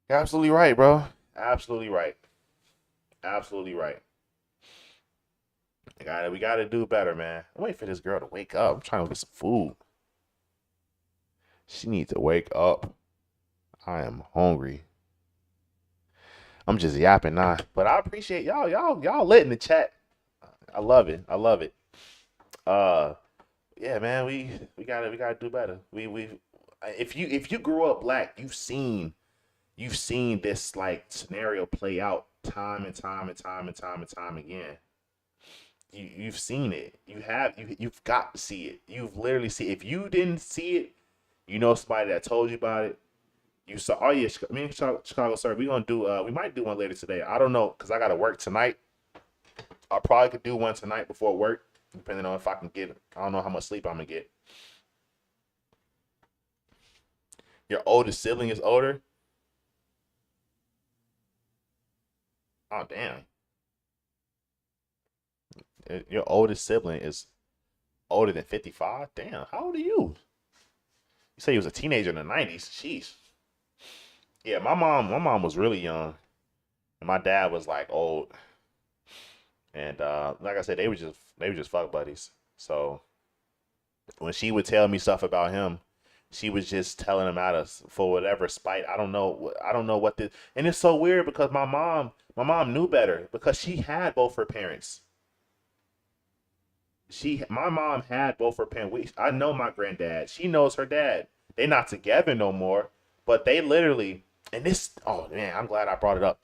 You're absolutely right, bro. Absolutely right. Absolutely right. We gotta do better, man. I'm waiting for this girl to wake up. I'm trying to get some food. She needs to wake up. I am hungry. I'm just yapping now. But I appreciate y'all lit in the chat. I love it. I love it. Yeah, man, we gotta do better. If you grew up black, you've seen this like scenario play out time and time again. You've seen it. You've got to see it. You've literally seen it. If you didn't see it, you know somebody that told you about it. You saw. Oh yeah, me and Chicago Sir, we gonna do. We might do one later today. I don't know because I gotta work tonight. I probably could do one tonight before work, depending on if I can get. I don't know how much sleep I'm gonna get. Your oldest sibling is older. Oh damn. Your oldest sibling is older than 55? Damn, how old are you? You say he was a teenager in the 90s. Jeez. Yeah, my mom was really young. And my dad was like old. And like I said, they were just fuck buddies. So when she would tell me stuff about him, she was just telling him out of for whatever spite. I don't know what this, and it's so weird because my mom knew better because she had both her parents. My mom had both her parents. I know my granddad. She knows her dad. They're not together no more, but they literally, and this, oh man, I'm glad I brought it up.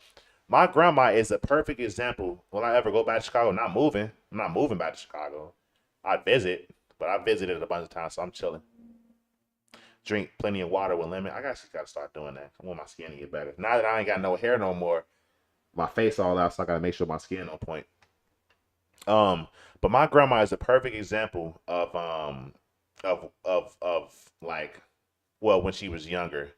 My grandma is a perfect example. When I ever go back to Chicago, I'm not moving back to Chicago. I visit, but I visited a bunch of times, so I'm chilling. Drink plenty of water with lemon. I just gotta start doing that. I want my skin to get better. Now that I ain't got no hair no more, my face all out, so I gotta make sure my skin on point. But my grandma is a perfect example of like, well, when she was younger,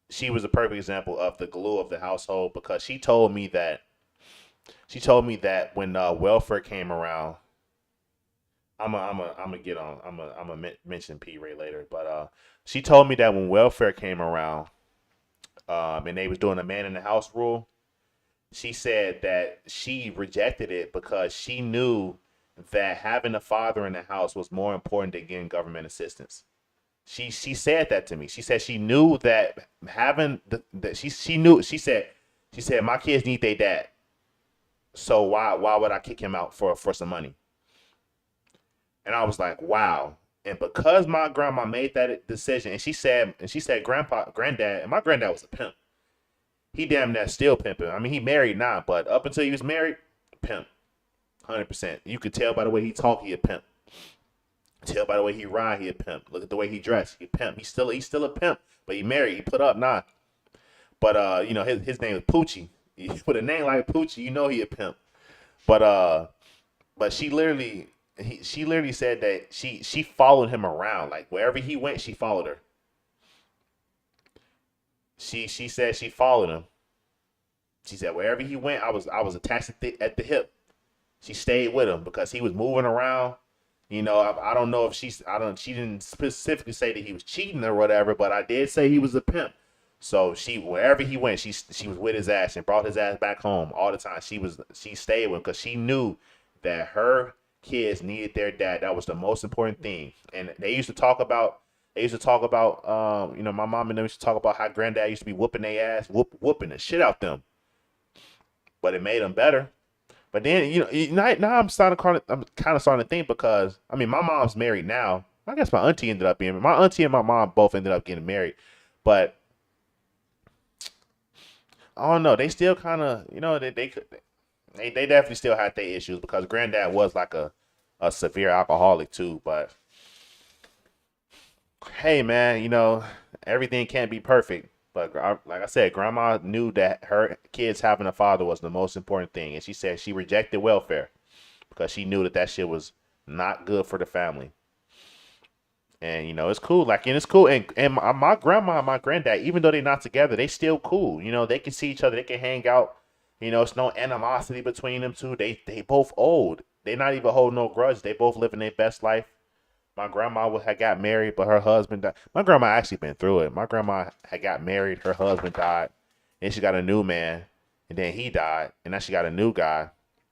she was a perfect example of the glue of the household because she told me that when welfare came around, I'm gonna mention P Ray later, but she told me that when welfare came around, and they was doing a man in the house rule, she said that she rejected it because she knew that having a father in the house was more important than getting government assistance. She said that to me. She said she knew that having she said my kids need their dad. So why would I kick him out for some money? And I was like, wow. And because my grandma made that decision, and she said granddad, and my granddad was a pimp. He damn near still pimping. I mean, he married now, but up until he was married, pimp. 100%. You could tell by the way he talk, he a pimp. Tell by the way he ride, he a pimp. Look at the way he dress, he a pimp. He's still a pimp, but he married. He put up now. But his name is Poochie. With a name like Poochie, you know he a pimp. But she literally said that she followed him around. Like wherever he went, she followed her. She said she followed him. She said wherever he went, I was attached at the hip. She stayed with him because he was moving around. You know, I don't know if she didn't specifically say that he was cheating or whatever, but I did say he was a pimp. So wherever he went, she was with his ass and brought his ass back home all the time. She stayed with him because she knew that her kids needed their dad. That was the most important thing. And they used to talk about my mom and them used to talk about how granddad used to be whooping their ass, whooping the shit out them. But it made them better. But then, now I'm kind of starting to think because, I mean, my mom's married now. I guess my auntie and my mom both ended up getting married. But I don't know. They still kind of, they definitely still had their issues because granddad was like a severe alcoholic too. But hey, man, everything can't be perfect. But like I said, grandma knew that her kids having a father was the most important thing. And she said she rejected welfare because she knew that shit was not good for the family. And, it's cool. Like, and it's cool. And my grandma and my granddad, even though they're not together, they still cool. They can see each other. They can hang out. It's no animosity between them two. They both old. They not even hold no grudge. They both living their best life. My grandma had got married, but her husband died. My grandma actually been through it. My grandma had got married. Her husband died. Then she got a new man. And then he died. And now she got a new guy.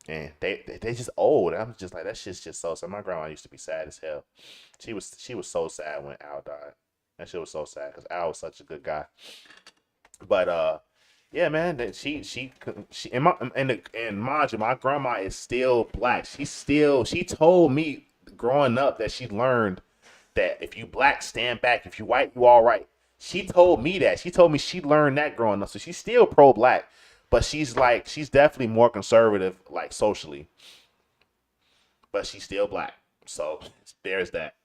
And they just old. I'm just like, that shit's just so sad. My grandma used to be sad as hell. She was so sad when Al died. That shit was so sad because Al was such a good guy. But yeah, man, that she and mind you, my grandma is still black. She told me growing up that she learned that if you black, stand back. If you white, you all right. She told me that. She told me she learned that growing up. So she's still pro-black, but she's definitely more conservative, like socially. But she's still black. So there's that.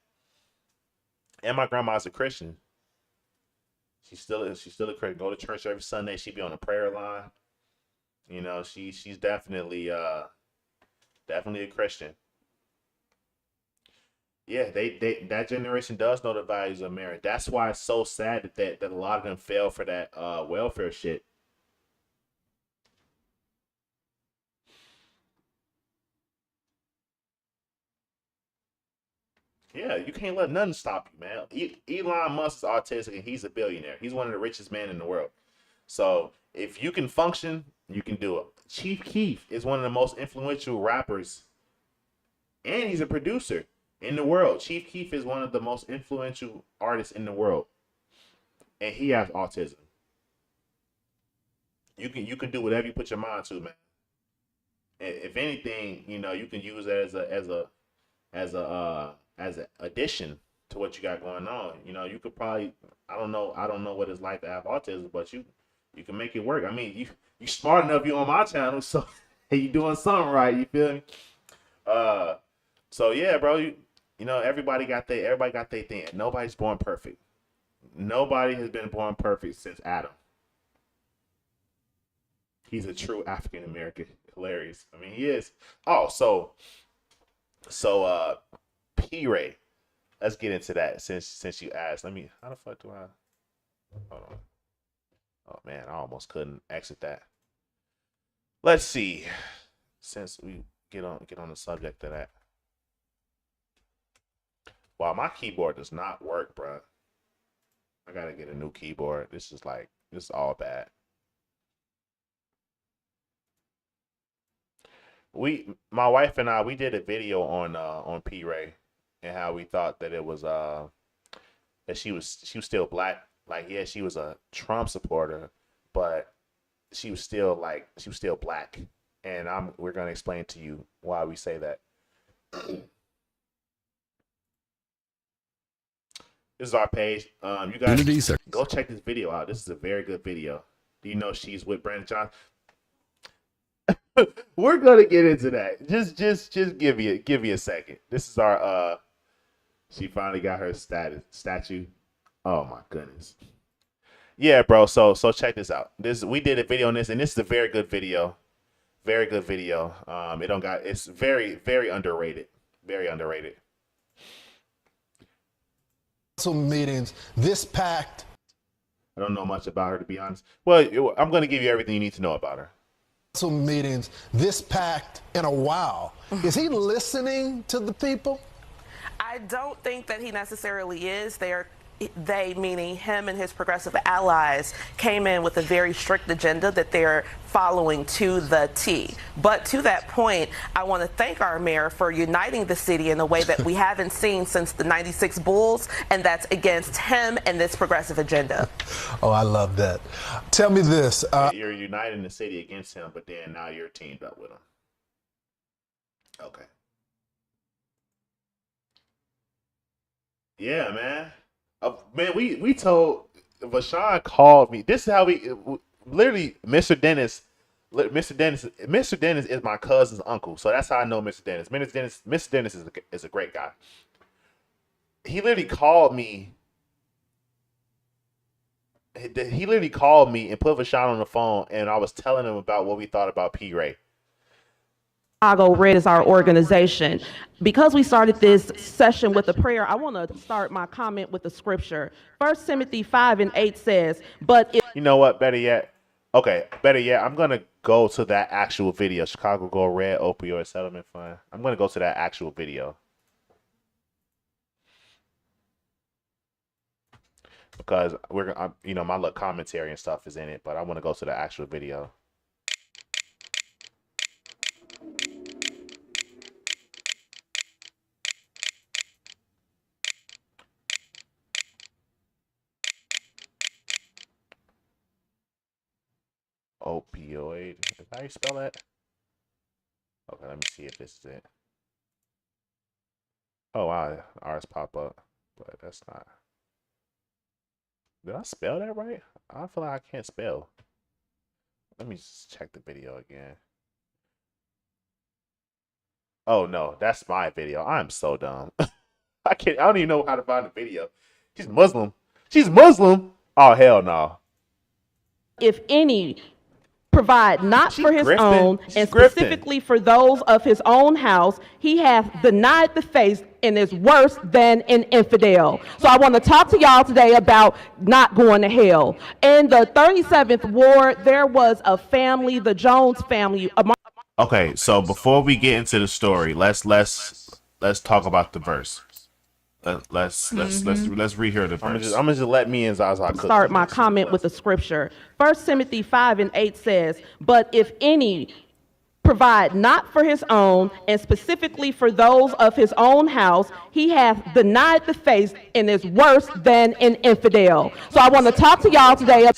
And my grandma's a Christian. She's still a Christian. Go to church every Sunday. She be on the prayer line. She's definitely a Christian. Yeah, that generation does know the values of marriage. That's why it's so sad that a lot of them fell for that welfare shit. Yeah, you can't let nothing stop you, man. Elon Musk is autistic and he's a billionaire. He's one of the richest men in the world. So if you can function, you can do it. Chief Keef is one of the most influential rappers, and he's a producer in the world. Chief Keef is one of the most influential artists in the world, and he has autism. You can do whatever you put your mind to, man. And if anything, you can use that as an addition to what you got going on. You could probably, I don't know what it's like to have autism, but you can make it work. I mean, you smart enough, you on my channel, so you doing something right. You feel me? So yeah, bro. Everybody got their thing. Nobody's born perfect. Nobody has been born perfect since Adam. He's a true African American. Hilarious. I mean, he is. Oh, so P-Ray. Let's get into that since you asked. How the fuck do I? Hold on. Oh man, I almost couldn't exit that. Let's see. Since we get on the subject of that. Wow, my keyboard does not work, bro. I gotta get a new keyboard. This is all bad. My wife and I, we did a video on P-Ray and how we thought that it was that she was still black. Like, yeah, she was a Trump supporter, but she was still black. And we're gonna explain to you why we say that. This is our page. You guys go check this video out. This is a very good video. Do you know she's with Brandon Johnson? We're gonna get into that. Just give me a second. This is our she finally got her statue. Oh my goodness. Yeah, bro. So check this out. We did a video on this, and this is a very good video. Very good video. It's very, very underrated. Very underrated. Meetings this packed. I don't know much about her, to be honest. Well, I'm going to give you everything you need to know about her. Meetings this packed in a while. Is he listening to the people? I don't think that he necessarily is. They, meaning him and his progressive allies, came in with a very strict agenda that they're following to the T. But to that point, I want to thank our mayor for uniting the city in a way that we haven't seen since the '96 Bulls, and that's against him and this progressive agenda. Oh, I love that. Tell me this. You're uniting the city against him, but then now you're teamed up with him. Okay. Yeah, man. Man, we told Vashawn called me. This is how literally, Mr. Dennis is my cousin's uncle, so that's how I know Mr. Dennis. Mr. Dennis is a great guy. He literally called me. He literally called me and put Vashon on the phone, and I was telling him about what we thought about P. Ray. Chicago Red is our organization. Because we started this session with a prayer, I want to start my comment with the scripture. 1 Timothy 5:8 says, but if... You know what? Better yet, I'm going to go to that actual video. Chicago Go Red Opioid Settlement Fund. I'm going to go to that actual video. Because my little commentary and stuff is in it, but I want to go to the actual video. Opioid. Is that how you spell that? Okay, let me see if this is it. Oh wow, ours pop up, but that's not. Did I spell that right? I feel like I can't spell. Let me just check the video again. Oh no, that's my video. I'm so dumb. I don't even know how to find the video. She's Muslim. Oh hell no. If any provide not for his own and specifically for those of his own house, he hath denied the faith and is worse than an infidel. So I want to talk to y'all today about not going to hell. In the 37th ward, there was a family, the Jones family. Okay, so before we get into the story, let's talk about the verse. Let's rehear the verse. I'm just let me and Zaza start my comment with the scripture. 1 Timothy 5:8 says, but if any provide not for his own and specifically for those of his own house, he hath denied the faith and is worse than an infidel. So I want to talk to y'all today.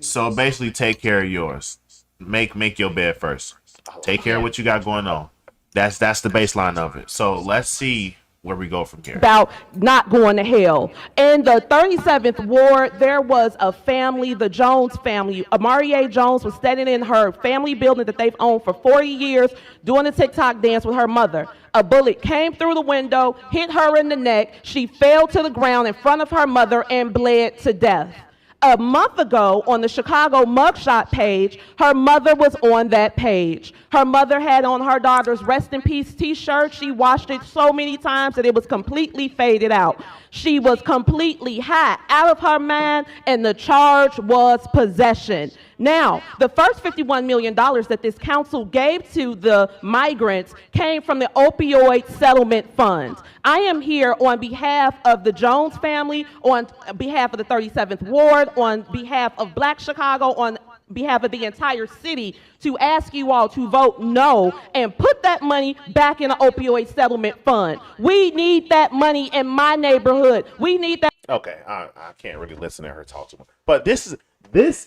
So basically, take care of yours. Make your bed first. Take care of what you got going on. That's the baseline of it. So let's see where we go from here. About not going to hell. In the 37th ward, there was a family, the Jones family. Amarie Jones was standing in her family building that they've owned for 40 years, doing a TikTok dance with her mother. A bullet came through the window, hit her in the neck. She fell to the ground in front of her mother and bled to death. A month ago on the Chicago Mugshot page, her mother was on that page. Her mother had on her daughter's Rest in Peace t-shirt. She washed it so many times that it was completely faded out. She was completely high, out of her mind, and the charge was possession. Now, the first $51 million that this council gave to the migrants came from the opioid settlement funds. I am here on behalf of the Jones family, on behalf of the 37th Ward, on behalf of Black Chicago, on behalf of the entire city, to ask you all to vote no and put that money back in the opioid settlement fund. We need that money in my neighborhood. We need that. Okay, I can't really listen to her talk to me. But this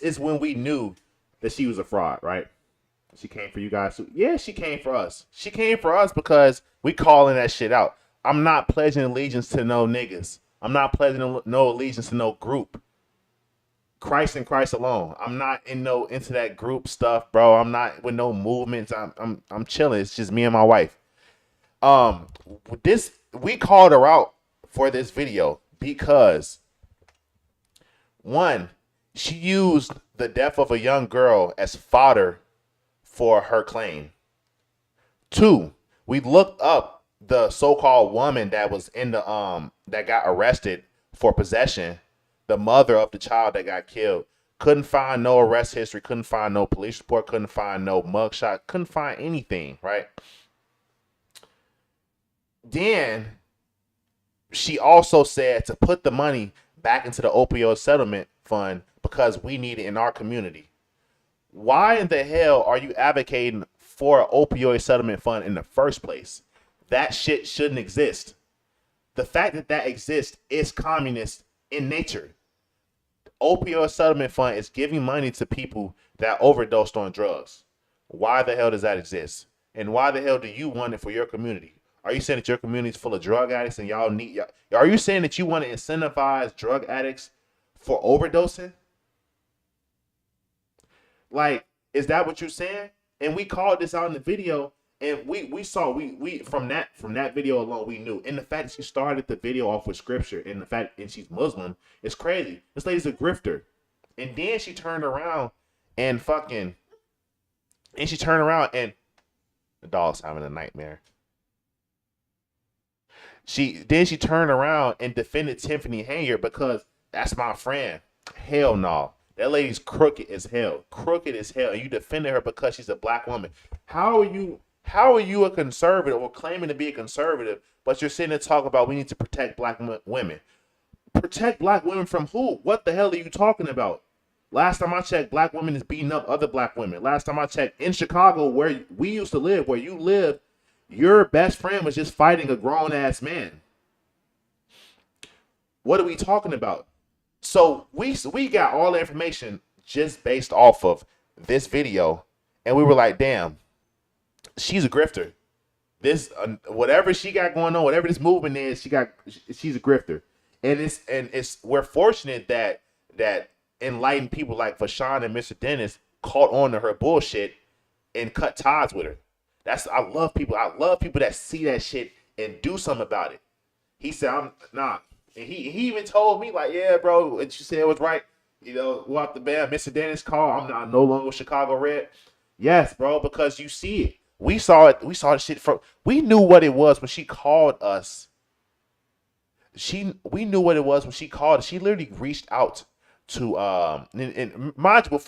is when we knew that she was a fraud, right? She came for you guys. Yeah, she came for us. She came for us because we calling that shit out. I'm not pledging allegiance to no niggas. I'm not pledging no allegiance to no group. Christ and Christ alone. I'm not into that group stuff, bro. I'm not with no movements. I'm chilling. It's just me and my wife. We called her out for this video because one, she used the death of a young girl as fodder for her claim. Two, we looked up the so-called woman that was in the that got arrested for possession, the mother of the child that got killed. Couldn't find no arrest history, couldn't find no police report, couldn't find no mugshot, couldn't find anything, right? Then she also said to put the money back into the opioid settlement fund because we need it in our community. Why in the hell are you advocating for an opioid settlement fund in the first place? That shit shouldn't exist. The fact that exists is communist in nature. Opioid settlement fund is giving money to people that overdosed on drugs. Why the hell does that exist? And why the hell do you want it for your community? Are you saying that your community is full of drug addicts and y'all need? Are you saying that you want to incentivize drug addicts for overdosing? Like, is that what you're saying? And we called this out in the video, and we saw we from that video alone we knew. And the fact that she started the video off with scripture, and the fact and she's Muslim, it's crazy. This lady's a grifter. And then she turned around and the dog's having a nightmare. She turned around and defended Tiffany Hanger because that's my friend. Hell no. That lady's crooked as hell. Crooked as hell. And you defended her because she's a black woman. How are you a conservative or claiming to be a conservative, but you're sitting there talking about we need to protect black women? Protect black women from who? What the hell are you talking about? Last time I checked, black women is beating up other black women. Last time I checked, in Chicago, where we used to live, where you live, your best friend was just fighting a grown-ass man. What are we talking about? So we got all the information just based off of this video, and we were like, damn, she's a grifter. This whatever she got going on, whatever this movement is, she's a grifter. And we're fortunate that enlightened people like Vashawn and Mr. Dennis caught on to her bullshit and cut ties with her. I love people that see that shit and do something about it. He said, I'm nah. And he even told me, like, yeah, bro, what you said was right. You know, go out the band, Mr. Dennis called. I'm no longer Chicago Red. Yes, bro, because you see it. We saw it. We saw the shit we knew what it was when she called us. We knew what it was when she called us. She literally reached out to and mind you,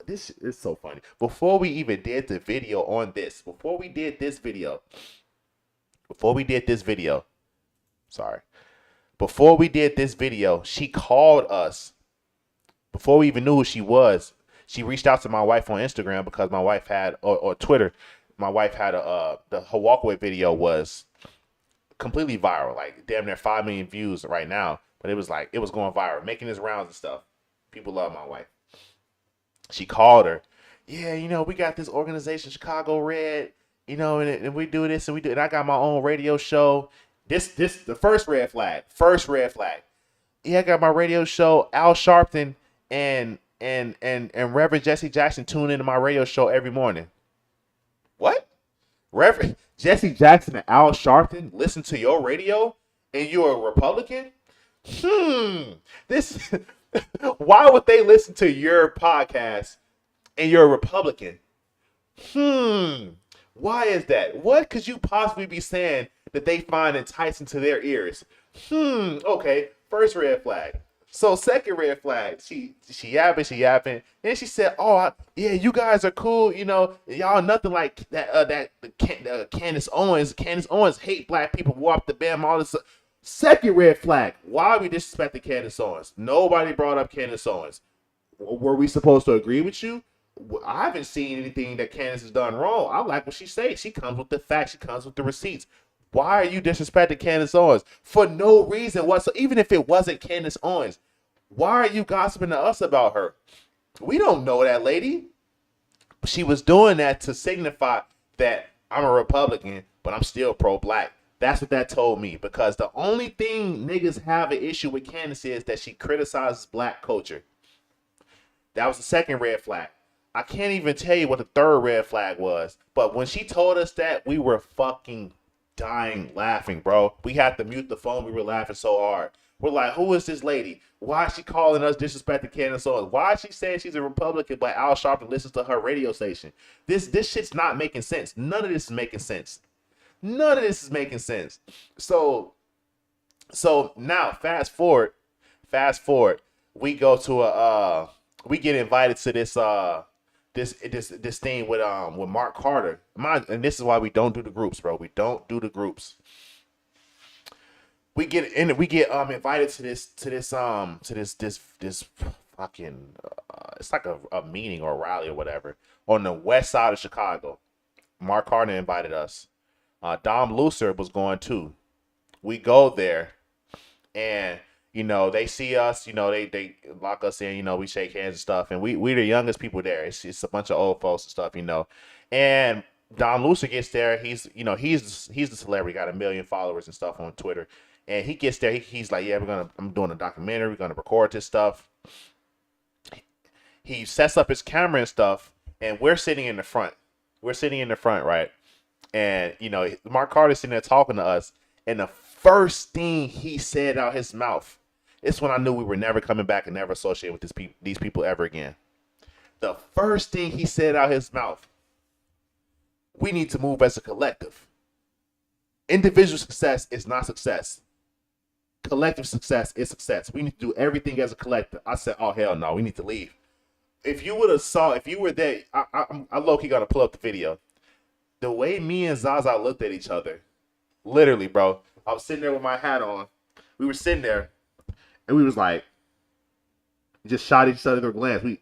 this is so funny. Before we even did the video on this, before we did this video, she called us. Before we even knew who she was, she reached out to my wife on Instagram because my wife had, or Twitter, my wife had her walkaway video was completely viral, like damn near 5 million views right now. But it was going viral, making its rounds and stuff. People love my wife. She called her. Yeah, you know, we got this organization, Chicago Red, you know, and we do this and we do, and I got my own radio show. This the first red flag. Yeah, I got my radio show. Al Sharpton and Reverend Jesse Jackson tune into my radio show every morning. What? Reverend Jesse Jackson and Al Sharpton listen to your radio and you're a Republican? Why would they listen to your podcast and you're a Republican? Why is that? What could you possibly be saying that they find enticing to their ears? Okay, first red flag. So second red flag, she yapping. Then she said, "Oh, yeah, you guys are cool. You know, y'all nothing like that. Candace Owens. Candace Owens hate black people. Walk the bam, all this." Second red flag. Why are we disrespecting Candace Owens? Nobody brought up Candace Owens. Were we supposed to agree with you? I haven't seen anything that Candace has done wrong. I like what she says. She comes with the facts. She comes with the receipts. Why are you disrespecting Candace Owens? For no reason whatsoever. Even if it wasn't Candace Owens, why are you gossiping to us about her? We don't know that lady. She was doing that to signify that I'm a Republican, but I'm still pro-black. That's what that told me. Because the only thing niggas have an issue with Candace is that she criticizes black culture. That was the second red flag. I can't even tell you what the third red flag was. But when she told us that, we were fucking dying laughing, bro. We had to mute the phone. We were laughing so hard. We're like, who is this lady? Why is she calling us disrespecting Candace Owens? Why is she saying she's a Republican, but Al Sharpton listens to her radio station? This shit's not making sense. None of this is making sense. None of this is making sense. So now fast forward, we go to we get invited to this this thing with Mark Carter. And this is why we don't do the groups, bro. We don't do the groups. We get invited to this fucking it's like a meeting or a rally or whatever on the west side of Chicago. Mark Carter invited us. Dom Lucer was going too. We go there, and you know they see us. You know they lock us in. You know we shake hands and stuff, and we the youngest people there. It's a bunch of old folks and stuff. You know, and Dom Lucer gets there. He's the celebrity. Got 1 million followers and stuff on Twitter. And he gets there. He's like, yeah, I'm doing a documentary. We're gonna record this stuff. he sets up his camera and stuff, and we're sitting in the front. We're sitting in the front, right? And, you know, Mark Carter's sitting there talking to us, and the first thing he said out his mouth, it's when I knew we were never coming back and never associating with these people ever again. The first thing he said out his mouth, we need to move as a collective. Individual success is not success. Collective success is success. We need to do everything as a collective. I said, oh, hell no, we need to leave. If you were there, I low-key got to pull up the video. The way me and Zaza looked at each other, literally, bro, I was sitting there with my hat on. We were sitting there, and we was like, just shot each other a glance.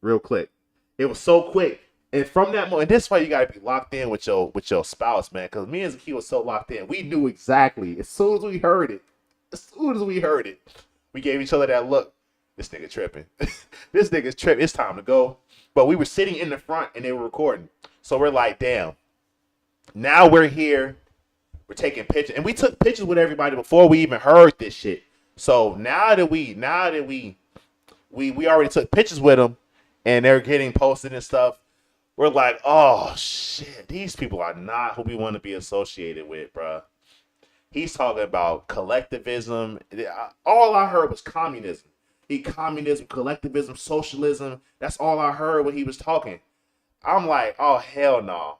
Real quick. It was so quick. And from that moment, this is why you gotta be locked in with your spouse, man. Because me and Zaki was so locked in. We knew exactly as soon as we heard it. We gave each other that look. This nigga tripping. This nigga's tripping. It's time to go. But we were sitting in the front and they were recording. So we're like, damn. Now we're here. We're taking pictures. And we took pictures with everybody before we even heard this shit. So now that we already took pictures with them and they're getting posted and stuff, we're like, oh shit, these people are not who we want to be associated with, bro. He's talking about collectivism. All I heard was communism. Communism, collectivism, socialism. That's all I heard when he was talking. I'm like, oh hell no.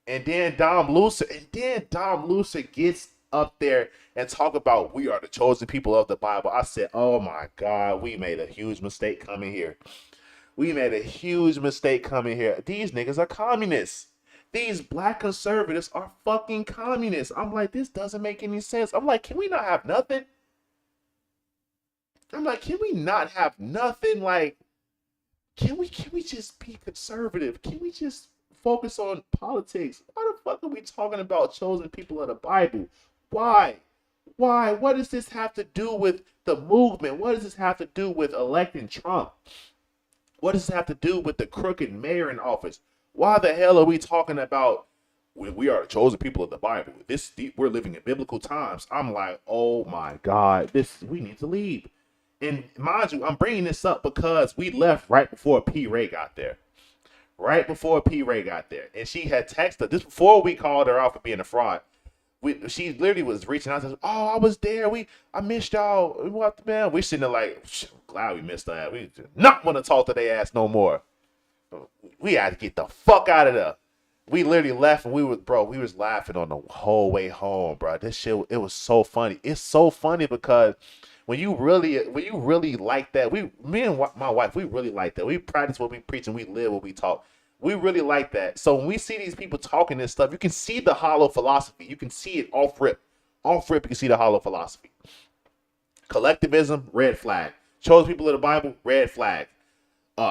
And then Dom Lucer gets up there and talk about we are the chosen people of the Bible. I said, oh my God, we made a huge mistake coming here. These niggas are communists. These black conservatives are fucking communists. I'm like, this doesn't make any sense. I'm like, can we not have nothing? Like, can we just be conservative? Can we just focus on politics? Why the fuck are we talking about chosen people of the Bible? Why? What does this have to do with the movement? What does this have to do with electing Trump? What does this have to do with the crooked mayor in office? Why the hell are we talking about when we are the chosen people of the Bible? We're living in biblical times. I'm like, oh my God, we need to leave. And mind you, I'm bringing this up because we left right before P. Ray got there. And she had texted this before we called her out for being a fraud. She literally was reaching out and said, oh, I was there. I missed y'all. We sitting there like, glad we missed that. We did not want to talk to their ass no more. We had to get the fuck out of there. We literally left and we was laughing on the whole way home, bro. This shit, it was so funny. It's so funny because when you really like that, me and my wife, we really like that. We practice what we preach and we live what we talk. We really like that. So when we see these people talking this stuff, you can see the hollow philosophy. You can see it off rip. You can see the hollow philosophy. Collectivism, red flag. Chosen people of the Bible, red flag.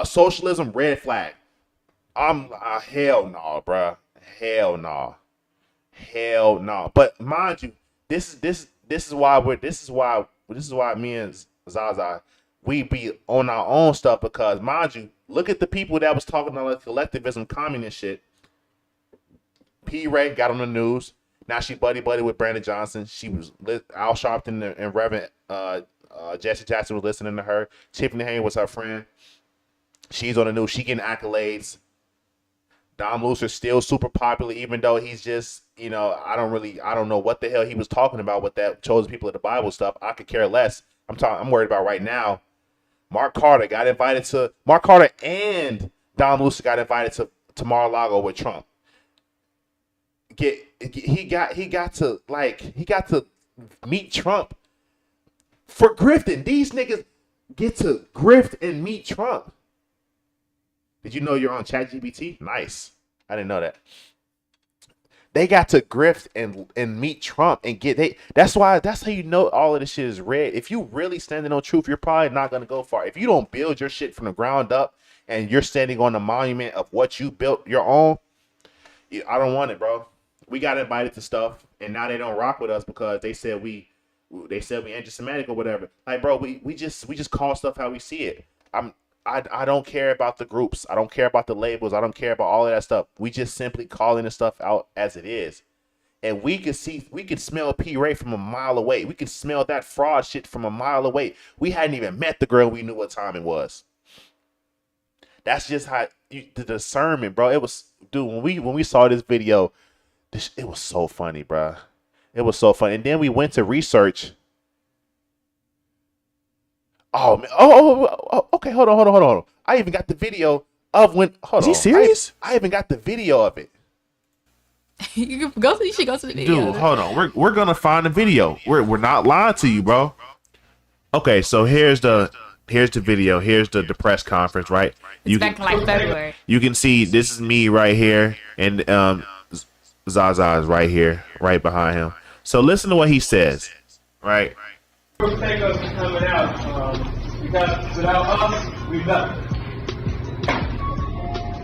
Socialism, red flag. Hell no, bro. Hell no. But mind you, this is why me and Zaza, we be on our own stuff because, mind you, look at the people that was talking about like collectivism, communist shit. P. Ray got on the news. Now she buddy with Brandon Johnson. She was Al Sharpton and Reverend Jesse Jackson was listening to her. Tiffany Haynes was her friend. She's on the news. She getting accolades. Dom Lucer's still super popular, even though he's just, I don't know what the hell he was talking about with that chosen people of the Bible stuff. I could care less. I'm worried about right now. Mark Carter and Dom Lucer got invited to Mar-a-Lago with Trump. He got to meet Trump for grifting. These niggas get to grift and meet Trump. Did you know you're on ChatGPT? Nice. I didn't know that. They got to grift and meet Trump and that's how you know all of this shit is red. If you really standing on truth, you're probably not going to go far. If you don't build your shit from the ground up and you're standing on the monument of what you built your own, I don't want it, bro. We got invited to stuff and now they don't rock with us because they said we anti-Semitic or whatever. Like, bro, we just call stuff how we see it. I don't care about the groups. I don't care about the labels. I don't care about all of that stuff. We just simply calling the stuff out as it is. And we could smell P. Ray from a mile away. We could smell that fraud shit from a mile away. We hadn't even met the girl. We knew what time it was. That's just how the discernment, bro. It was, dude. When we saw this video, it was so funny, bro. It was so funny. And then we went to research. Oh man. Oh, okay. Hold on. I even got the video of when. Hold on. Is he serious? I even got the video of it. You should go to the video. Dude, hold on. We're gonna find the video. We're not lying to you, bro. Okay, so here's the video. Here's the press conference, right? It's back in like February. You can see this is me right here, and Zaza is right here, right behind him. So listen to what he says, right? Take us from coming out because without us, we're nothing.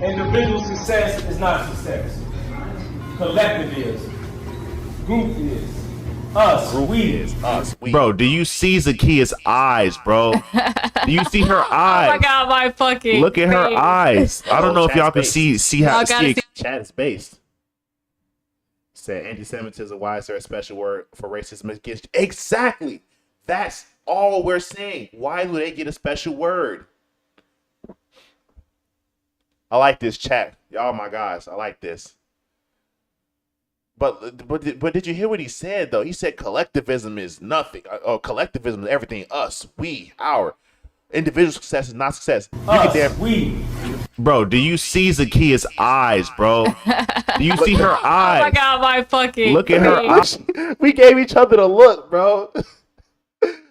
Individual success is not success. Collective is. Group is. Us. We is. Us. We. Bro, do you see Zakia's eyes, bro? Do you see her eyes? Oh my god, my fucking look at her face. eyes. I don't know if y'all can see how chat is based. Said anti-Semitism. Why is there a special word for racism against? Exactly. That's all we're saying. Why do they get a special word? I like this chat. Oh my gosh, I like this. But did you hear what he said though? He said collectivism is nothing. Collectivism is everything. Us, we, our. Individual success is not success. We. Bro, do you see Zakia's eyes, bro? Do you see her eyes? Oh my god, my fucking look at her eyes. We gave each other the look, bro.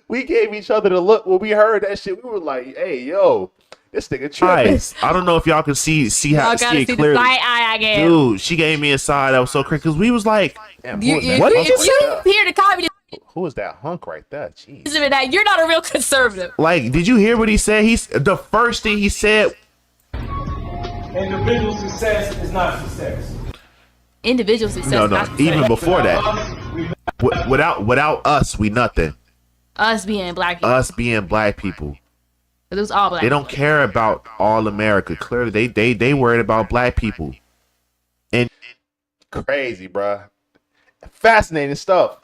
We gave each other the look when we heard that shit. We were like, "Hey, yo, this nigga tripping." I don't know if y'all can see how y'all gotta see clearly. The side eye I gave. Dude, she gave me a side that was so crazy because we was like, if you hear the comedy, who is that hunk right there? Jeez. You're not a real conservative. Like, did you hear what he said? The first thing he said. Individual success is not success. Individual success. No. Even before that, without us, we nothing. Us being black people. Us being black people. It was all black. They don't care about all America. Clearly, they worried about black people. And crazy, bruh. Fascinating stuff.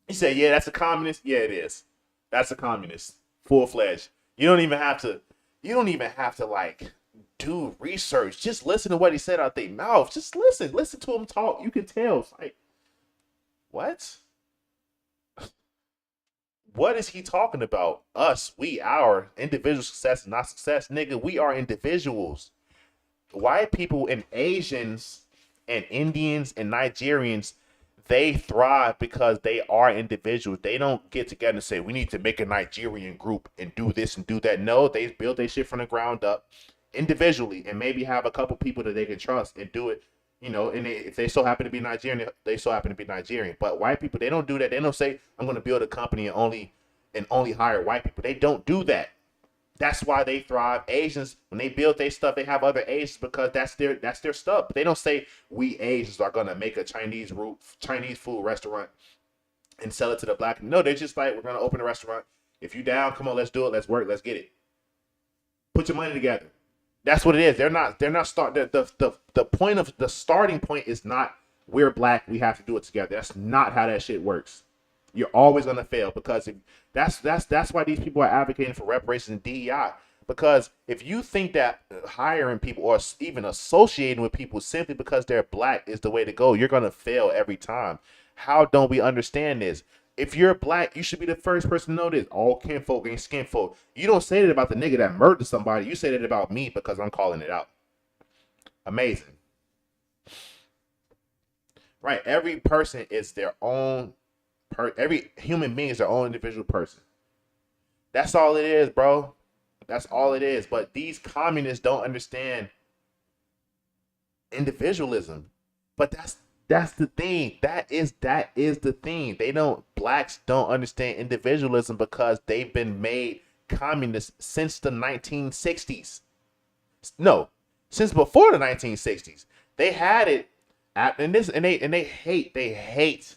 He said, "Yeah, that's a communist." Yeah, it is. That's a communist, full fledged. You don't even have to like do research. Just listen to what he said out their mouth. Just listen to him talk. You can tell. It's like, what? What is he talking about? Us, we, our. Individual success is not success. Nigga, we are individuals. White people and Asians and Indians and Nigerians, they thrive because they are individuals. They don't get together and say, we need to make a Nigerian group and do this and do that. No, they build their shit from the ground up individually and maybe have a couple people that they can trust and do it. You know, and if they so happen to be Nigerian, they so happen to be Nigerian. But white people, they don't do that. They don't say, I'm going to build a company and only hire white people. They don't do that. That's why they thrive. Asians, when they build their stuff, they have other Asians because that's their stuff. But they don't say, we Asians are going to make a Chinese food restaurant and sell it to the black. No, they're just like, we're going to open a restaurant. If you down, come on, let's do it. Let's work. Let's get it. Put your money together. That's what it is. They're not the point of the starting point is not we're black, we have to do it together. That's not how that shit works. You're always gonna fail because that's why these people are advocating for reparations and DEI. Because if you think that hiring people or even associating with people simply because they're black is the way to go, you're gonna fail every time. How don't we understand this? If you're black, you should be the first person to know this. All kinfolk ain't skinfolk. You don't say that about the nigga that murdered somebody. You say that about me because I'm calling it out. Amazing. Right. Every person is their own. Every human being is their own individual person. That's all it is, bro. That's all it is. But these communists don't understand individualism. But that's the thing. That is the thing. Blacks don't understand individualism because they've been made communists since the 1960s. No, since before the 1960s. They had it, and they hate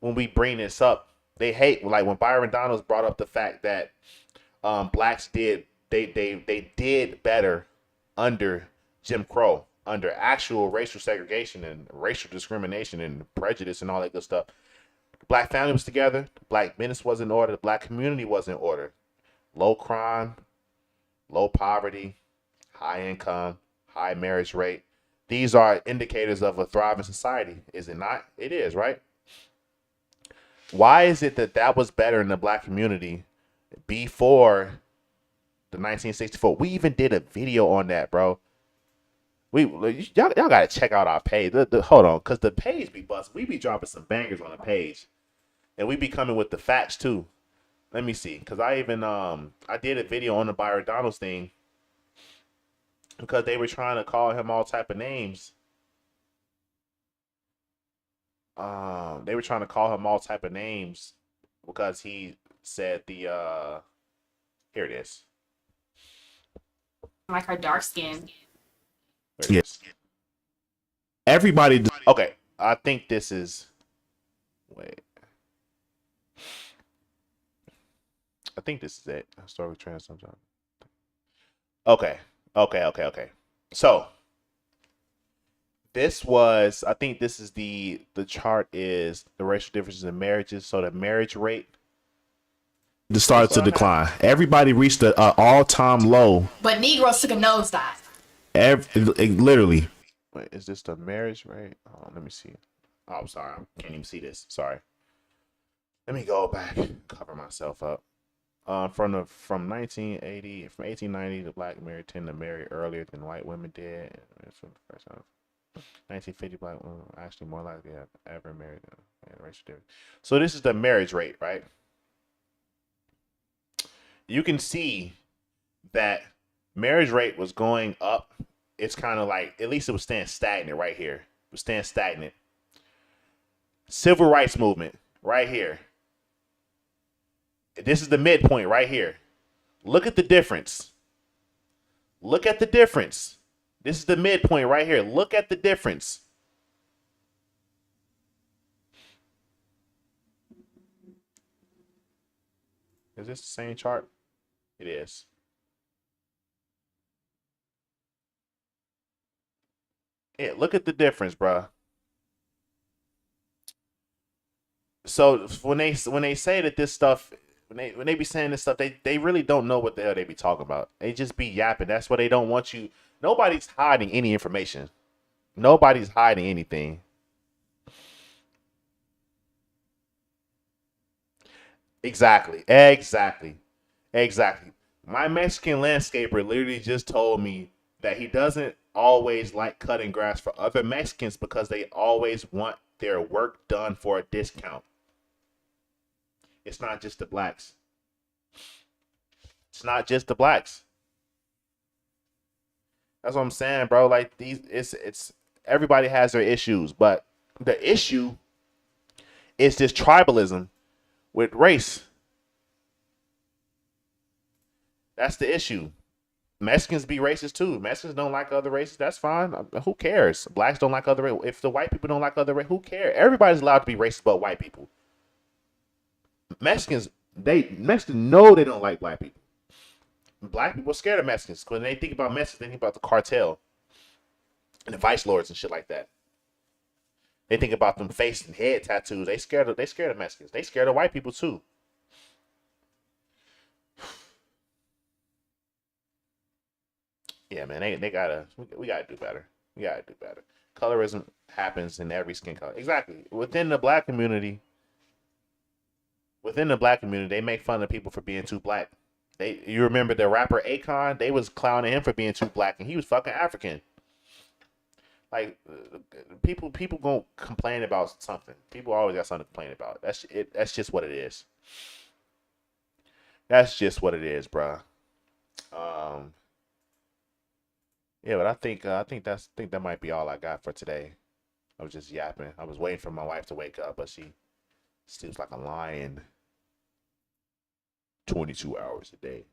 when we bring this up. They hate like when Byron Donalds brought up the fact that blacks did better under Jim Crow. Under actual racial segregation and racial discrimination and prejudice and all that good stuff. The black family was together. The black business was in order. The black community was in order. Low crime, low poverty, high income, high marriage rate. These are indicators of a thriving society, is it not? It is, right? Why is it that that was better in the black community before the 1964? We even did a video on that, bro. Y'all gotta check out our page. Hold on, cause the page be busting. We be dropping some bangers on the page, and we be coming with the facts too. Let me see, cause I even I did a video on the Byron Donalds thing because they were trying to call him all type of names. They were trying to call him all type of names because he said the here it is. Like her dark skin. Yes. Everybody. Okay, I think this is. Wait. I think this is it. Historical trans sometimes. Okay. So this was. I think this is the chart is the racial differences in marriages. So the marriage rate started to decline. Everybody reached an all-time low. But Negroes took a nosedive. Literally. Wait, is this the marriage rate? Oh, let me see. Oh, I'm sorry. I can't even see this. Sorry. Let me go back. Cover myself up. From 1980, from 1890, the black married tend to marry earlier than white women did. 1950, black women actually more likely have ever married a racial difference. So this is the marriage rate, right? You can see that marriage rate was going up. It's kind of like, at least it was staying stagnant right here. It was staying stagnant. Civil rights movement right here. This is the midpoint right here. Look at the difference. Look at the difference. This is the midpoint right here. Look at the difference. Is this the same chart? It is. Yeah, look at the difference, bro. So when they say that this stuff, when they be saying this stuff, they really don't know what the hell they be talking about. They just be yapping. That's why they don't want you. Nobody's hiding any information. Nobody's hiding anything. Exactly. My Mexican landscaper literally just told me that he doesn't always like cutting grass for other Mexicans because they always want their work done for a discount. It's not just the blacks. It's not just the blacks. That's what I'm saying, bro. Like it's everybody has their issues, but the issue is this tribalism with race. That's the issue. Mexicans be racist too. Mexicans don't like other races. That's fine. Who cares? Blacks don't like other races. If the white people don't like other races, who cares? Everybody's allowed to be racist but white people. Mexicans know they don't like black people. Black people are scared of Mexicans. When they think about Mexicans, they think about the cartel and the vice lords and shit like that. They think about them face and head tattoos. They scared of Mexicans. They scared of white people too. Yeah, man, we gotta do better. We gotta do better. Colorism happens in every skin color. Exactly. Within the black community, they make fun of people for being too black. You remember the rapper Akon? They was clowning him for being too black, and he was fucking African. Like people gonna complain about something. People always got something to complain about. That's it. That's just what it is. That's just what it is, bro. Yeah, but I think that might be all I got for today. I was just yapping. I was waiting for my wife to wake up, but she sleeps like a lion 22 hours a day.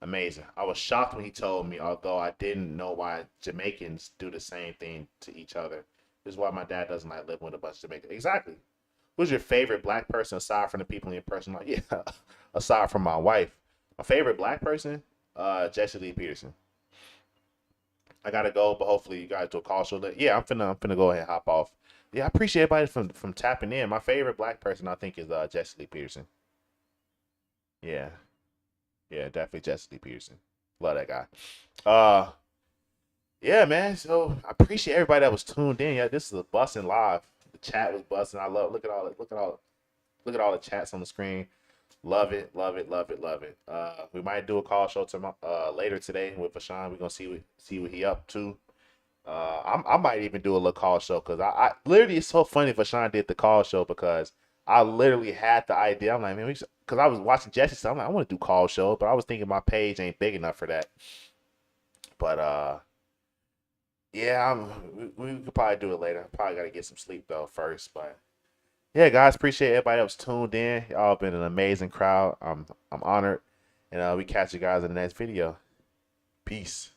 Amazing. I was shocked when he told me, although I didn't know why Jamaicans do the same thing to each other. This is why my dad doesn't like living with a bunch of Jamaicans. Exactly. Who's your favorite black person aside from the people in your personal life? Yeah, aside from my wife. My favorite black person? Jesse Lee Peterson. I gotta go, but hopefully you guys do a call show. Yeah, I'm finna go ahead and hop off. Yeah, I appreciate everybody from tapping in. My favorite black person, I think, is Jesse Lee Peterson. Yeah, yeah, definitely Jesse Lee Peterson. Love that guy. Yeah, man. So I appreciate everybody that was tuned in. Yeah, this is a busting live. The chat was busting. I love. Look at all the chats on the screen. Love it, love it, love it, love it. We might do a call show later today with Fashawn. We're gonna see what he up to. I might even do a little call show because I literally, it's so funny if Fashawn did the call show because I literally had the idea. I'm like, man, because I was watching Jesse, so I'm like, I want to do call show, but I was thinking my page ain't big enough for that. But yeah, we could probably do it later. Probably got to get some sleep though first, but yeah, guys, appreciate everybody that was tuned in. Y'all been an amazing crowd. I'm honored, and we catch you guys in the next video. Peace.